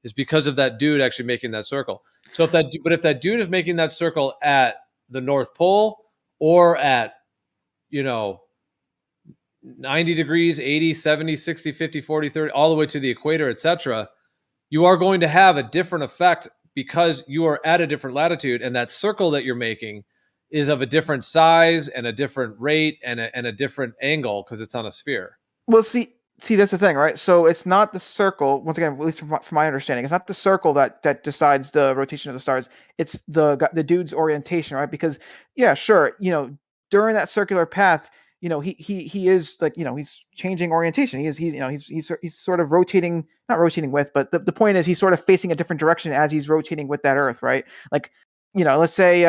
is because of that dude actually making that circle. So if that dude is making that circle at the North Pole, or at 90 degrees, 80, 70, 60, 50, 40, 30, all the way to the equator, etc., you are going to have a different effect because you are at a different latitude, and that circle that you're making is of a different size and a different rate and a different angle because it's on a sphere. Well, see, that's the thing, right? So it's not the circle. Once again, at least from my understanding, it's not the circle that decides the rotation of the stars. It's the dude's orientation, right? Because yeah, sure, during that circular path, he is like, he's changing orientation. He's sort of rotating, not rotating with, but the point is he's sort of facing a different direction as he's rotating with that Earth, right? Like, let's say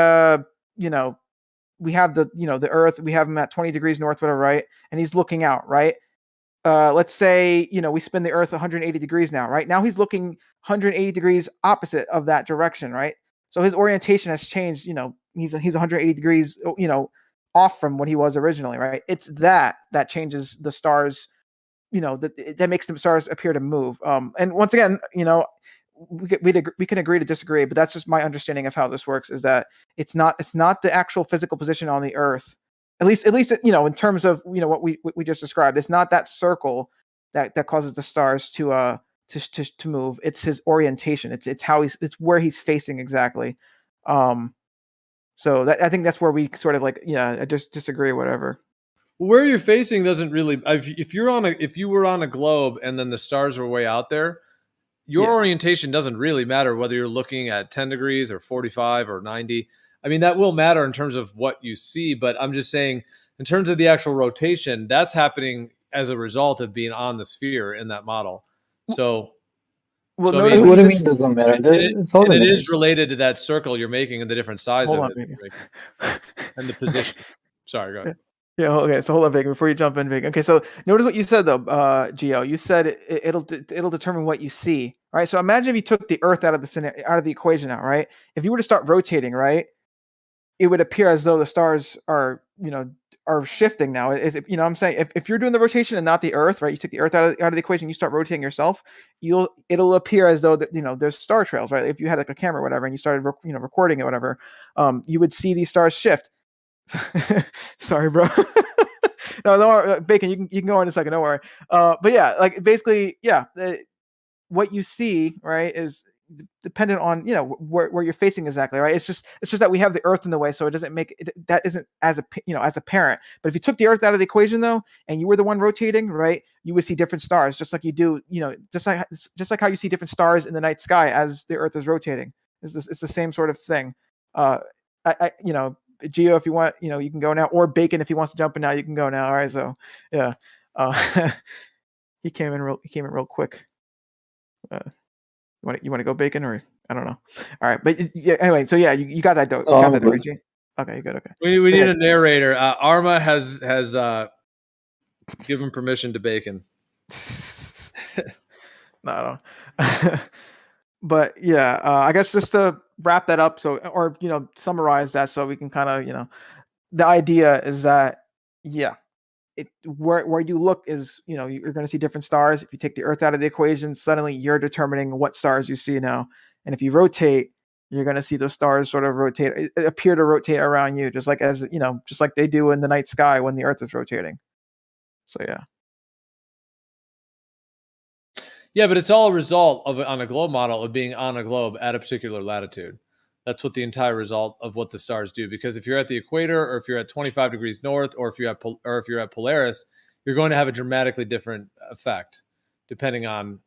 we have the Earth, we have him at 20 degrees north, whatever, right? And he's looking out, right? Let's say, we spin the Earth 180 degrees now, right? Now he's looking 180 degrees opposite of that direction, right? So his orientation has changed. He's 180 degrees, off from what he was originally, right? It's that changes the stars, that makes the stars appear to move. And once again, we can agree to disagree, but that's just my understanding of how this works. Is that it's not the actual physical position on the Earth. At least, in terms of what we just described, it's not that circle that causes the stars to move. It's his orientation. It's it's where he's facing exactly. So I think that's where we sort of I just disagree or whatever. Where you're facing doesn't really. If you were on a globe and then the stars were way out there, your orientation doesn't really matter whether you're looking at 10 degrees or 45 or 90. I mean, that will matter in terms of what you see, but I'm just saying in terms of the actual rotation, that's happening as a result of being on the sphere in that model. So, well, I mean, what do you mean doesn't matter? It's all that it matters. is related to that circle you're making and the different size Hold of on, it and the position. Sorry, go ahead. Yeah, okay. So hold on, Vig, before you jump in, Vig. Okay, so notice what you said though, Gio. You said it'll determine what you see, right? So imagine if you took the Earth out of the equation now, right? If you were to start rotating, right, it would appear as though the stars are shifting now. I'm saying if you're doing the rotation and not the Earth, right? You took the Earth out of the equation, you start rotating yourself, it'll appear as though that there's star trails, right? If you had like a camera or whatever and you started recording it, whatever, you would see these stars shift. Sorry, bro. No, don't worry. Bacon, you can go in a second. Don't worry. But yeah, like basically, yeah, what you see, right, is dependent on where you're facing exactly, right? It's just that we have the Earth in the way, so it doesn't make it, that isn't as apparent. But if you took the Earth out of the equation though, and you were the one rotating, right, you would see different stars, just like you do, just like how you see different stars in the night sky as the Earth is rotating. It's the same sort of thing. Gio, if you want, you can go now, or Bacon, if he wants to jump in now, you can go now. All right, so yeah, he came in real quick. You want to go, Bacon, or I don't know. All right, but yeah, anyway, so yeah, you got that, you got that, Reggie. Okay, you good. Okay. We need a narrator. Arma has given permission to Bacon. No. But yeah, I guess just to wrap that up, or summarize that, so we can kind of the idea is that where you look is you're going to see different stars. If you take the Earth out of the equation, suddenly you're determining what stars you see now, and if you rotate, you're going to see those stars sort of appear to rotate around you, just like they do in the night sky when the Earth is rotating. So yeah. Yeah, but it's all a result of on a globe model of being on a globe at a particular latitude. That's what the entire result of what the stars do. Because if you're at the equator, or if you're at 25 degrees north, or if you're at Polaris, you're going to have a dramatically different effect depending on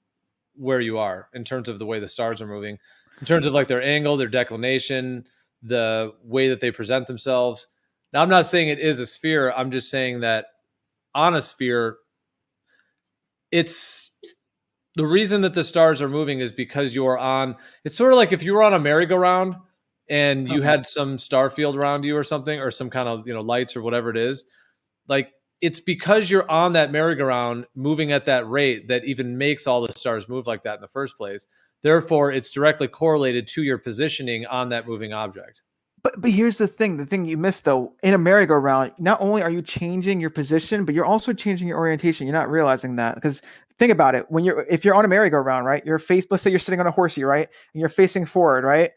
where you are in terms of the way the stars are moving, in terms of like their angle, their declination, the way that they present themselves. Now, I'm not saying it is a sphere. I'm just saying that on a sphere, it's the reason that the stars are moving is because you're on. It's sort of like if you were on a merry-go-round and you had some star field around you or something, or some kind of lights or whatever it is. Like, it's because you're on that merry-go-round moving at that rate that even makes all the stars move like that in the first place. Therefore, it's directly correlated to your positioning on that moving object. But here's the thing you missed though. In a merry-go-round, not only are you changing your position, but you're also changing your orientation. You're not realizing that, because think about it. If you're on a merry-go-round, right? Let's say you're sitting on a horsey, right? And you're facing forward, right?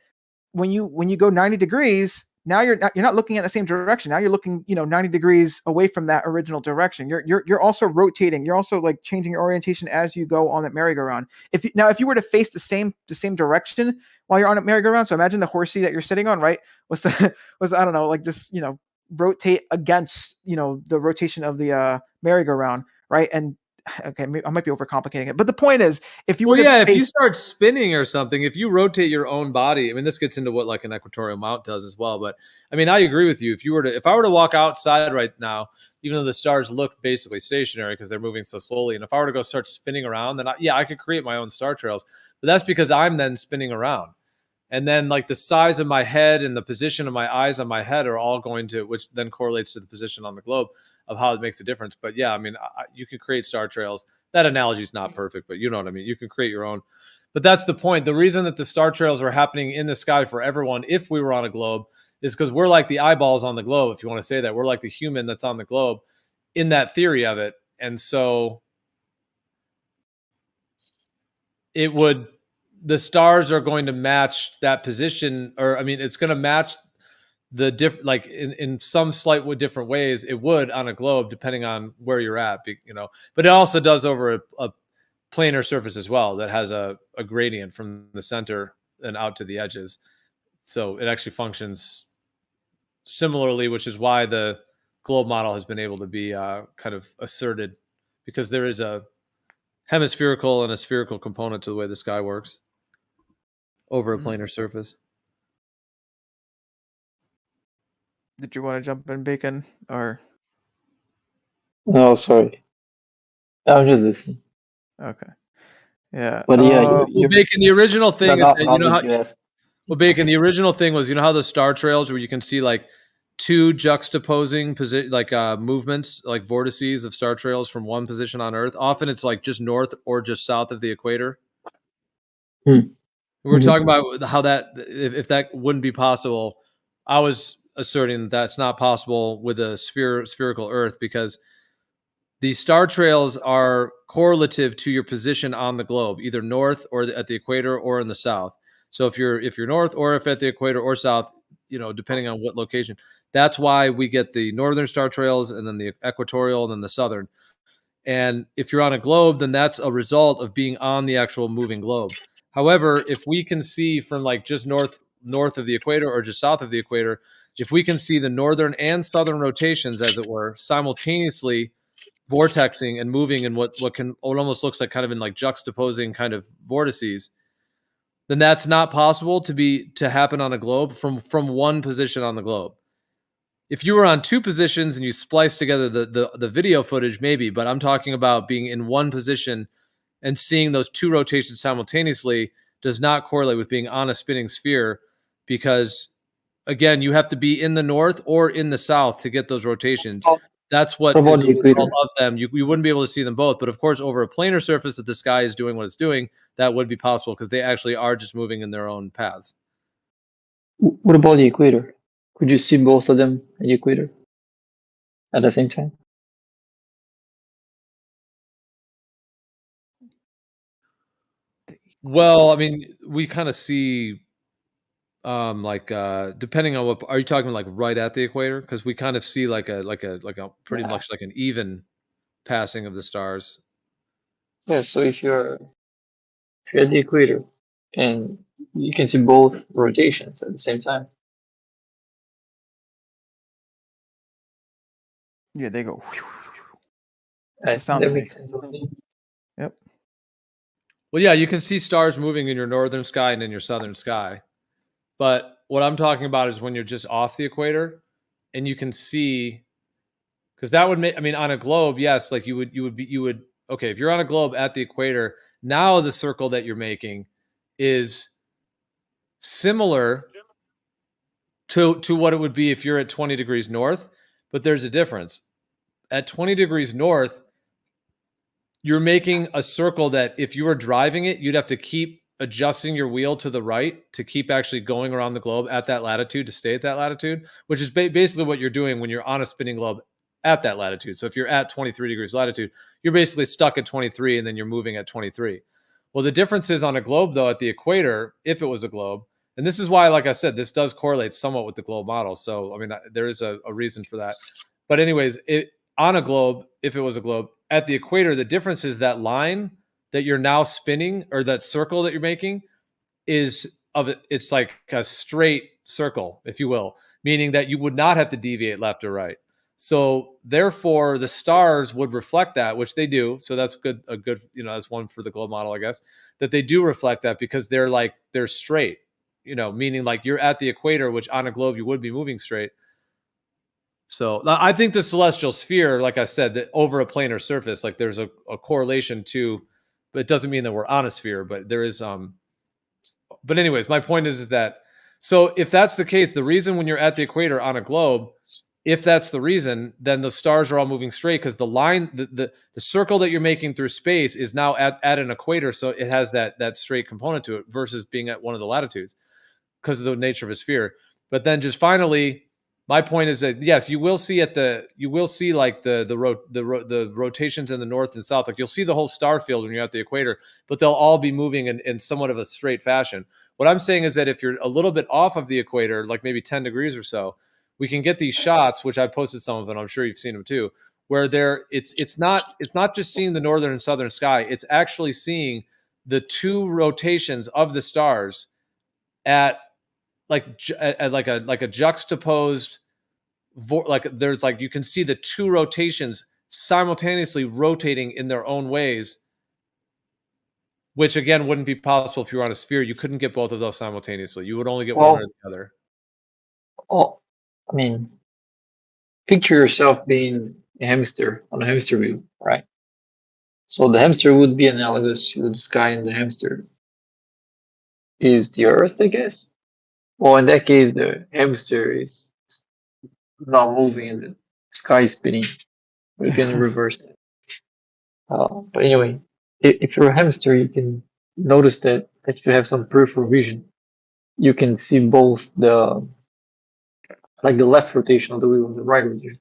When you go 90 degrees, now you're not looking at the same direction. Now you're looking, 90 degrees away from that original direction. You're also rotating. You're also like changing your orientation as you go on that merry-go-round. If you were to face the same direction while you're on a merry-go-round, so imagine the horsey that you're sitting on, right? Was I don't know, like just rotate against the rotation of the merry-go-round, right? And okay, I might be overcomplicating it, but the point is, if you if you start spinning or something, if you rotate your own body, I mean, this gets into what like an equatorial mount does as well. But I mean, I agree with you. If I were to walk outside right now, even though the stars look basically stationary because they're moving so slowly, and if I were to go start spinning around, then I could create my own star trails. But that's because I'm then spinning around. And then like the size of my head and the position of my eyes on my head are all going to, which then correlates to the position on the globe of how it makes a difference. But yeah, I mean, you can create star trails. That analogy is not perfect, but you know what I mean? You can create your own. But that's the point. The reason that the star trails are happening in the sky for everyone, if we were on a globe, is because we're like the eyeballs on the globe, if you want to say that. We're like the human that's on the globe in that theory of it. And so it would, the stars are going to match that position, or I mean, it's going to match the different, like in some slight different ways, it would on a globe, depending on where you're at, you know, but it also does over a planar surface as well that has a gradient from the center and out to the edges. So it actually functions similarly, which is why the globe model has been able to be kind of asserted, because there is a hemispherical and a spherical component to the way the sky works over a planar surface. Did you want to jump in, Bacon, or? No, sorry. I'm just listening. Okay. Yeah. But yeah, well, Bacon, the original thing is that, you know how, well, Bacon, the original thing was, you know how the star trails where you can see like two juxtaposing movements, like vortices of star trails from one position on Earth. Often it's like just north or just south of the equator. We're talking about how that, if that wouldn't be possible, I was asserting that that's not possible with a spherical Earth, because the star trails are correlative to your position on the globe, either north or at the equator or in the south. So if you're north or if at the equator or south, you know, depending on what location, that's why we get the northern star trails and then the equatorial and then the southern. And if you're on a globe, then that's a result of being on the actual moving globe. However, if we can see from like just north of the equator or just south of the equator, if we can see the northern and southern rotations, as it were, simultaneously vortexing and moving in what almost looks like kind of in like juxtaposing kind of vortices, then that's not possible to happen on a globe from one position on the globe. If you were on two positions and you splice together the video footage, maybe, but I'm talking about being in one position and seeing those two rotations simultaneously does not correlate with being on a spinning sphere, because again, you have to be in the north or in the south to get those rotations. That's what is the result of them. You wouldn't be able to see them both. But of course, over a planar surface that the sky is doing what it's doing, that would be possible, because they actually are just moving in their own paths. What about the equator? Could you see both of them at the equator at the same time? Well, I mean, we kind of see depending on what, are you talking like right at the equator? Because we kind of see like a pretty much like an even passing of the stars. Yeah, so if you're at the equator and you can see both rotations at the same time. Yeah, they go. That makes sense. Yep. Well, yeah, you can see stars moving in your northern sky and in your southern sky. But what I'm talking about is when you're just off the equator and you can see, because that would make, I mean, on a globe, yes, like you would, okay, if you're on a globe at the equator, now the circle that you're making is similar to what it would be if you're at 20 degrees north, but there's a difference. At 20 degrees north, you're making a circle that if you were driving it, you'd have to keep adjusting your wheel to the right to keep actually going around the globe at that latitude, to stay at that latitude, which is basically what you're doing when you're on a spinning globe at that latitude. So if you're at 23 degrees latitude, you're basically stuck at 23 and then you're moving at 23. Well, the difference is on a globe, though, at the equator, if it was a globe, and this is why, like I said, this does correlate somewhat with the globe model. So, I mean, there is a reason for that. But anyways, on a globe, if it was a globe, at the equator, the difference is that line that you're now spinning, or that circle that you're making, it's like a straight circle, if you will, meaning that you would not have to deviate left or right. So therefore, the stars would reflect that, which they do. So that's a good, that's one for the globe model, I guess, that they do reflect that, because they're straight, meaning like you're at the equator, which on a globe you would be moving straight. So I think the celestial sphere, like I said, that over a planar surface, like there's a correlation to, but it doesn't mean that we're on a sphere, but there is, But anyways, my point is that, so if that's the case, the reason when you're at the equator on a globe, if that's the reason, then the stars are all moving straight because the line, the circle that you're making through space is now at an equator, so it has that straight component to it versus being at one of the latitudes because of the nature of a sphere. But then just finally, my point is that yes, you will see like the rotations in the north and south. Like you'll see the whole star field when you're at the equator, but they'll all be moving in somewhat of a straight fashion. What I'm saying is that if you're a little bit off of the equator, like maybe 10 degrees or so, we can get these shots, which I posted some of them. I'm sure you've seen them too, where it's not just seeing the northern and southern sky. It's actually seeing the two rotations of the stars at a juxtaposed there's like you can see the two rotations simultaneously rotating in their own ways, which again wouldn't be possible if you were on a sphere. You couldn't get both of those simultaneously. You would only get one or the other. Oh, I mean, picture yourself being a hamster on a hamster wheel, right? So the hamster would be analogous to the sky, and the hamster is the Earth, I guess. Well, in that case, the hamster is not moving and the sky is spinning. We can reverse that. But anyway, if you're a hamster, you can notice that if you have some peripheral vision, you can see both the left rotation of the wheel and the right rotation.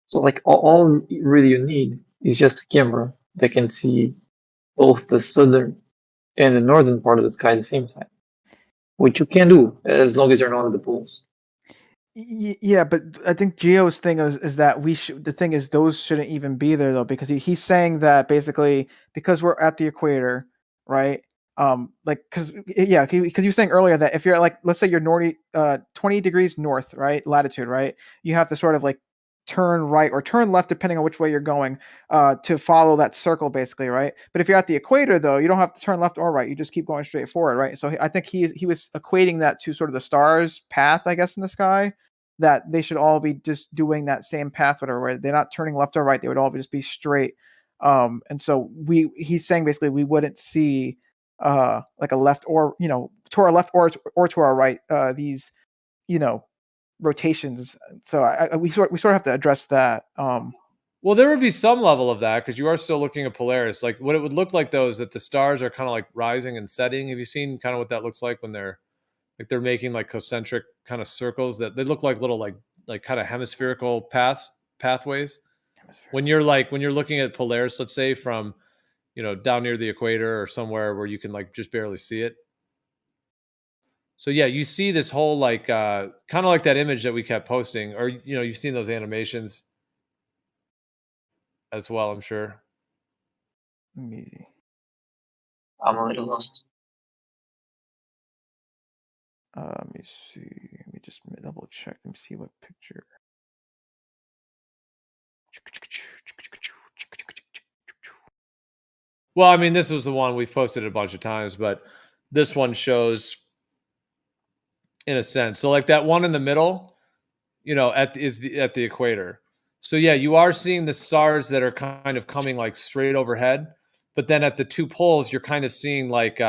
So like all really you need is just a camera that can see both the southern and the northern part of the sky at the same time, which you can do as long as you're not at the poles. Yeah, but I think Gio's thing is that the thing is those shouldn't even be there though, because he's saying that basically because we're at the equator, right? Because you were saying earlier that if you're like, let's say you're 20 degrees north, right, latitude, right, you have to sort of like turn right or turn left depending on which way you're going to follow that circle basically, right? But if you're at the equator though, you don't have to turn left or right, you just keep going straight forward, right? So I think he was equating that to sort of the stars path, I guess, in the sky, that they should all be just doing that same path, whatever, where they're not turning left or right, they would all just be straight. And so he's saying basically we wouldn't see like a left or to our left or to our right these rotations. So we sort of have to address that. Well, there would be some level of that because you are still looking at Polaris. Like what it would look like though is that the stars are kind of like rising and setting. Have you seen kind of what that looks like when they're making like concentric kind of circles that they look like little like kind of hemispherical pathways? When you're looking at Polaris, let's say from down near the equator or somewhere where you can like just barely see it. So yeah, you see this whole like kind of like that image that we kept posting, or you've seen those animations as well, I'm sure. Easy. I'm a little lost. Let me see. Let me just double check. Let me see what picture. Well, I mean, this was the one we've posted a bunch of times, but this one shows, in a sense, so like that one in the middle, at the equator. So yeah, you are seeing the stars that are kind of coming like straight overhead, but then at the two poles, you're kind of seeing like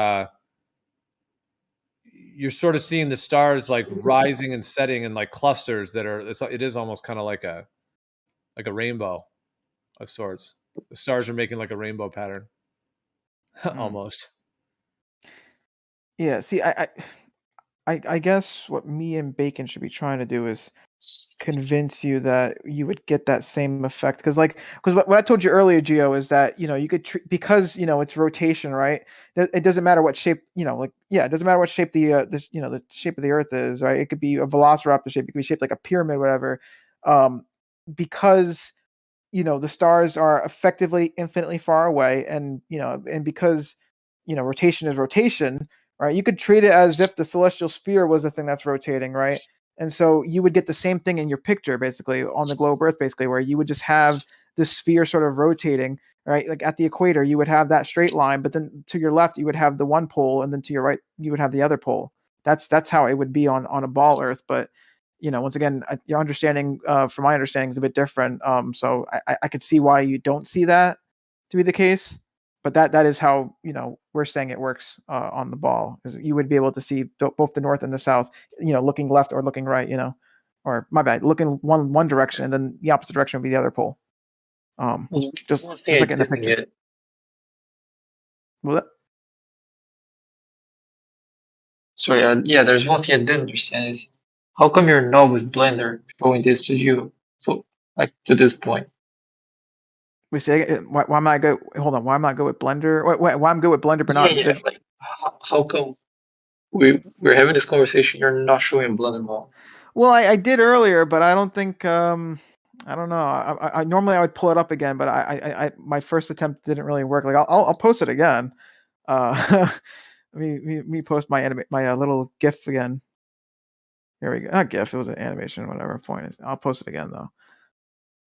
you're sort of seeing the stars like rising and setting in like clusters that are. It is almost kind of like a rainbow of sorts. The stars are making like a rainbow pattern, almost. Yeah. See, I guess what me and Bacon should be trying to do is convince you that you would get that same effect because what I told you earlier, Gio, is that you could because it's rotation, right? It doesn't matter what shape it doesn't matter what shape the shape of the Earth is, right? It could be a velociraptor shape, it could be shaped like a pyramid, whatever. Because the stars are effectively infinitely far away, and because rotation is rotation, right? You could treat it as if the celestial sphere was the thing that's rotating, right? And so you would get the same thing in your picture, basically, on the globe Earth, basically, where you would just have the sphere sort of rotating, right? Like at the equator, you would have that straight line, but then to your left, you would have the one pole, and then to your right, you would have the other pole. That's how it would be on a ball Earth. But once again, your understanding, from my understanding, is a bit different. So I could see why you don't see that to be the case. but that is how we're saying it works on the ball. Is you would be able to see both the north and the south, looking left or looking right, or my bad, looking one direction and then the opposite direction would be the other pole. Just like in the picture. Sorry, yeah, there's one thing I didn't understand is how come you're not with Blender showing this to you? So like to this point. We say why am I good? Hold on, why am I good with Blender? Why I'm good with Blender but not? Yeah, like how come we're having this conversation? You're not showing Blender model. Well, I did earlier, but I don't think I don't know. I normally I would pull it up again, but I my first attempt didn't really work. Like I'll post it again. Me post my little GIF again. Here we go. Not GIF. It was an animation. Whatever point is. I'll post it again though.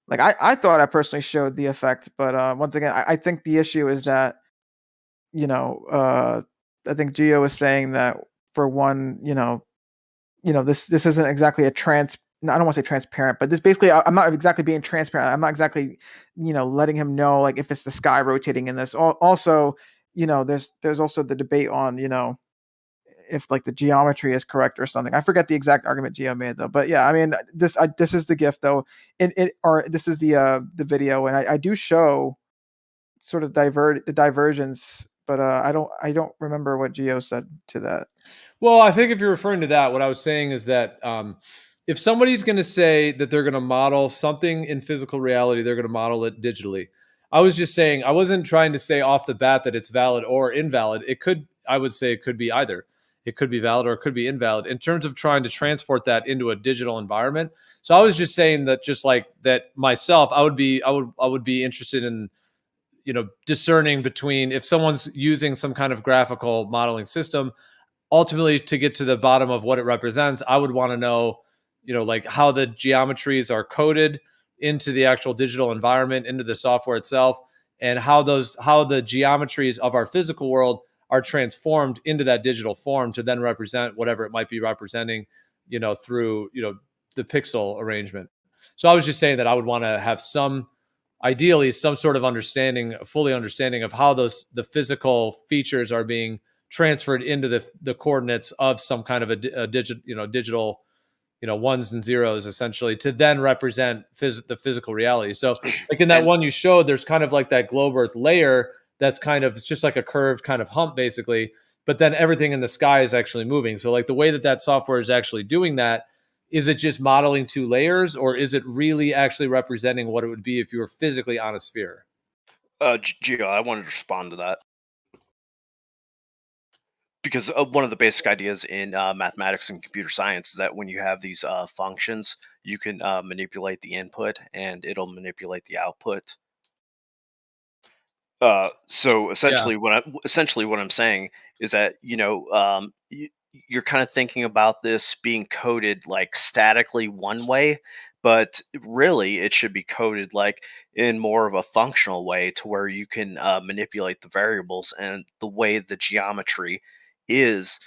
Like I thought I personally showed the effect, but once again, I think the issue is that I think Gio was saying that for one, this isn't exactly a I don't want to say transparent, but this basically I'm not exactly being transparent. I'm not exactly letting him know like if it's the sky rotating in this. Also, there's also the debate on if like the geometry is correct or something. I forget the exact argument Gio made though, but yeah, I mean this is the GIF though, or this is the video, and I do show sort of the divergence, but I don't remember what Gio said to that. Well, I think if you're referring to that, what I was saying is that if somebody's going to say that they're going to model something in physical reality, they're going to model it digitally. I was just saying, I wasn't trying to say off the bat that it's valid or invalid. I would say it could be either. It could be valid or it could be invalid in terms of trying to transport that into a digital environment. So I was just saying that just like that myself, I would be interested in, discerning between if someone's using some kind of graphical modeling system, ultimately to get to the bottom of what it represents, I would want to know, like how the geometries are coded into the actual digital environment, into the software itself, and how the geometries of our physical world are transformed into that digital form to then represent whatever it might be representing, through, the pixel arrangement. So I was just saying that I would want to have ideally some sort of fully understanding of how the physical features are being transferred into the coordinates of some kind of a digital, ones and zeros essentially to then represent the physical reality. So like in that one you showed, there's kind of like that globe earth layer that's kind of, it's just like a curved kind of hump basically, but then everything in the sky is actually moving. So like the way that software is actually doing that, is it just modeling two layers, or is it really actually representing what it would be if you were physically on a sphere? Gio, I wanted to respond to that. Because one of the basic ideas in mathematics and computer science is that when you have these functions, you can manipulate the input and it'll manipulate the output. So essentially, what I'm saying is that you're kind of thinking about this being coded like statically one way, but really it should be coded like in more of a functional way to where you can manipulate the variables, and the way the geometry is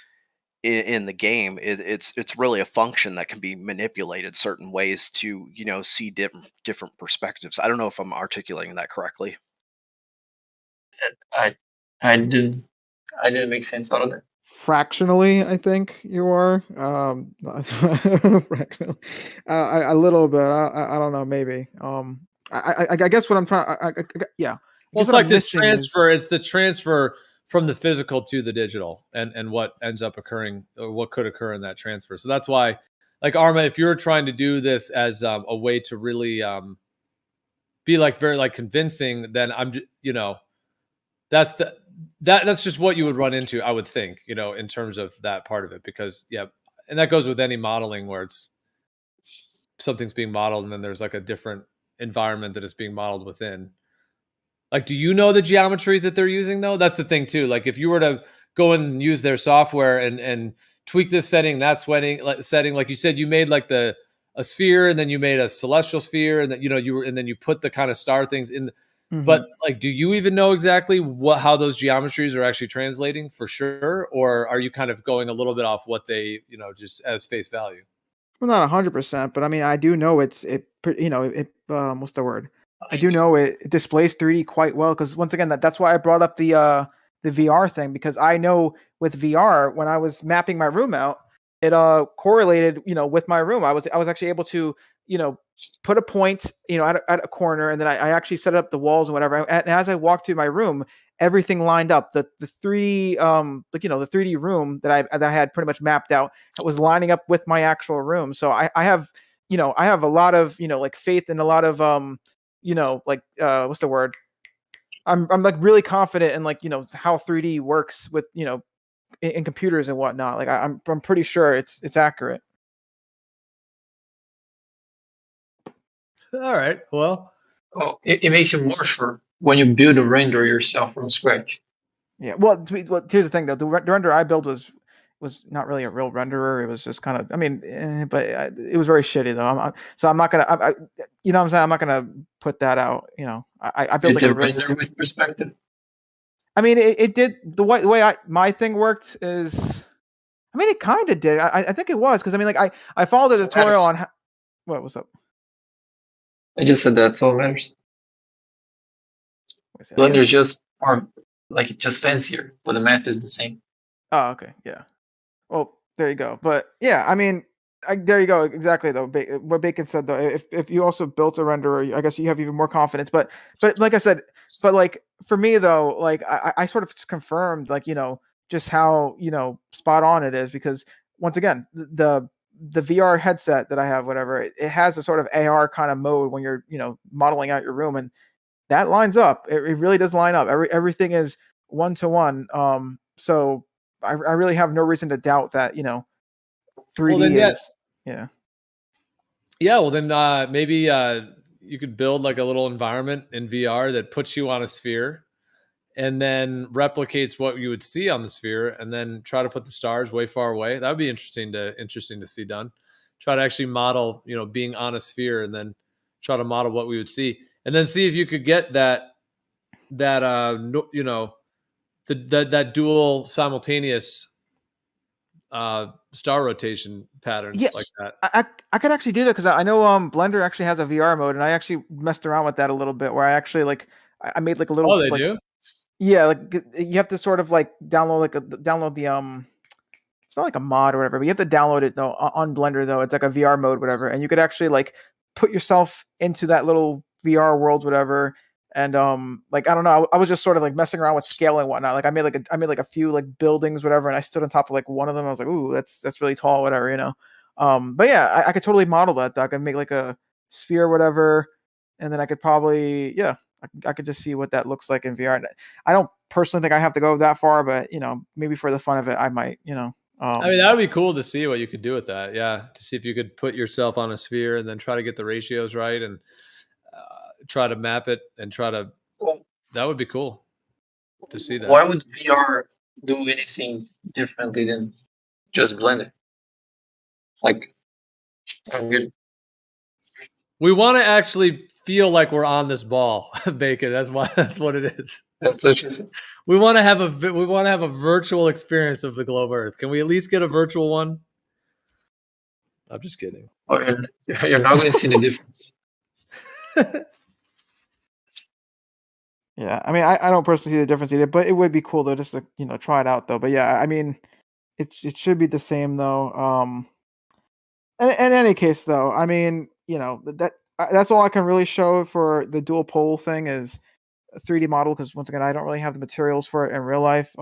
in the game, it's really a function that can be manipulated certain ways to see different perspectives. I don't know if I'm articulating that correctly. I didn't make sense out of that. Fractionally, I think you are. Fractionally, a little bit. I don't know. Maybe. I guess what I'm trying. Yeah. Well, it's like this transfer. It's the transfer from the physical to the digital, and what ends up occurring, or what could occur in that transfer. So that's why, like Arma, if you're trying to do this as a way to really be like very like convincing, then I'm that's just what you would run into, I would think, in terms of that part of it, because and that goes with any modeling where it's something's being modeled and then there's like a different environment that is being modeled within. Like, do you know the geometries that they're using though? That's the thing too. Like if you were to go and use their software and tweak this setting, that setting, like you said, you made like a sphere, and then you made a celestial sphere, and then and then you put the kind of star things in. But like, do you even know exactly how those geometries are actually translating for sure? Or are you kind of going a little bit off what they, just as face value? Well, not 100%, but I mean, I do know what's the word? I do know it displays 3D quite well, because once again, that's why I brought up the VR thing, because I know with VR, when I was mapping my room out, it correlated, with my room. I was actually able to, put a point, at a corner, and then I actually set up the walls and whatever. And as I walked through my room, everything lined up. The 3D the 3D room that I had pretty much mapped out was lining up with my actual room. So I have I have a lot of like faith and a lot of what's the word? I'm like really confident in like how 3D works with in computers and whatnot. Like I'm pretty sure it's accurate. All right. Well, Oh, it makes it more sure when you build a render yourself from scratch. Yeah. Well, here's the thing though. The render I built was not really a real renderer. It was just kind of, I mean, but it was very shitty though. So I'm not gonna, you know what I'm saying? I'm not gonna put that out. I built Did like a it really. render with perspective? I mean, it did the way my thing worked is. I mean, it kind of did. I think it was, because I mean, like I followed the So tutorial matters. on what's up. I just said that's all matters. Wait, say that again? Blender's just more like just fancier, but the math is the same. Oh, okay, yeah. Well, there you go. But yeah, I mean, there you go. Exactly though. What Bacon said though. If you also built a renderer, I guess you have even more confidence. But like I said, but like for me though, like I sort of confirmed like just how spot on it is, because once again the VR headset that I have, whatever, it has a sort of AR kind of mode when you're modeling out your room, and that lines up. It really does line up. Everything is 1-to-1. So I really have no reason to doubt that 3D well then, is yeah. Yeah, well then maybe you could build like a little environment in VR that puts you on a sphere and then replicates what you would see on the sphere, and then try to put the stars way far away. That would be interesting to see done. Try to actually model, being on a sphere, and then try to model what we would see, and then see if you could get that that dual simultaneous star rotation patterns Yeah, like that. I could actually do that, because I know Blender actually has a VR mode, and I actually messed around with that a little bit, where I actually like I made like a little Oh, they like do? yeah, like you have to sort of like download the it's not like a mod or whatever, but you have to download it though on Blender though. It's like a VR mode, whatever, and you could actually like put yourself into that little VR world, whatever. And like I don't know, I was just sort of like messing around with scale and whatnot. Like I made like a few like buildings, whatever, and I stood on top of like one of them. I was like, ooh, that's really tall, whatever. But yeah, I could totally model that. I could make like a sphere, whatever, and then I could probably I could just see what that looks like in VR. I don't personally think I have to go that far, but maybe for the fun of it, I might. I mean, that would be cool to see what you could do with that. Yeah, to see if you could put yourself on a sphere and then try to get the ratios right, and try to map it, and try to. Well, that would be cool to see that. Why would VR do anything differently than just Blender? Like, I'm good. We want to actually feel like we're on this ball, Bacon. That's what it is. That's what you said. We want to have a virtual experience of the globe Earth. Can we at least get a virtual one? I'm just kidding. Oh, you're not going to see the difference. Yeah, I mean, I don't personally see the difference either, but it would be cool though, just to try it out though. But yeah, I mean, it should be the same though. In any case though, I mean, that's all I can really show for the dual pole thing is a 3D model, because once again, I don't really have the materials for it in real life.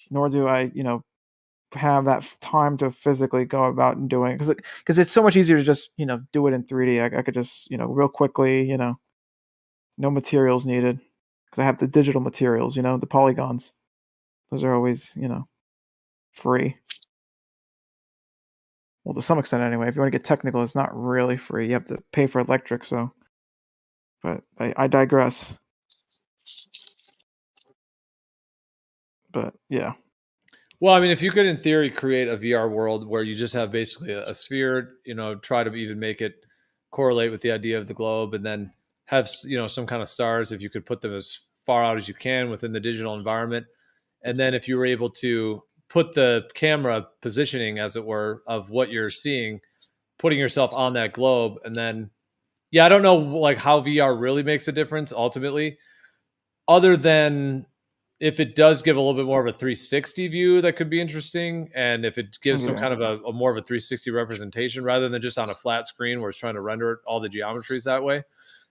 Nor do I, have that time to physically go about and doing it, because it's so much easier to just do it in 3D. I could just real quickly, no materials needed, because I have the digital materials, the polygons. Those are always, free. Well, to some extent anyway. If you want to get technical, it's not really free. You have to pay for electric, so. But I digress. But yeah. Well, I mean, if you could, in theory, create a VR world where you just have basically a sphere, try to even make it correlate with the idea of the globe, and then have some kind of stars, if you could put them as far out as you can within the digital environment, and then if you were able to put the camera positioning, as it were, of what you're seeing, putting yourself on that globe, and then Yeah, I don't know like how VR really makes a difference ultimately, other than if it does give a little bit more of a 360 view, that could be interesting. And if it gives some Yeah. kind of a more of a 360 representation rather than just on a flat screen where it's trying to render all the geometries that way,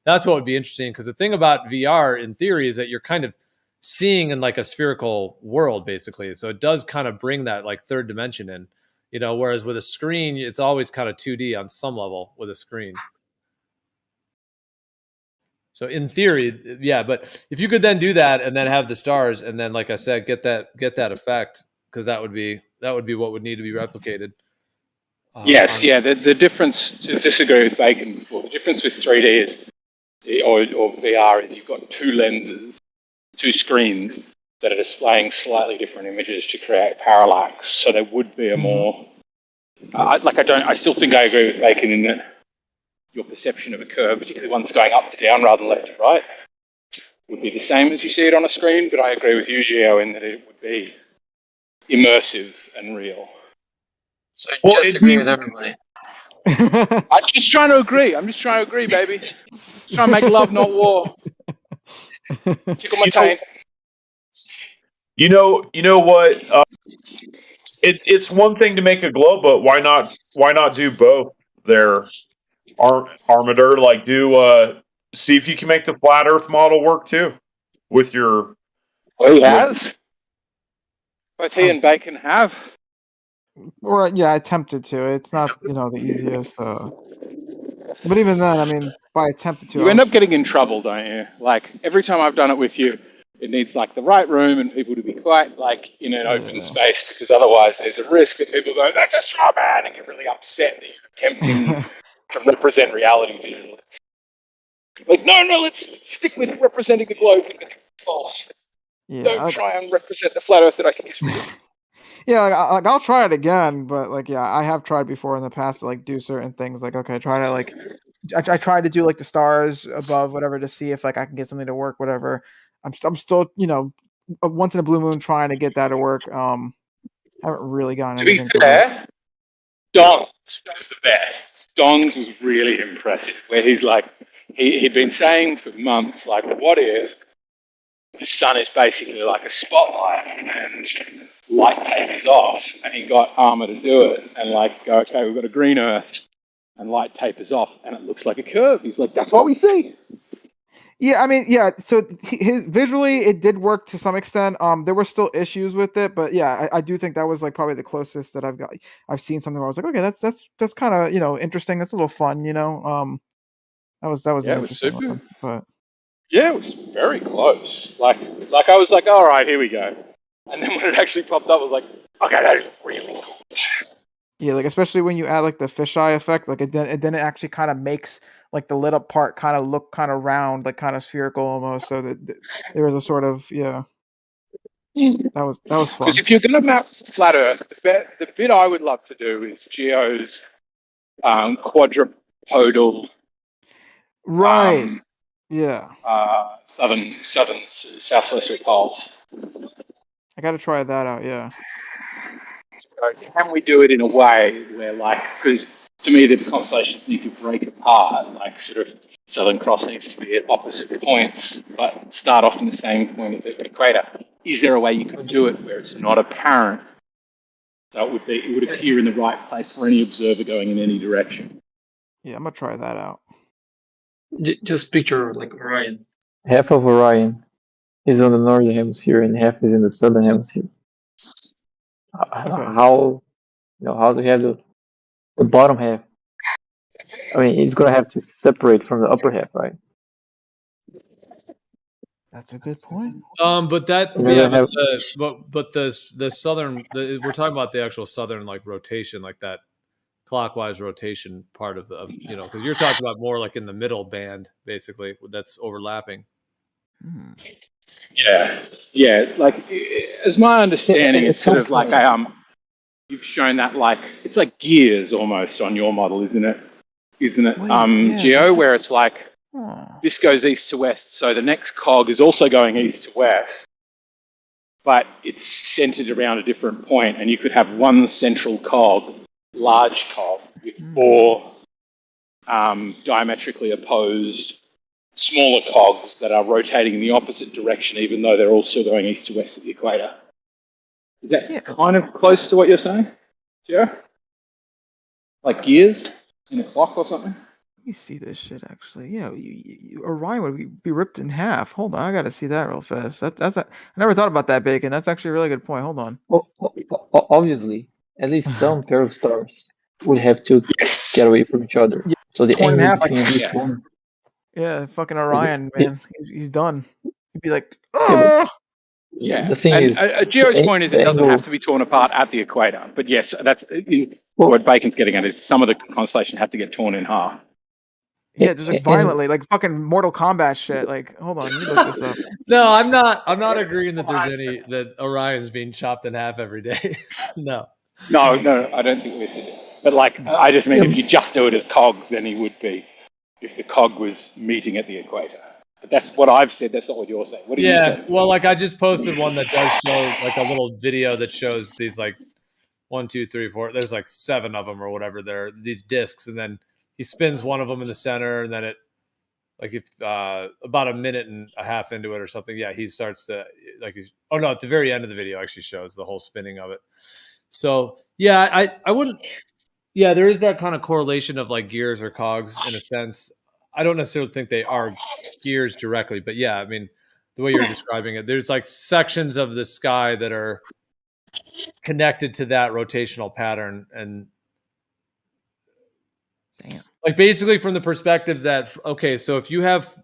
that's what would be interesting. Because the thing about VR in theory is that you're kind of seeing in like a spherical world, basically. So it does kind of bring that like third dimension in, you know, whereas with a screen, it's always kind of 2D on some level with a screen. So in theory, yeah, but if you could then do that and then have the stars and then, like I said, get that effect, because that would be what would need to be replicated. Yes, yeah. The difference, to disagree with Bacon before, the difference with 3D is, or VR is, you've got two lenses, two screens that are displaying slightly different images to create parallax. So there would be a more, I still think I agree with Bacon in that your perception of a curve, particularly one that's going up to down rather than left to right, would be the same as you see it on a screen. But I agree with you, Gio, in that it would be immersive and real. So you just agree with everybody. I'm just trying to agree. I'm just trying to agree, baby. Just trying to make love, not war. Tickle my taint. You know what? It's one thing to make a globe, but why not do both there, Armator? Like, see if you can make the flat Earth model work too with your. Well, he has. Both he and Bacon have. Or yeah, I attempted to. It's not the easiest. But even then, I mean, by attempted to, You end up getting in trouble, don't you? Like every time I've done it with you, it needs like the right room and people to be quite like in an open space, because otherwise there's a risk that people go, "That's a straw man," and get really upset that you're attempting to represent reality visually. Like, no, let's stick with representing the globe. Don't try and represent the flat Earth that I think is real. Yeah, like I'll try it again, but like I have tried before in the past to like do certain things. Like okay, try to like I tried to do like the stars above whatever to see if like I can get something to work. Whatever. I'm still once in a blue moon trying to get that to work. Haven't really gotten anything to fair, Dongs was the best. Dongs was really impressive. Where he's like, he'd been saying for months, like, what if the sun is basically like a spotlight and light tapers off, and he got Armour to do it and like go, okay, we've got a green Earth and light tapers off and it looks like a curve. He's like, that's what we see. Yeah, I mean, yeah. So his visually, it did work to some extent. There were still issues with it, but yeah, I do think that was like probably the closest that I've seen something where I was like, okay, that's kind of interesting. That's a little fun, That was Yeah, an it was interesting super. one, but yeah, it was very close. Like I was like, all right, here we go. And then when it actually popped up, I was like, okay, that is really cool. Yeah, like especially when you add like the fisheye effect, like it then it actually kind of makes like the lit up part kind of look kind of round, like kind of spherical almost. So that there was a sort of that was fun. Because if you're going to map flat Earth, the bit I would love to do is Geo's quadrupodal. Right. Southern South Celestial Pole. I got to try that out. Yeah. So can we do it in a way where, like, because to me the constellations need to break apart, like sort of Southern Cross needs to be at opposite points, but start off in the same point of the equator. Is there a way you could do it where it's not apparent? So it would appear in the right place for any observer going in any direction. Yeah, I'm gonna try that out. Just picture like Orion. Half of Orion is on the northern hemisphere and half is in the southern hemisphere. How how do you have the bottom half? I mean, it's gonna have to separate from the upper half, right? That's a good point. But that but the southern we're talking about the actual southern like rotation, like that clockwise rotation part of the because you're talking about more like in the middle band basically that's overlapping. Yeah. Like as my understanding, it's sort of like you've shown that like it's like gears almost on your model, isn't it? Geo, where it's like this goes east to west, so the next cog is also going east to west, but it's centered around a different point, and you could have one central cog, large cog, with four diametrically opposed smaller cogs that are rotating in the opposite direction, even though they're all still going east to west of the equator. Is that kind of close to what you're saying, Joe? Like gears in a clock or something? Let me see this shit. Actually, yeah, Orion would be ripped in half. Hold on, I gotta see that real fast. That's I never thought about that, Bacon. That's actually a really good point. Hold on. Well, obviously, at least some pair of stars would have to get away from each other. Yeah, So the torn in angle half. between each one. Yeah, fucking Orion, the- man, he's done. He'd be like, Yeah, Yeah. the thing is, Geo's the point is the it doesn't angle- have to be torn apart at the equator. But yes, that's Well- what Bacon's getting at is some of the constellation have to get torn in half. yeah, just like violently, like fucking Mortal Kombat shit. Like, hold on, let me look this up. No, I'm not agreeing that that Orion's being chopped in half every day. No. No, I don't think we said it. But like, I just mean if you just do it as cogs, then he would be. If the cog was meeting at the equator. But that's what I've said. That's not what you're saying. What do you say? Well, like I just posted one that does show like a little video that shows these like 1, 2, 3, 4. There's like 7 of them or whatever. They're these discs, and then he spins one of them in the center, and then it like if about a minute and a half into it or something, yeah, he starts to like at the very end of the video actually shows the whole spinning of it. So yeah, I wouldn't. Yeah, there is that kind of correlation of like gears or cogs in a sense. I don't necessarily think they are gears directly, but yeah, I mean, the way you're describing it, there's like sections of the sky that are connected to that rotational pattern. And like basically from the perspective that, okay, so if you have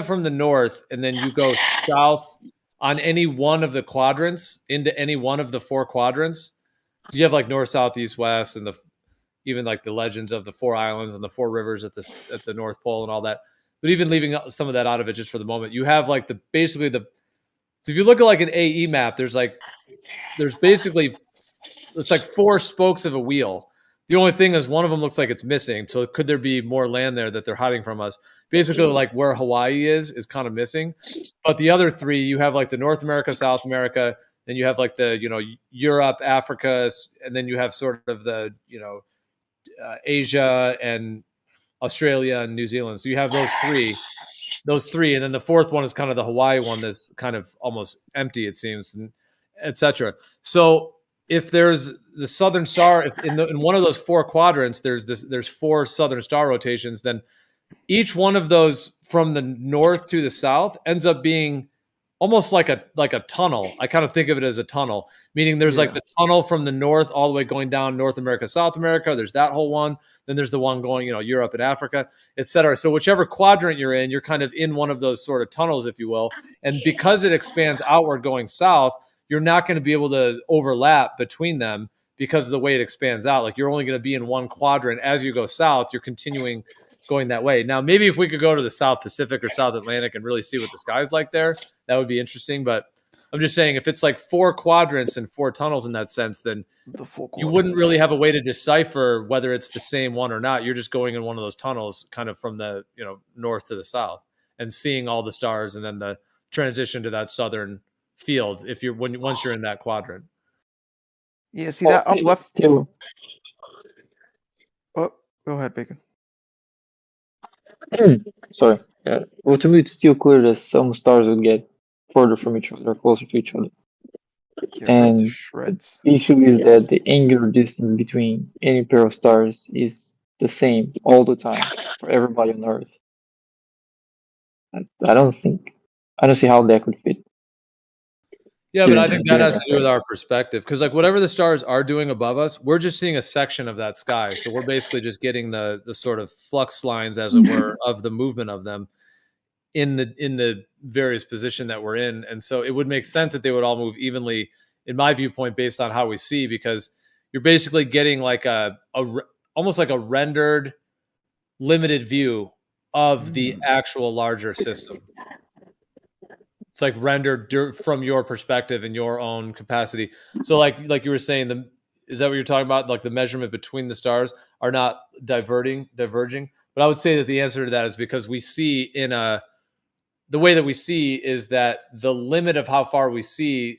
from the north and then you go south on any one of the quadrants into any one of the 4 quadrants, so you have like north, south, east, west, and even like the legends of the 4 islands and the 4 rivers at the North Pole and all that. But even leaving some of that out of it just for the moment, you have like so if you look at like an AE map, there's basically it's like 4 spokes of a wheel. The only thing is one of them looks like it's missing. So could there be more land there that they're hiding from us? Basically, like where Hawaii is kind of missing. But the other 3, you have like the North America, South America, then you have like the, Europe, Africa, and then you have sort of the, Asia and Australia and New Zealand. So you have those three, and then the 4th one is kind of the Hawaii one that's kind of almost empty, it seems, and etc. So if there's the Southern Star, if in one of those 4 quadrants, there's 4 Southern Star rotations, then each one of those from the north to the south ends up being almost like a tunnel. I kind of think of it as a tunnel, meaning there's like the tunnel from the north all the way going down North America, South America. There's that whole one. Then there's the one going, Europe and Africa, et cetera. So whichever quadrant you're in, you're kind of in one of those sort of tunnels, if you will. And because it expands outward going south, you're not going to be able to overlap between them because of the way it expands out. Like you're only going to be in one quadrant. As you go south, you're continuing going that way. Now, maybe if we could go to the South Pacific or South Atlantic and really see what the sky's like there, that would be interesting. But I'm just saying, if it's like 4 quadrants and 4 tunnels in that sense, then you wouldn't really have a way to decipher whether it's the same one or not. You're just going in one of those tunnels kind of from the north to the south and seeing all the stars and then the transition to that southern field once you're in that quadrant. Yeah, see that up left still. Oh, go ahead, Bacon. Sorry. Yeah. Well, to me, it's still clear that some stars would get further from each other, closer to each other. And the issue is that the angular distance between any pair of stars is the same all the time for everybody on Earth. I don't see how that could fit. Yeah, but I think that has to do with our perspective, because like whatever the stars are doing above us, we're just seeing a section of that sky. So we're basically just getting the sort of flux lines, as it were, of the movement of them in the various position that we're in. And so it would make sense that they would all move evenly, in my viewpoint, based on how we see, because you're basically getting like almost like a rendered limited view of the actual larger system. It's like rendered from your perspective and your own capacity. So like you were saying, is that what you're talking about? Like the measurement between the stars are not diverging. But I would say that the answer to that is because we see the way that we see is that the limit of how far we see,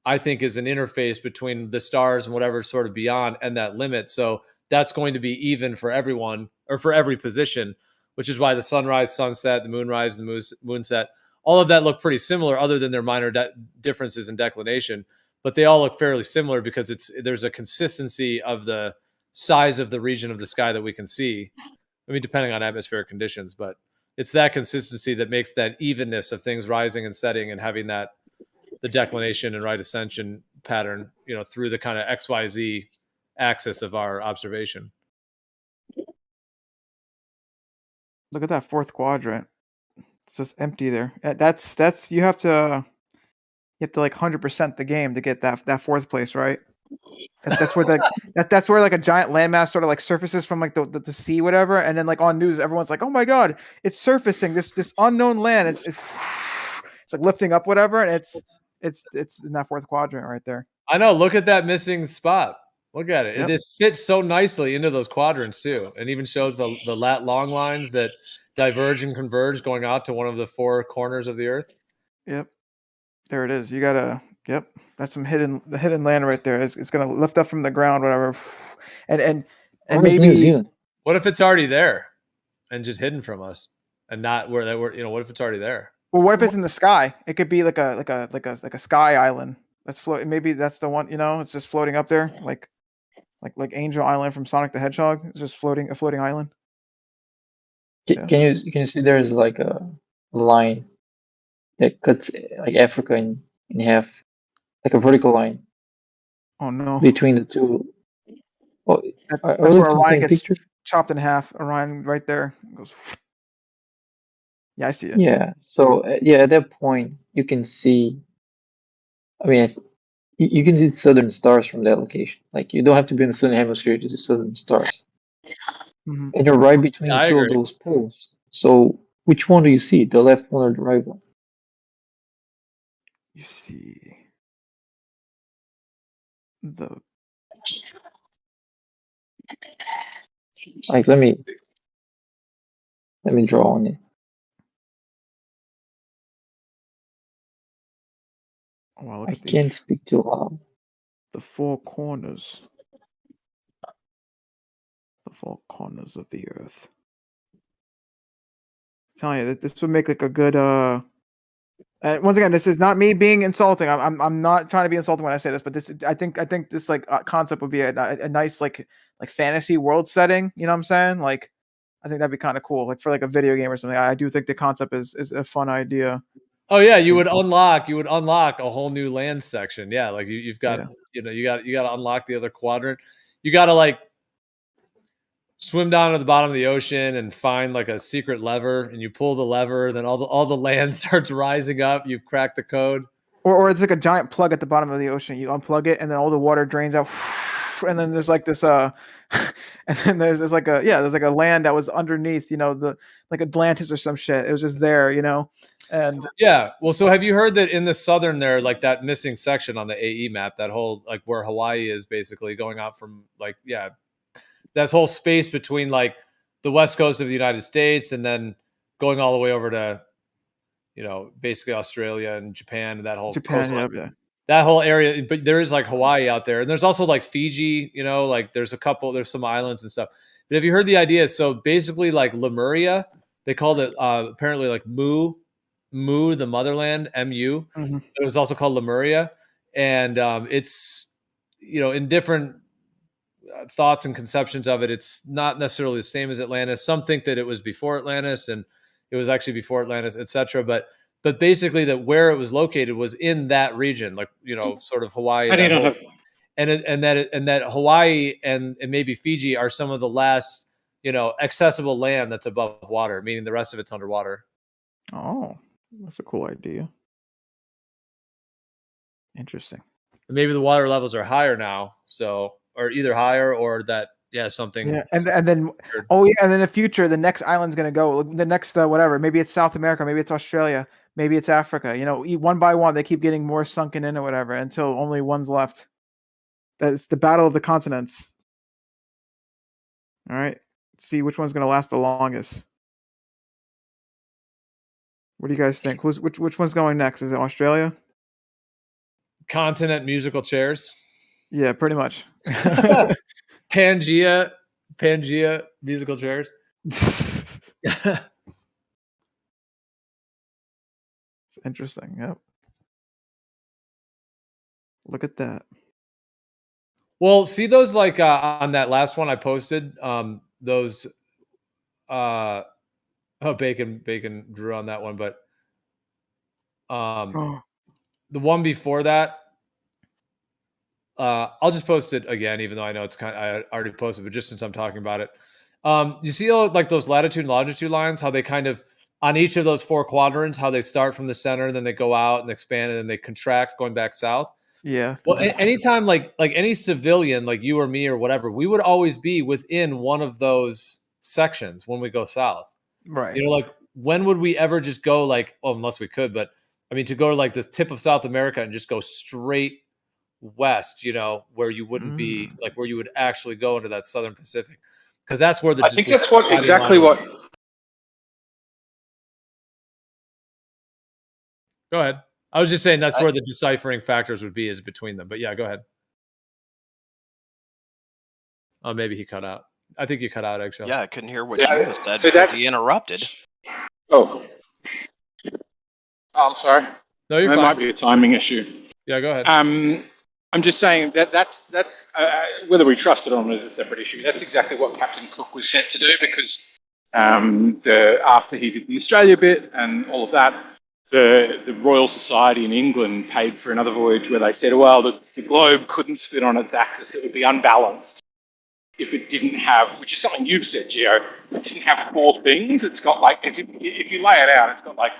I think, is an interface between the stars and whatever sort of beyond and that limit. So that's going to be even for everyone or for every position, which is why the sunrise, sunset, the moonrise, and the moonset, all of that look pretty similar other than their minor differences in declination. But they all look fairly similar because there's a consistency of the size of the region of the sky that we can see. I mean, depending on atmospheric conditions, but it's that consistency that makes that evenness of things rising and setting and having that the declination and right ascension pattern, through the kind of XYZ axis of our observation. Look at that fourth quadrant. It's just empty there. That's you have to like 100% the game to get that fourth place, right? That's where that's where like a giant landmass sort of like surfaces from like the sea, whatever, and then like on news, everyone's like, "Oh my god, it's surfacing this unknown land." It's like lifting up, whatever, and it's in that fourth quadrant right there. I know. Look at that missing spot. Look at it. Yep. It just fits so nicely into those quadrants too, and even shows the lat long lines that diverge and converge going out to one of the four corners of the Earth. Yep, there it is. You gotta. Yep, that's the hidden land right there. It's gonna lift up from the ground, whatever, and Where's maybe New Zealand? What if it's already there and just hidden from us, and not where that were? What if it's already there? Well, what if it's in the sky? It could be like a sky island that's floating. Maybe that's the one. It's just floating up there, like Angel Island from Sonic the Hedgehog. It's just a floating island. Can you see there's like a line that cuts like Africa in half, like a vertical line. Oh no! Between the two. Oh, that's where Orion gets chopped in half. Orion right there goes. Yeah, I see it. Yeah. So at that point you can see. I mean, you can see southern stars from that location. Like you don't have to be in the southern hemisphere to see southern stars. Mm-hmm. And you're right between the two of those poles. So which one do you see? The left one or the right one? You see the. Like let me draw on it. Oh, wow, I can't speak too loud. The four corners. The four corners of the Earth. I'm telling you that this would make like a good once again, this is not me being insulting. I'm not trying to be insulting when I say this, but this I think this like concept would be a nice like fantasy world setting. You know what I'm saying? Like I think that'd be kind of cool, like for like a video game or something. I do think the concept is a fun idea. Oh yeah, you would unlock a whole new land section. Yeah, like you've got you got to unlock the other quadrant. You got to like swim down to the bottom of the ocean and find like a secret lever, and you pull the lever, then all the land starts rising up. You've cracked the code. Or it's like a giant plug at the bottom of the ocean. You unplug it, and then all the water drains out. And then there's like this and then there's like a land that was underneath, the like Atlantis or some shit. It was just there, and yeah. Well, so have you heard that in the southern there, like that missing section on the AE map, that whole like where Hawaii is basically going out from like that whole space between like the west coast of the United States and then going all the way over to basically Australia and Japan and that whole coastline. Yeah. That whole area, but there is like Hawaii out there, and there's also like Fiji, like there's some islands and stuff. But have you heard the idea? So basically, like Lemuria, they called it apparently like Mu, the motherland, Mu. Mm-hmm. It was also called Lemuria, and it's in different thoughts and conceptions of it, it's not necessarily the same as Atlantis. Some think that it was before Atlantis, and it was actually before Atlantis, etc. But basically, that where it was located was in that region, like sort of Hawaii. And that Hawaii and maybe Fiji are some of the last accessible land that's above water, meaning the rest of it's underwater. Oh, that's a cool idea. Interesting. Maybe the water levels are higher now, or either higher or that something. Yeah, and then and in the future, the next island's gonna go. The next whatever, maybe it's South America, maybe it's Australia, maybe it's Africa. One by one, they keep getting more sunken in or whatever until only one's left. It's the battle of the continents. All right, see which one's gonna last the longest. What do you guys think? Which one's going next? Is it Australia? Continent musical chairs. Yeah, pretty much. Pangea Pangea musical chairs. Interesting. Yep. Look at that. Well, see those like on that last one I posted. Those. Bacon drew on that one, but the one before that, I'll just post it again, even though I know I already posted, but just since I'm talking about it, you see like those latitude and longitude lines, how they kind of on each of those 4 quadrants, how they start from the center, and then they go out and expand, and then they contract going back south. Yeah. Well, anytime like any civilian, like you or me or whatever, we would always be within one of those sections when we go south. Right. You know, like when would we ever just go like, well, unless we could, but I mean, to go to like the tip of South America and just go straight west, you know, where you wouldn't be like where you would actually go into that Southern Pacific, because that's where I think that's what exactly what. Go ahead. I was just saying that's where the deciphering factors would be is between them. But yeah, go ahead. Oh, maybe he cut out. I think you cut out, Eggshell. Yeah, I couldn't hear what you said because he interrupted. Oh, I'm sorry. No, you're there fine. Might be a timing issue. Yeah, go ahead. I'm just saying that's whether we trust it or not is a separate issue. That's exactly what Captain Cook was sent to do because after he did the Australia bit and all of that, the Royal Society in England paid for another voyage where they said, well, the globe couldn't spin on its axis; it would be unbalanced if it didn't have, which is something you've said, Gio, it didn't have 4 things. It's got like, if you lay it out, it's got like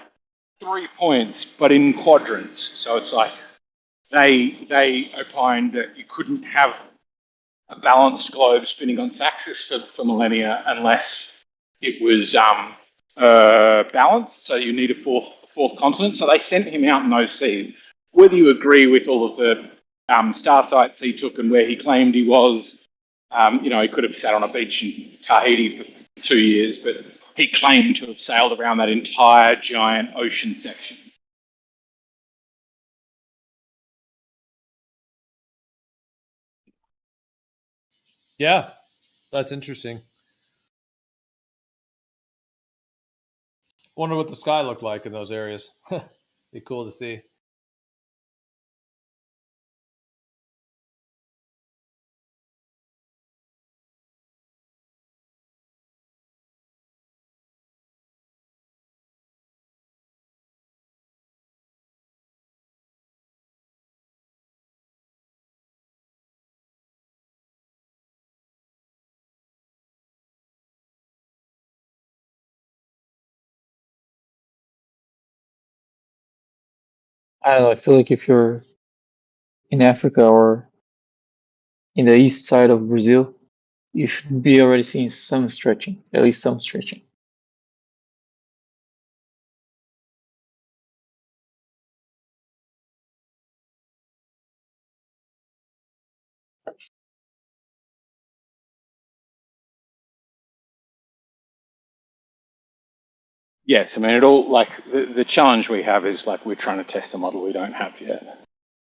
3 points, but in quadrants. So it's like they opined that you couldn't have a balanced globe spinning on its axis for millennia unless it was balanced. So you need a fourth continent. So they sent him out in those seas. Whether you agree with all of the star sites he took and where he claimed he was, you know, he could have sat on a beach in Tahiti for 2 years, but he claimed to have sailed around that entire giant ocean section. Yeah, that's interesting. Wonder what the sky looked like in those areas. Be cool to see. I don't know. I feel like if you're in Africa or in the east side of Brazil, you should be already seeing some stretching, at least some stretching. Yes, I mean, it all, like, the challenge we have is, like, we're trying to test a model we don't have yet.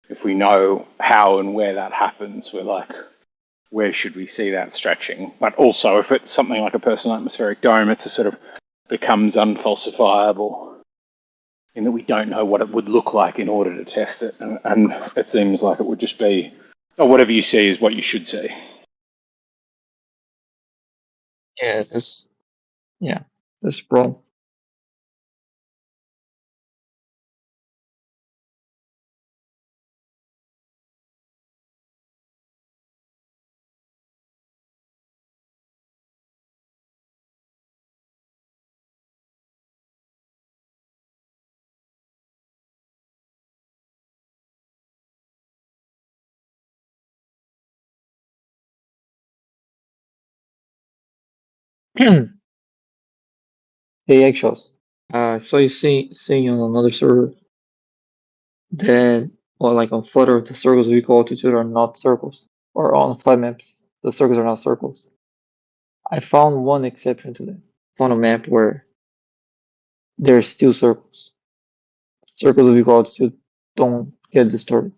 If we know how and where that happens, we're like, where should we see that stretching? But also, if it's something like a personal atmospheric dome, it's a sort of becomes unfalsifiable in that we don't know what it would look like in order to test it. And it seems like it would just be, oh, whatever you see is what you should see. Yeah, that's a problem. Hey, Eggshells. So you saying on another server that, or like on Flutter, the circles of equal altitude are not circles, or on flat maps, the circles are not circles. I found one exception to that. Found a map where there's still circles. Circles of equal altitude don't get distorted.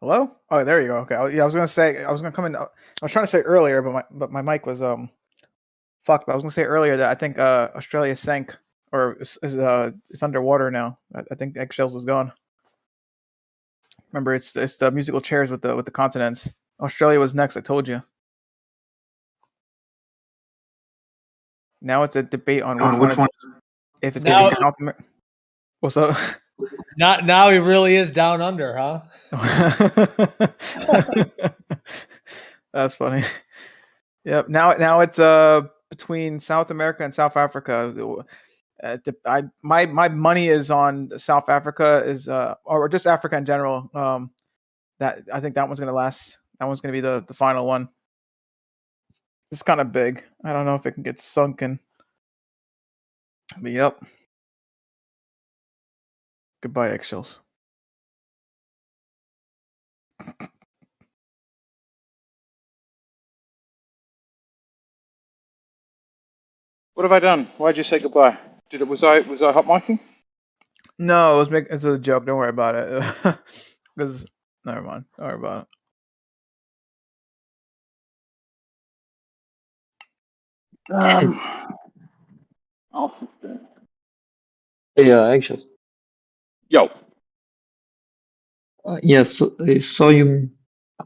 Hello? Oh, there you go. Okay. Yeah, I was gonna say I was gonna come in. I was trying to say earlier, but my mic was fucked. But I was gonna say earlier that I think Australia sank or is underwater now. I think eggshells is gone. Remember, it's the musical chairs with the continents. Australia was next. I told you. Now it's a debate on which one is if it's going to be South America. What's up? Now he really is down under, huh? That's funny. Yep. Now it's between South America and South Africa. My money is on South Africa is or just Africa in general. That I think that one's gonna last. That one's gonna be the final one. It's kind of big. I don't know if it can get sunken. But yep. Goodbye, eggshells. What have I done? Why'd you say goodbye? Was I hot micing? No, it's a joke. Don't worry about it. Because never mind. Don't worry about it. I'll fix that. Yeah, actually. Yo. Yes, I saw you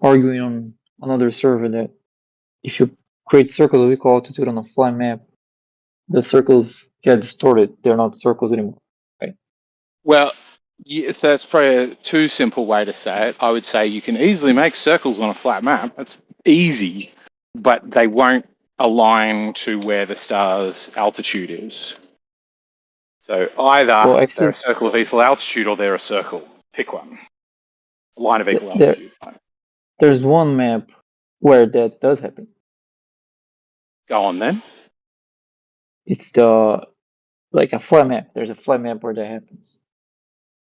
arguing on another server that if you create circles of equal altitude on a flat map, the circles get distorted. They're not circles anymore, right? Well, yeah, so that's probably a too simple way to say it. I would say you can easily make circles on a flat map. That's easy, but they won't align to where the star's altitude is. So either they're a circle of equal altitude or they're a circle. Pick one. A line of equal altitude. There's one map where that does happen. Go on then. It's like a flat map. There's a flat map where that happens.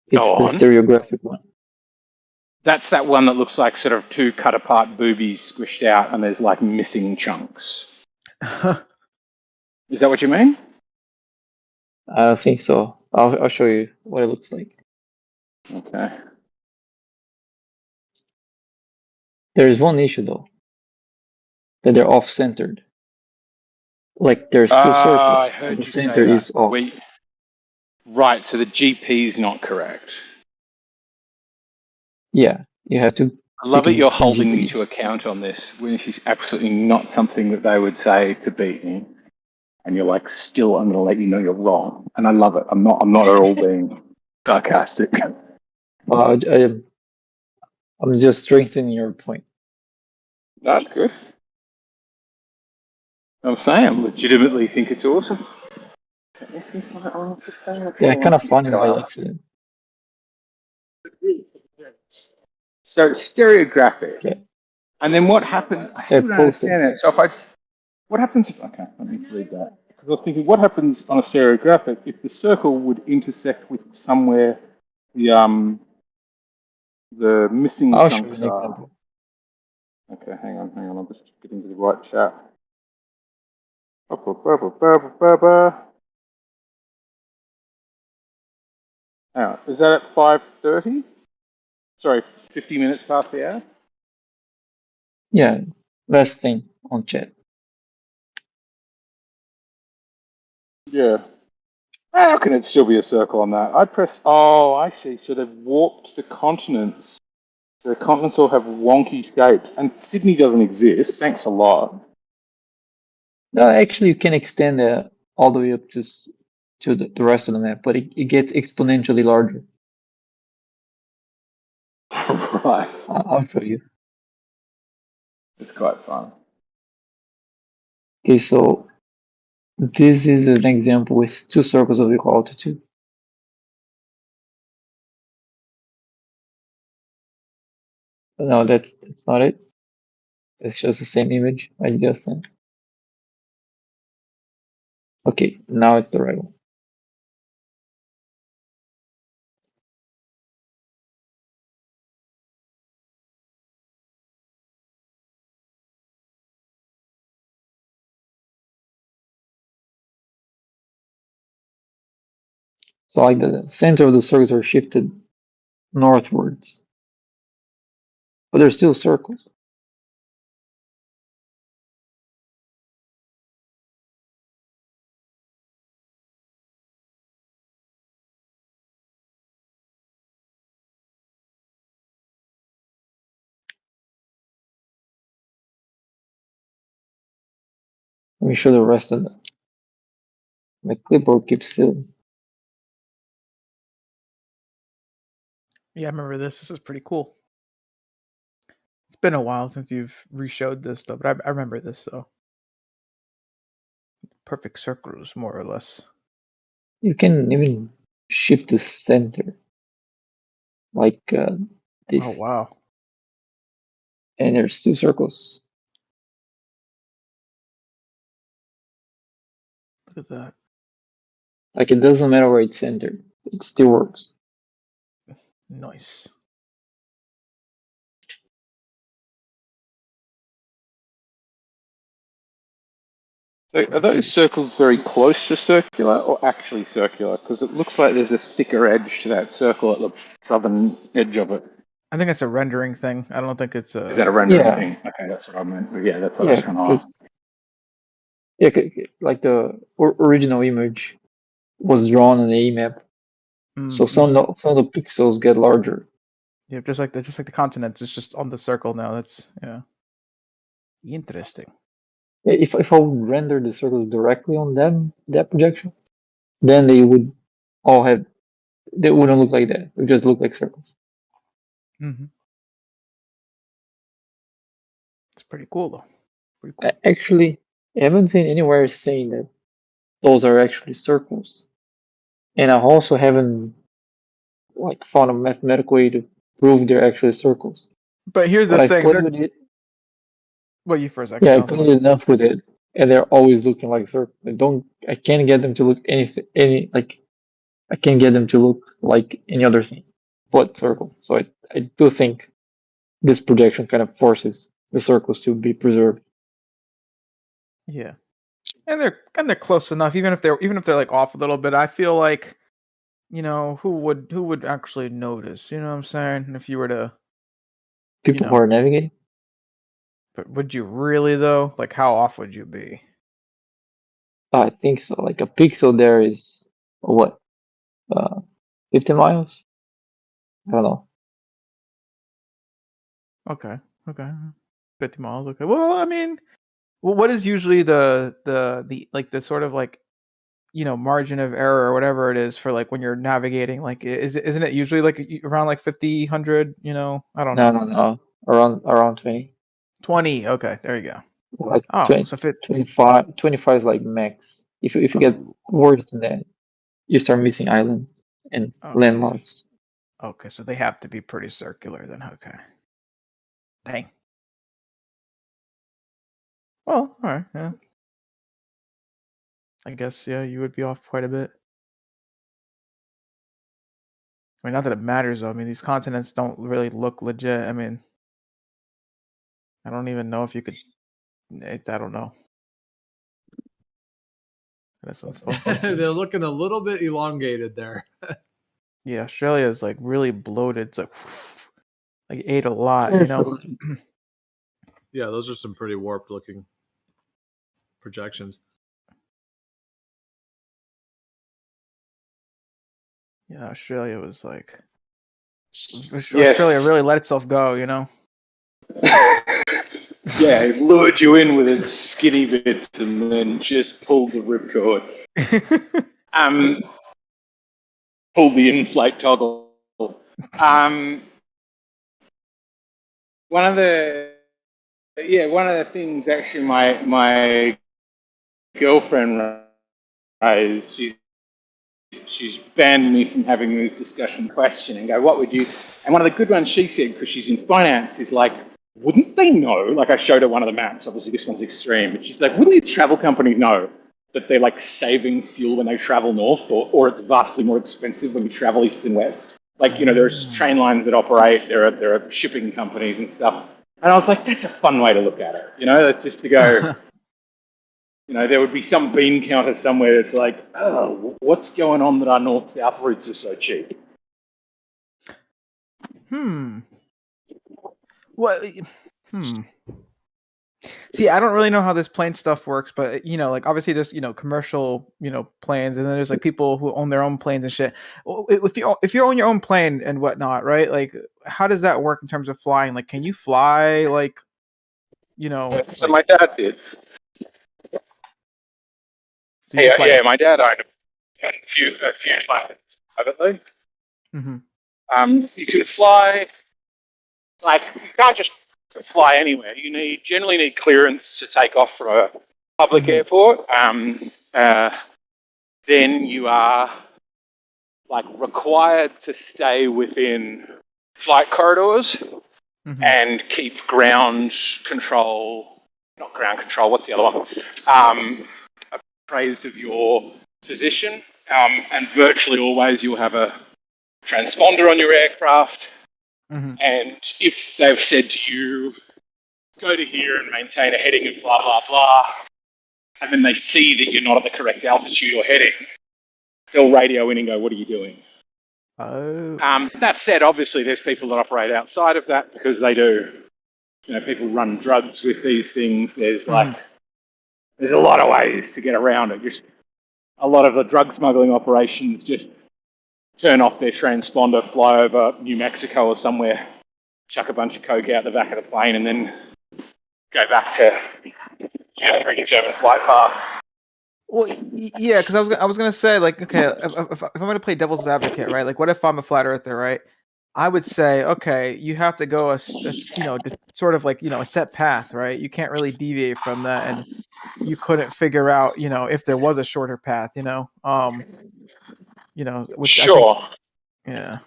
It's the stereographic one. That's that one that looks like sort of two cut apart boobies squished out and there's like missing chunks. Is that what you mean? I think so. I'll show you what it looks like. Okay. There is one issue though. That they're off-centered. Like there's two circles. I heard the you center say is that. off. Right, so the GP is not correct. Yeah, you have to. I love that you're holding me to account on this, which is absolutely not something that they would say to beat me. And you're like, still, I'm going to let you know you're wrong. And I love it. I'm not at all being sarcastic. I'm just strengthening your point. That's good. I'm saying, I legitimately think it's awesome. Yeah, kind of funny by accident. So it's stereographic. Yeah. And then what happened? I still don't understand it. So what happens if, okay, let me read that. Because I was thinking, what happens on a stereographic if the circle would intersect with somewhere the missing I'll show you chunks an are? example. Okay, hang on. I'm just getting to the right chat. Hang on, is that at 5:30? Sorry, 50 minutes past the hour? Yeah, last thing on chat. Yeah. How can it still be a circle on that? I'd press, oh, I see. So they've warped the continents. So the continents all have wonky shapes. And Sydney doesn't exist. Thanks a lot. No, actually, you can extend it all the way up to the rest of the map, but it gets exponentially larger. Right. I'll show you. It's quite fun. Okay, so this is an example with two circles of equal altitude. No, that's not it. It's just the same image I just sent. Okay, now it's the right one. So like the center of the circles are shifted northwards. but they're still circles. Let me show the rest of them. My clipboard keeps filling. Yeah, I remember this. This is pretty cool. It's been a while since you've re-showed this stuff, but I remember this though. Perfect circles, more or less. You can even shift the center, like this. Oh wow! And there's 2 circles. Look at that. Like, it doesn't matter where it's centered; it still works. Nice. So are those circles very close to circular or actually circular? Because it looks like there's a thicker edge to that circle at the southern edge of it. I think it's a rendering thing. I don't think it's a. Is that a rendering Yeah. thing? Okay, that's what I meant. Yeah, that's what I was trying to ask. Like the original image was drawn on the map, so some of the pixels get larger. Yeah, just like the continents. It's just on the circle now. That's interesting. If I would render the circles directly on that projection, then they would all have. They wouldn't look like that. It would just look like circles. Mm-hmm. It's pretty cool though. Pretty cool. Actually, I haven't seen anywhere saying that those are actually circles, and I also haven't found a mathematical way to prove they're actually circles. But here's the thing. Played with it. Well, you first. Actually, Yeah, I played enough with it, and they're always looking like circles. I can't get them to look I can't get them to look like any other thing but circle. So I do think this projection kind of forces the circles to be preserved. Yeah, and they're close enough. Even if they're like off a little bit, I feel like, who would actually notice? You know what I'm saying? If you were to People who are navigating. But would you really though? Like, how off would you be? I think so. Like, a pixel there is what, 50 miles? I don't know. Okay. 50 miles. Okay. Well, I mean, what is usually the sort of margin of error or whatever it is for like when you're navigating? Like, isn't it usually like around like 50, 100? I don't know. No. Around 20. 20. Okay, there you go. Like 20, 25 is like max. If you get worse than that, you start missing island and landmarks. Okay, so they have to be pretty circular then. Okay. Dang. Well, all right. Yeah. I guess you would be off quite a bit. I mean, not that it matters though. I mean, these continents don't really look legit. I mean, I don't even know if you could. I don't know. They're looking a little bit elongated there. Yeah, Australia is like really bloated. It's like ate a lot, Yeah, those are some pretty warped looking projections. Yeah, Australia was like. Australia really let itself go, Yeah, it lured you in with its skinny bits and then just pulled the ripcord. Pulled the in-flight toggle. One of the things actually my girlfriend raised, she's banned me from having this discussion question and go, what would you, and one of the good ones she said, because she's in finance, is like, wouldn't they know, like I showed her one of the maps, obviously this one's extreme, but she's like, wouldn't these travel companies know that they're like saving fuel when they travel north, or it's vastly more expensive when you travel east and west? Like, there's train lines that operate, there are shipping companies and stuff. And I was like, that's a fun way to look at it, just to go, there would be some bean counter somewhere that's like, oh, what's going on that our north-south routes are so cheap? Well, Well, See, I don't really know how this plane stuff works, but like obviously there's commercial planes, and then there's like people who own their own planes and shit. If you own your own plane and whatnot, right? Like, how does that work in terms of flying? Like, can you fly like So my dad did. So you can fly Yeah, my dad owned a few planes privately. Mm-hmm. You can fly, like, you can't just fly anywhere. You generally need clearance to take off from a public airport. Then you are like required to stay within flight corridors and keep ground control. Not ground control. What's the other one? Appraised of your position, and virtually always you'll have a transponder on your aircraft. And if they've said to you, go to here and maintain a heading of blah, blah, blah, and then they see that you're not at the correct altitude or heading, they'll radio in and go, what are you doing? Oh. That said, obviously there's people that operate outside of that because they do, people run drugs with these things. There's there's a lot of ways to get around it. Just a lot of the drug smuggling operations just turn off their transponder, fly over New Mexico or somewhere, chuck a bunch of coke out the back of the plane, and then go back to predetermined flight path. Well, yeah, because I was gonna say, like, okay, if I'm gonna play devil's advocate, right? Like, what if I'm a flat earther, right? I would say, okay, you have to go sort of like a set path, right? You can't really deviate from that, and you couldn't figure out, if there was a shorter path, which Sure. I think, yeah.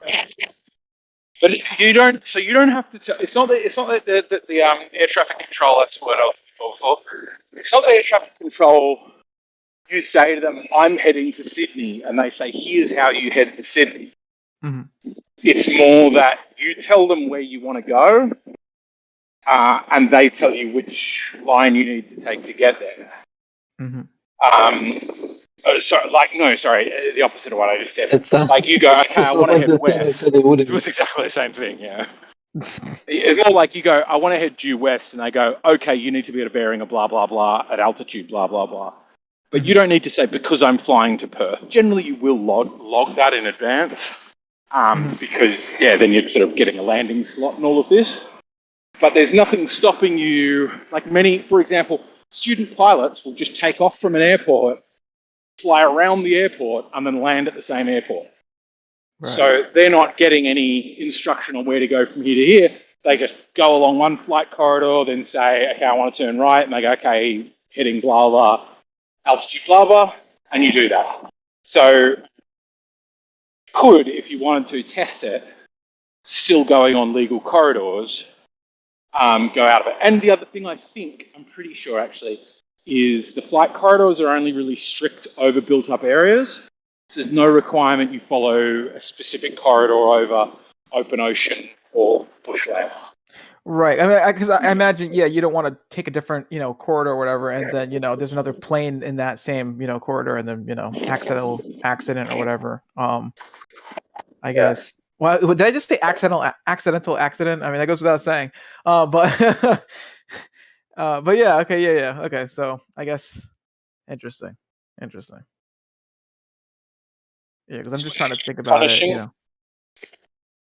But you don't have to. It's not that the air traffic control. That's what I was looking for. It's not the air traffic control. You say to them, "I'm heading to Sydney," and they say, "Here's how you head to Sydney." It's more that you tell them where you want to go, and they tell you which line you need to take to get there. The opposite of what I just said. It's like you go, okay, I want to head west. Thing they wouldn't. It was exactly the same thing, yeah. It's more like you go, I want to head due west, and they go, okay, you need to be at a bearing of blah, blah, blah, at altitude, blah, blah, blah. But you don't need to say, because I'm flying to Perth. Generally, you will log that in advance, because, then you're sort of getting a landing slot and all of this. But there's nothing stopping you, like for example, student pilots will just take off from an airport, fly around the airport, and then land at the same airport. Right. So they're not getting any instruction on where to go from here to here. They just go along one flight corridor, then say, okay, I want to turn right, and they go, okay, heading blah, blah, altitude blah, blah, and you do that. So could, if you wanted to test it, still going on legal corridors, go out of it. And the other thing I'm pretty sure actually, is the flight corridors are only really strict over built-up areas. So there's no requirement you follow a specific corridor over open ocean or bushland. Right. I mean, because I imagine, you don't want to take a different, corridor or whatever, and then, there's another plane in that same, corridor, and then, accident or whatever. I guess. Well, did I just say accidental accident? I mean, that goes without saying. But yeah, okay, yeah. Okay, so I guess interesting. Yeah, because I'm just trying to think about it.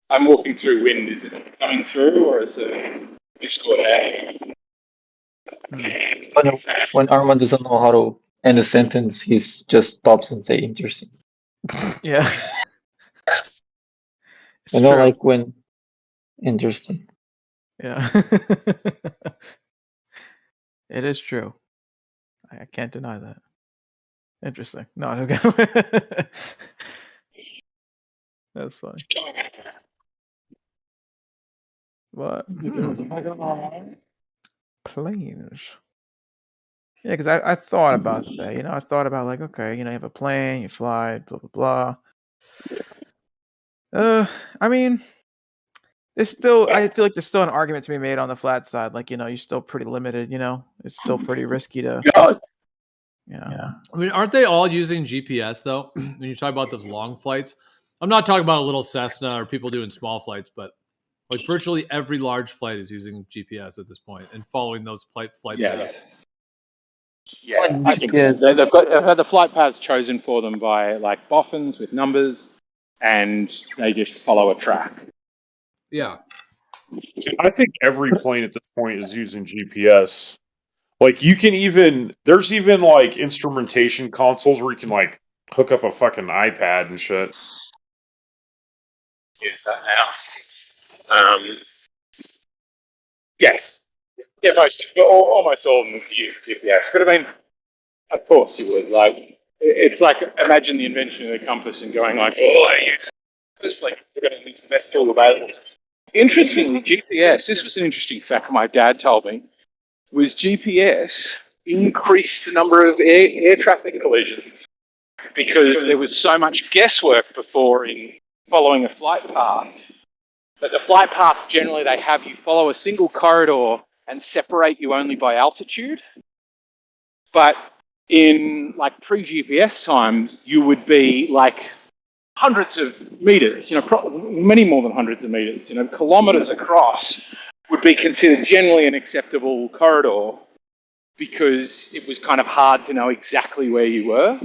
I'm walking through wind. Is it coming through, or is it just going out? It's funny when Armand doesn't know how to end a sentence. He just stops and say interesting. Yeah. I know, like when interesting. Yeah. It is true. I can't deny that. Interesting. No, okay. That's funny. What? Planes. Yeah, because I thought about that. I thought about like, okay, you have a plane, you fly, blah blah blah. I mean, I feel like there's still an argument to be made on the flat side. Like, you're still pretty limited. It's still pretty risky to. Yeah. I mean, aren't they all using GPS though? When you talk about those long flights, I'm not talking about a little Cessna or people doing small flights, but Like virtually every large flight is using GPS at this point and following those flight paths. Yeah, I think so. They've had the flight paths chosen for them by like boffins with numbers, and they just follow a track. Yeah. I think every plane at this point is using GPS. Like there's even like instrumentation consoles where you can like hook up a fucking iPad and shit. Use that now. Yes. Yeah, almost all of them use GPS. But I mean, of course you would. Like, it's like, imagine the invention of the compass and going like, it's like, we're going to need the best tool available. Interestingly, GPS, this was an interesting fact my dad told me, was GPS increased the number of air traffic collisions because there was so much guesswork before in following a flight path. But the flight path, generally, they have you follow a single corridor and separate you only by altitude. But in like pre-GPS time, you would be like hundreds of meters, many more than hundreds of meters, kilometers across would be considered generally an acceptable corridor because it was kind of hard to know exactly where you were.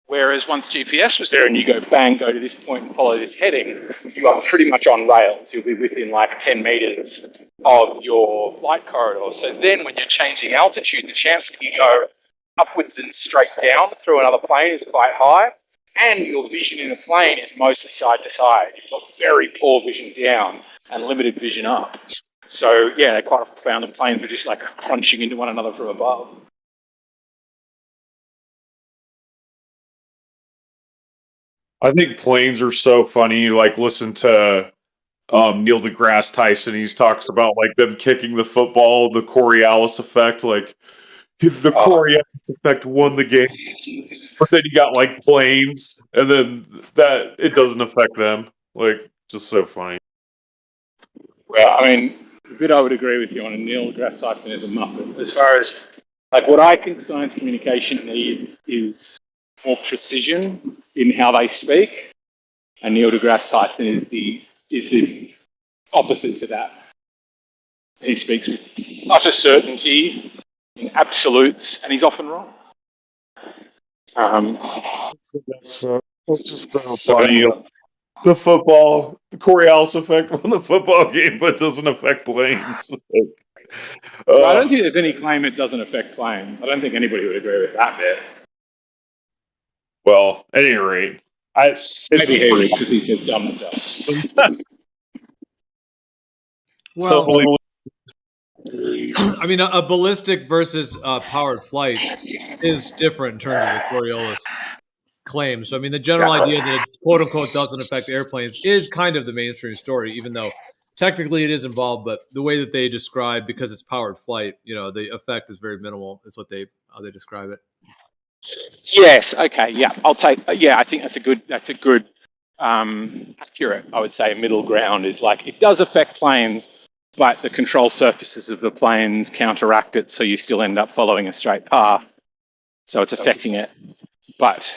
Whereas once GPS was there and you go to this point and follow this heading, you are pretty much on rails. You'll be within like 10 meters of your flight corridor. So then when you're changing altitude, the chance that you go upwards and straight down through another plane is quite high. And your vision in a plane is mostly side to side. You've got very poor vision down and limited vision up. So yeah, they quite often found the planes were just like crunching into one another from above. I think planes are so funny. Like, listen to Neil deGrasse Tyson. He talks about like them kicking the football, the Coriolis effect. Like, the Coriolis effect won the game, but then you got like planes, and then that it doesn't affect them. Like, just so funny. Well, I mean, a bit I would agree with you on. Neil deGrasse Tyson is a muppet. As far as like what I think science communication needs is more precision in how they speak, and Neil deGrasse Tyson is the opposite to that. He speaks with utter certainty in absolutes, and he's often wrong. That's just so funny. The football, the Coriolis effect won the football game, but doesn't affect planes. Well, I don't think there's any claim it doesn't affect planes. I don't think anybody would agree with that bit. Well, at any rate, maybe he would because he says dumb stuff. Well, I mean, a ballistic versus powered flight is different in terms of the Coriolis claim. So, I mean, the general idea that it, quote unquote, doesn't affect airplanes is kind of the mainstream story, even though technically it is involved. But the way that they describe, because it's powered flight, the effect is very minimal, is how they describe it. Yes. Okay. Yeah. I'll take. Yeah. I think that's a good. Accurate. I would say middle ground is like it does affect planes, but the control surfaces of the planes counteract it, so you still end up following a straight path. So it's affecting it, but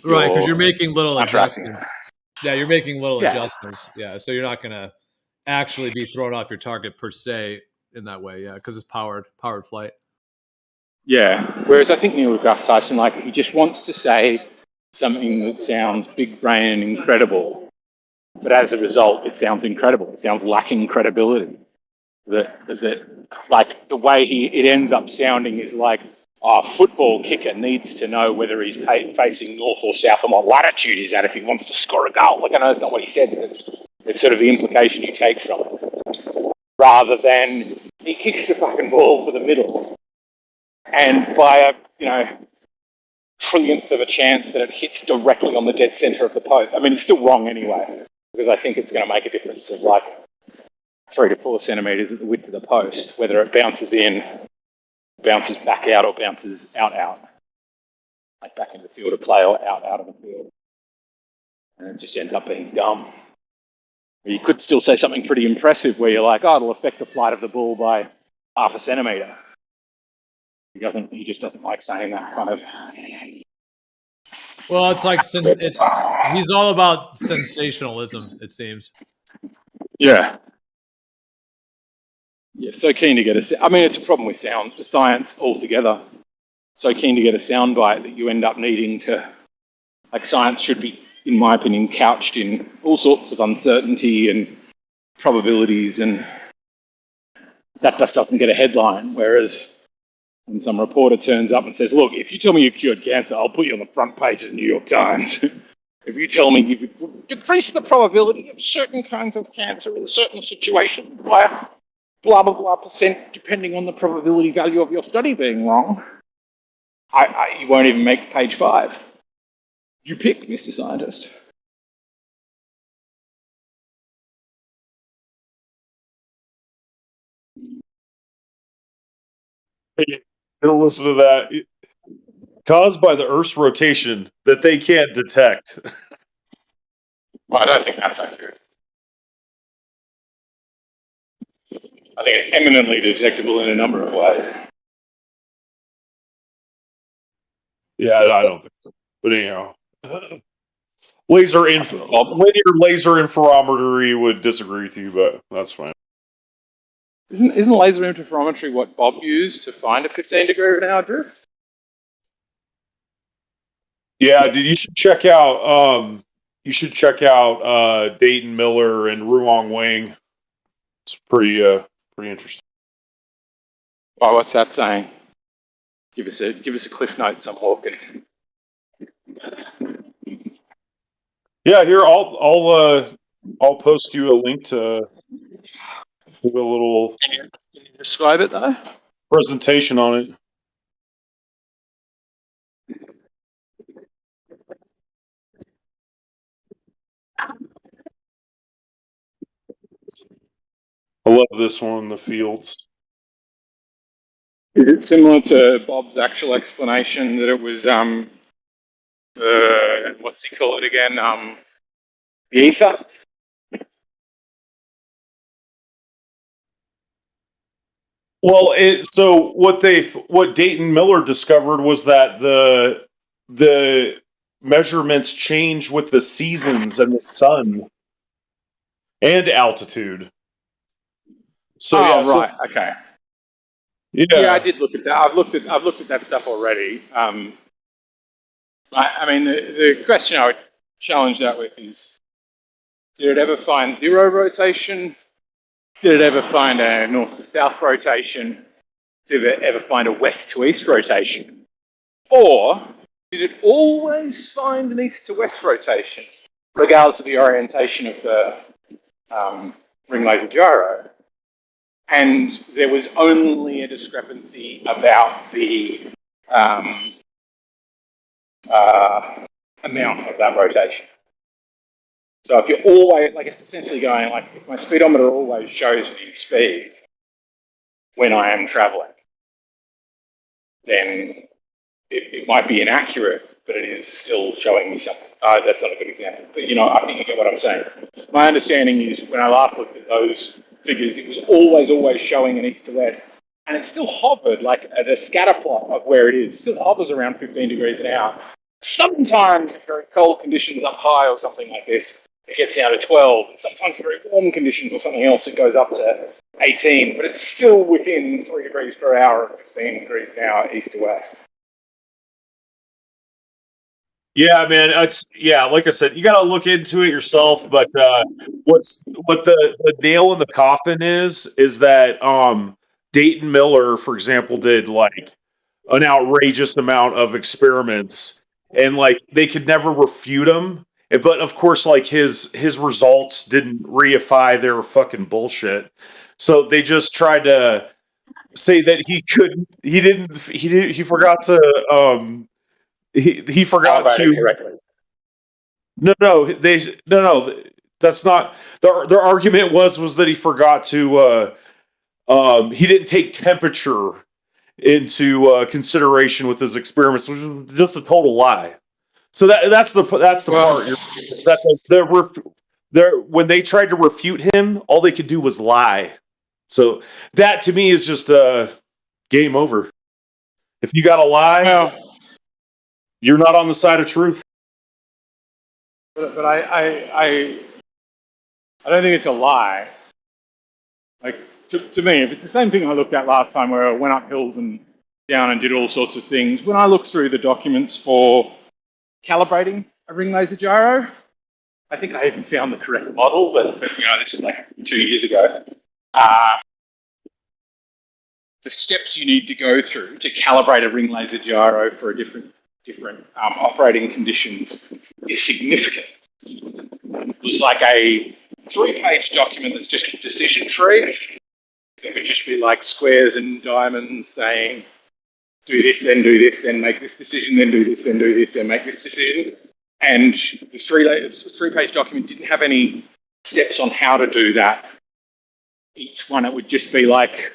right, because you're making little adjustments. Yeah, you're making little adjustments. Yeah, so you're not going to actually be thrown off your target per se in that way. Yeah, because it's powered flight. Yeah. Whereas I think Neil deGrasse Tyson, like, he just wants to say something that sounds big brain and incredible, but as a result, it sounds incredible. It sounds lacking credibility. That like the way it ends up sounding is like a football kicker needs to know whether he's facing north or south and what latitude he's at if he wants to score a goal. Like, I know that's not what he said, but it's sort of the implication you take from it. Rather than he kicks the fucking ball for the middle, and by a trillionth of a chance that it hits directly on the dead center of the post. I mean, it's still wrong anyway, because I think it's going to make a difference of like 3 to 4 centimeters at the width of the post, whether it bounces in, bounces back out, or bounces out, like back into the field of play or out of the field. And it just ends up being dumb. You could still say something pretty impressive where you're like, oh, it'll affect the flight of the ball by 0.5 centimeter. He just doesn't like saying that kind of. Well, it's like he's all about sensationalism, it seems. Yeah. Yeah, so keen to get a. I mean, it's a problem with science altogether. So keen to get a soundbite that you end up needing to. Like, science should be, in my opinion, couched in all sorts of uncertainty and probabilities, and that just doesn't get a headline. Whereas when some reporter turns up and says, "Look, if you tell me you cured cancer, I'll put you on the front page of the New York Times." If you tell me you've decreased the probability of certain kinds of cancer in certain situations by blah, blah, blah percent, depending on the probability value of your study being wrong, you won't even make page 5. You pick, Mr. Scientist. Hey, don't listen to that. Caused by the Earth's rotation that they can't detect. Well, I don't think that's accurate. I think it's eminently detectable in a number of ways. Yeah, I don't think so. But anyhow, linear laser interferometry would disagree with you, but that's fine. Isn't laser interferometry what Bob used to find a 15 degree an hour drift? Yeah, dude, you should check out Dayton Miller and Ruong Wang. It's pretty interesting. Well, what's that saying? Give us a cliff notes on Hawking. Yeah, here I'll post you a link to a little Can you describe it though? presentation on it. I love this one, the fields. Is it similar to Bob's actual explanation that it was what's he call it again? The ether? Well, what Dayton Miller discovered was that the measurements change with the seasons and the sun and altitude. So right, okay. Yeah, I did look at that. I've looked at that stuff already. I mean, the question I would challenge that with is: did it ever find zero rotation? Did it ever find a north to south rotation? Did it ever find a west to east rotation? Or did it always find an east to west rotation, regardless of the orientation of the ring laser gyro? And there was only a discrepancy about the amount of that rotation. So if you're always, like, it's essentially going, like, if my speedometer always shows me speed when I am traveling, then it might be inaccurate, but it is still showing me something. That's not a good example, but I think you get what I'm saying. My understanding is when I last looked at those figures, it was always showing an east to west, and it still hovered, like at a scatter plot of where it is, still hovers around 15 degrees an hour. Sometimes in very cold conditions up high or something like this, it gets down to 12. And sometimes in very warm conditions or something else, it goes up to 18, but it's still within 3 degrees per hour of 15 degrees an hour east to west. Yeah, man, like I said, you got to look into it yourself. But what the nail in the coffin is that Dayton Miller, for example, did like an outrageous amount of experiments, and like they could never refute them. But of course, like his results didn't reify their fucking bullshit. So they just tried to say that he forgot to he forgot Calibrated to correctly. no, that's not their argument was that he forgot to he didn't take temperature into consideration with his experiments, which is just a total lie. So that's the part that when they tried to refute him, all they could do was lie. So that to me is just game over. If you got to lie, you're not on the side of truth. But I I don't think it's a lie. Like, to me, if it's the same thing I looked at last time where I went up hills and down and did all sorts of things, when I look through the documents for calibrating a ring laser gyro, I think I even found the correct model, but this is like 2 years ago. The steps you need to go through to calibrate a ring laser gyro for different operating conditions is significant. It was like a 3-page document that's just a decision tree. It would just be like squares and diamonds saying, do this, then make this decision, then do this, then do this, then make this decision. And the 3-page document didn't have any steps on how to do that. Each one, it would just be like,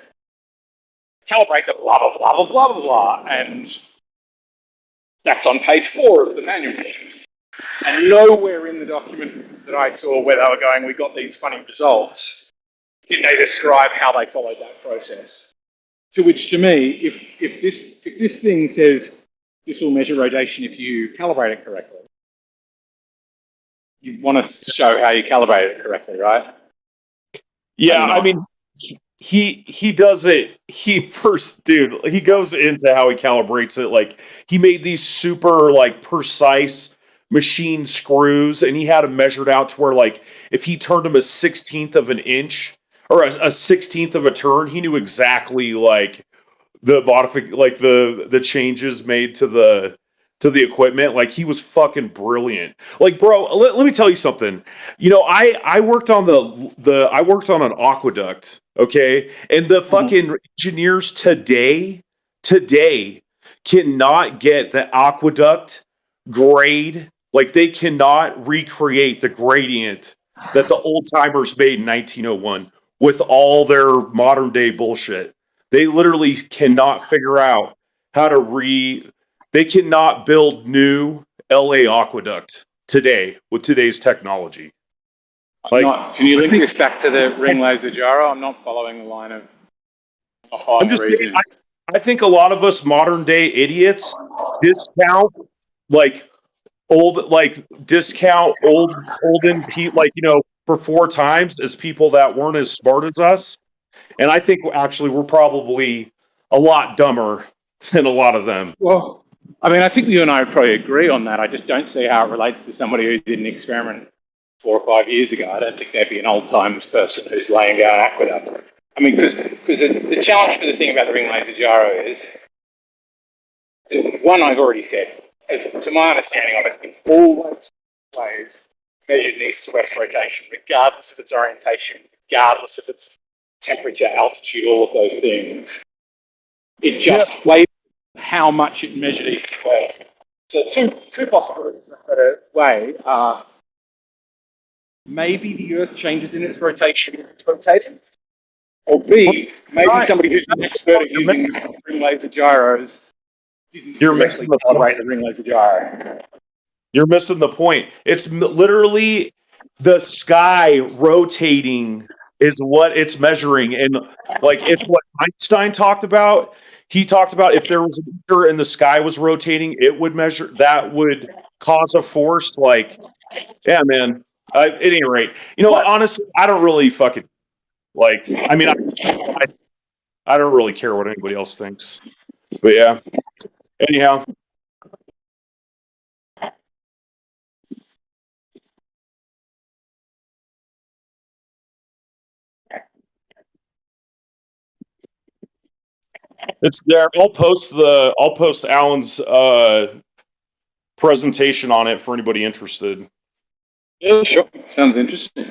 calibrate the blah, blah, blah, blah, blah, blah, blah. And that's on page 4 of the manual. And nowhere in the document that I saw where they were going, we got these funny results, did they describe how they followed that process. To which, to me, if this thing says this will measure rotation if you calibrate it correctly, you want to show how you calibrate it correctly, right? Yeah, I mean, he does it. He goes into how he calibrates it. Like, he made these super like precise machine screws, and he had them measured out to where, like, if he turned them a 16th of an inch or a 16th of a turn, he knew exactly like the changes made to the equipment. Like, he was fucking brilliant. Like, bro, let me tell you something. You know, I worked on I worked on an aqueduct, okay? And the fucking engineers today cannot get the aqueduct grade. Like, they cannot recreate the gradient that the old timers made in 1901 with all their modern day bullshit. They literally cannot figure out how to they cannot build new LA aqueduct today with today's technology. Can you link this back to the ring laser gyro? I'm not following the line of I'm just saying, I think a lot of us modern day idiots discount olden people, like, you know, for 4 times as people that weren't as smart as us. And I think actually we're probably a lot dumber than a lot of them. Well, I mean, I think you and I would probably agree on that. I just don't see how it relates to somebody who did an experiment 4 or 5 years ago. I don't think they'd be an old times person who's laying down an aqueduct. I mean, because the challenge for the thing about the ring laser gyro is, one, I've already said, to my understanding of it, it always measured east-to-west rotation, regardless of its orientation, regardless of its temperature, altitude, all of those things. It just weighs how much it measured east to west. So two possibilities in a better way are maybe the Earth changes in its rotation when it's rotating, or B, maybe somebody who's an expert at using ring laser gyros didn't correctly calibrate the ring laser gyro. You're missing the point. It's literally the sky rotating is what it's measuring, and like, it's what Einstein talked about. He talked about if there was a meter and the sky was rotating, it would measure, that would cause a force. Like, yeah, man. At any rate, you know, honestly, I don't really fucking like. I mean, I don't really care what anybody else thinks. But yeah. Anyhow. It's there. I'll post Alan's presentation on it for anybody interested. Yeah, sure. Sounds interesting.